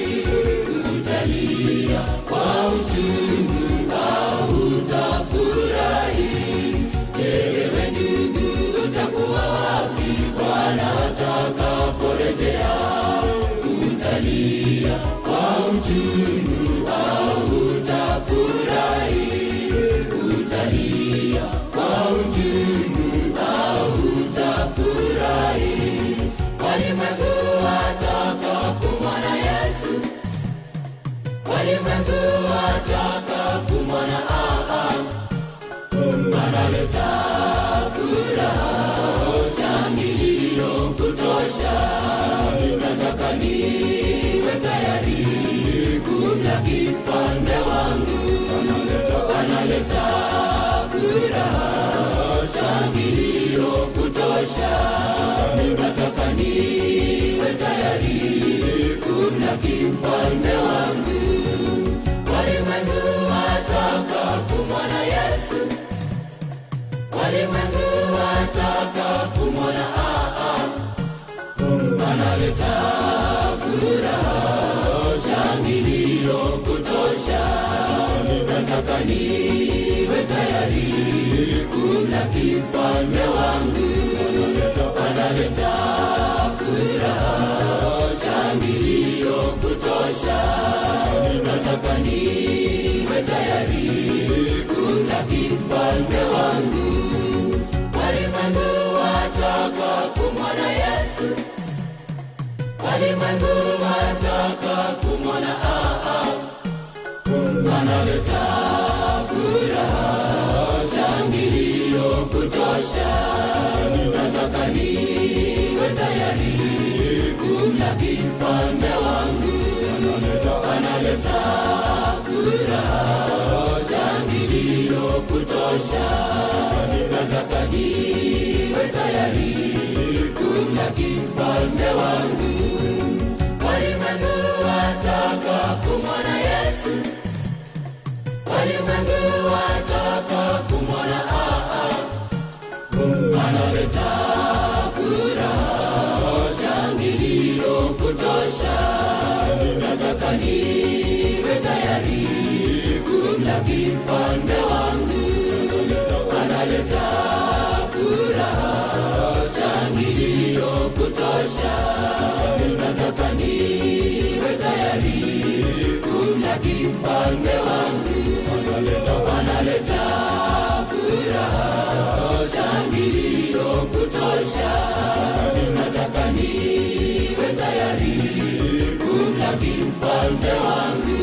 Utalia kwa uchungu au utafurahi? Ewe ndugu, utakuwa wapi Bwana atakaporejea? Utalia kwa uchungu au utafurahi? Utalia kwa uchungu au utafurahi? Walimwengu wataka kumwona Yesu. Walimwengu wataka kumwona analeta furaha, shangilio kutosha. Nataka niwe tayari kumlaki mfalme wangu. Analeta furaha, shangilio kutosha. Nataka niwe tayari kumlaki mfalme wangu. Walimwengu wataka kumwona Yesu. Walimwengu wataka kumwona analeta furaha, shangilio kutosha. Nataka niwe tayari kumlaki mfalme wangu. Analeta furaha, shangilio kutosha. Nataka niwe tayari kumlaki mfalme wangu. Walimwengu wataka kumwona Yesu. Walimwengu wataka kumwona analeta furaha, shangilio kutosha. Nataka niwe tayari kumlaki mfalme wangu. Analeta furaha, shangilio kutosha. Nataka niwe tayari kumlaki mfalme wangu. Walimwengu wataka kumwona Yesu. Walimwengu wataka kumwona analeta furaha, shangilio kutosha. Nataka niwe tayari kumlaki mfalme wangu. Analeta furaha, mfalme wangu analeta furaha, shangilio kutosha. Nataka niwe tayari kumlaki mfalme wangu.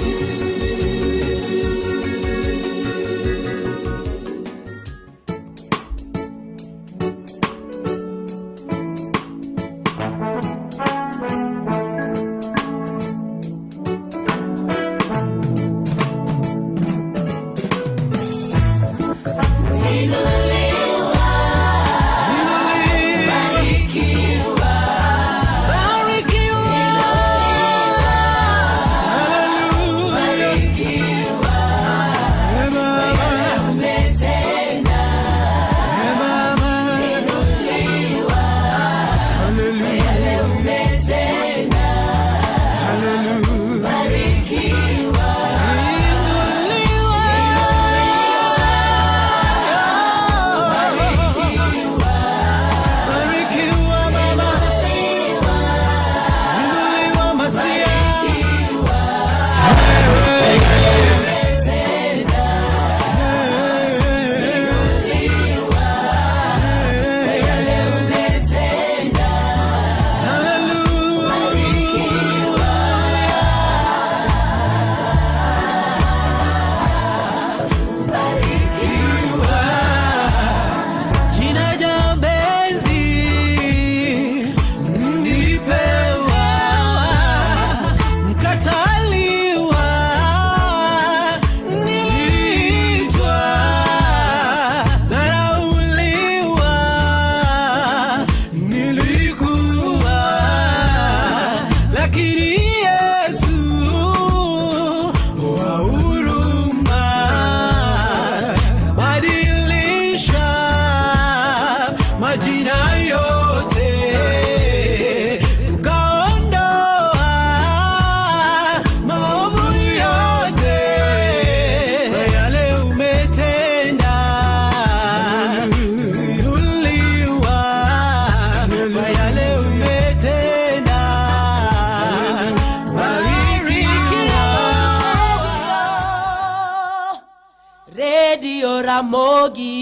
Radio Ramogi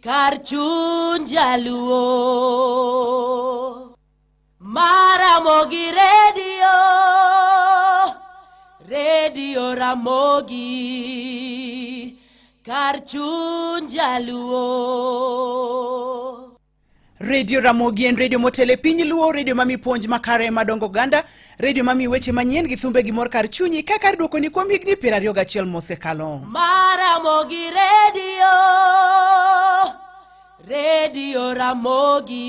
Karchun Jaluo Maramogi Radio Ramogi Karchun Jaluo.
Radio Ramogi en radio motele piny luo, radio mami puonj makare madongo ganda, radio mami weche manyien gi thumbe gi mor kar chunyi kaka duoko ni kuom higni 21 mosekalo.
Maramogi Radio Ramogi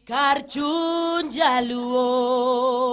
Karchun Jaluo.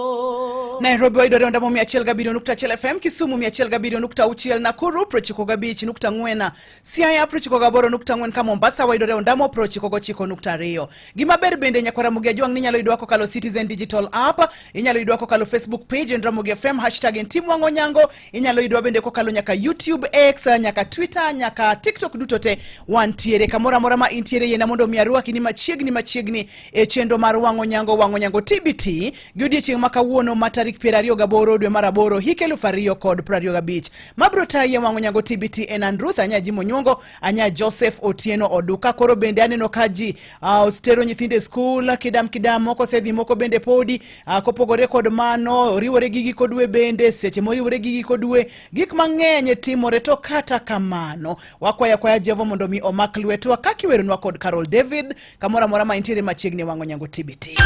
Nairobi waidore ondamo 107.1 FM, Kisumu 107.6, Nakuru 95.4, Siaya 98.4 ka Mombasa waidore ondamo 99.2. Gima ber bende nyakwara mugia juang ni nyalo idwa kokalo Citizen Digital App, inyalo idwa kokalo Facebook page Ramogi FM #NTimWangonyango, inyalo idwa bende kokalo nyaka YouTube, X, nyaka Twitter, nyaka TikTok dutote wantiere kamora mora ma intiere yena mondo miarua kini machiegni e chendo mar Wangonyango TBT giodiechieng' makawuono matarik 28 dwe mar 8 hik 2025. Mabro taye Wangonyango TBT en Andruth anya Jimo Nyongo, anya Joseph Otieno Oduka. Koro bende aneno kaji ostero nyithinde school kidam moko sedhi moko bende podi kopogore kod mano riwore gigi kodwe bende seche moriwore gigi kodwe gik mang'eny timore. To kata kamano wakwaya Jehova mondo mi omak lwetwa kakiweronwa kod Carol David kamora mora ma intiere machiegni Wangonyango TBT.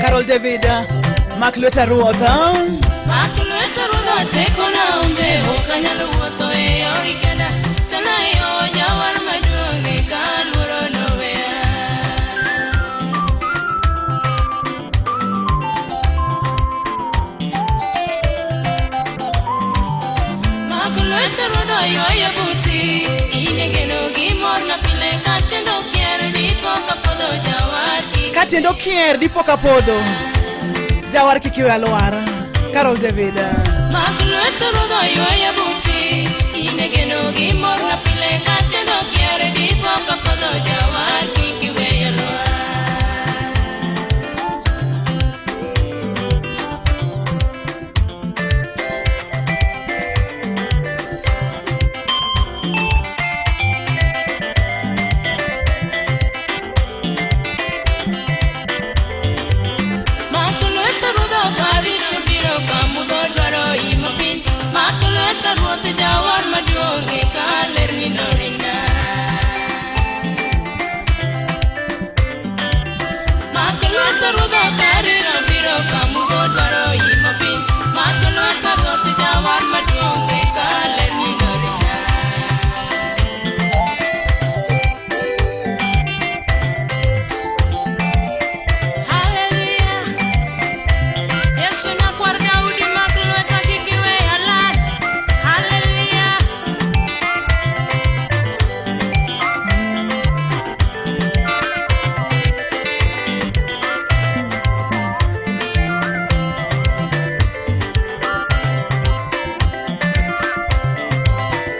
Carol David, Maklweta Ruotha
teko na umbe okanyalo wuotho e orikenda tanayo jawar maduong' ka luoro nowea. Maklweta Ruotha yoyo buti ine inegeno gimor na pile katendo kier dipo kapodho jawar
Katendo kier dipo kapodho jawar kikiwe alwara. Carol David
Maglueto rodho yoya buti inegeno gimor na pile katendo kier dipo kapodho jawar kikiwe alwara. Jawar maduonge kaler ni norinda Makalwata rodha kari chabiro kamudo dwaro imapin Makalwata rodha jawar maduonge kaler ni norinda Hallelujah Yesu na kwar Daudi makalwata kikiwe halal Hallelujah.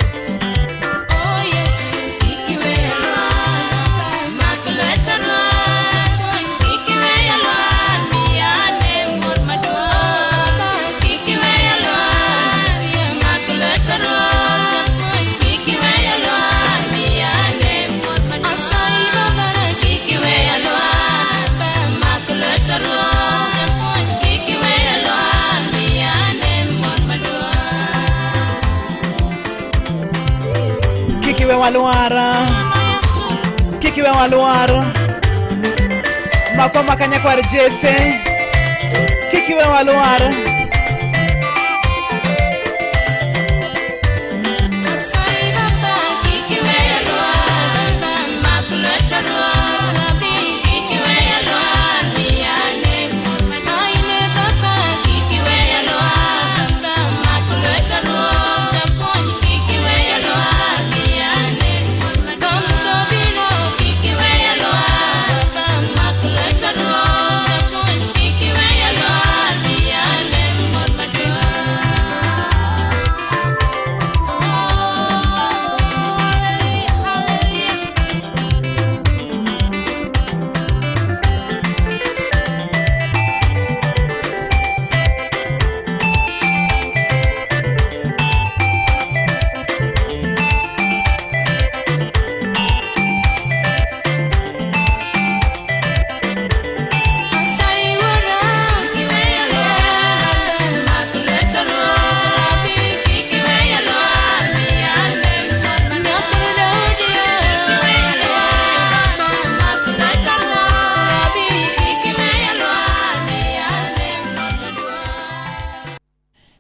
Oh yes, ikiwe alwan, makuleta alwan, ikiwe alwan, miane mor madwan, ikiwe alwan, makuleta alwan, ikiwe alwan, miane mor madwan, asai baba, ikiwe alwan, makuleta alwan, ikiwe alwan, miane mor madwan.
kikiwe walwara. Kikiwe walwara. Makoma kanyakwar Jesse. Kikiwe walwara.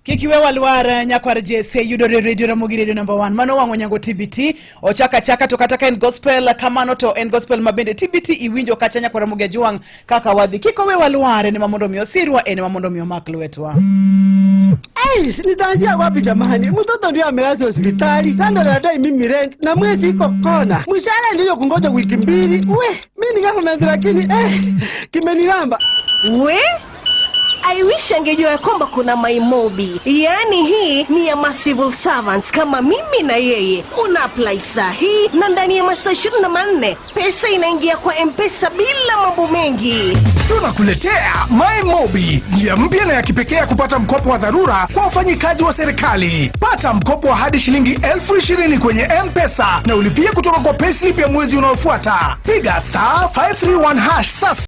Kikiwe walwara nyakwar Jesse yudore radio Ramogi radio number 1 mano wango nyango TBT ochaka chaka tokataka en gospel kamano to en gospel mabende TBT iwinjo kachanya kwa Ramogi juang kaka wadhi kikowe walwara ni mamondo miosirwa ene mamondo miomaklu wetwa.
Nitaanzia wapi jamani? Mtoto ndio amelazwa hospitali. Kando na dai mimi rent na mwezi iko kona. Mshahara ndio kungoja wiki mbili. Mimi ni government lakini kimeniramba.
I wish angejua ya kwamba kuna MyMobi. Yaani hii ni ya civil servants kama mimi na yeye. Una apply sahi na ndani ya masaa 24 pesa inaingia kwa M-Pesa bila mambo mengi.
Tunakuletea MyMobi, njia mpya na ya kipekee ya kupata mkopo wa dharura kwa wafanyikazi wa serikali. Pata mkopo wa hadi shilingi 20,000 kwenye M-Pesa na ulipie kutoka kwa payslip ya mwezi unaofuata. Piga *531# sasa.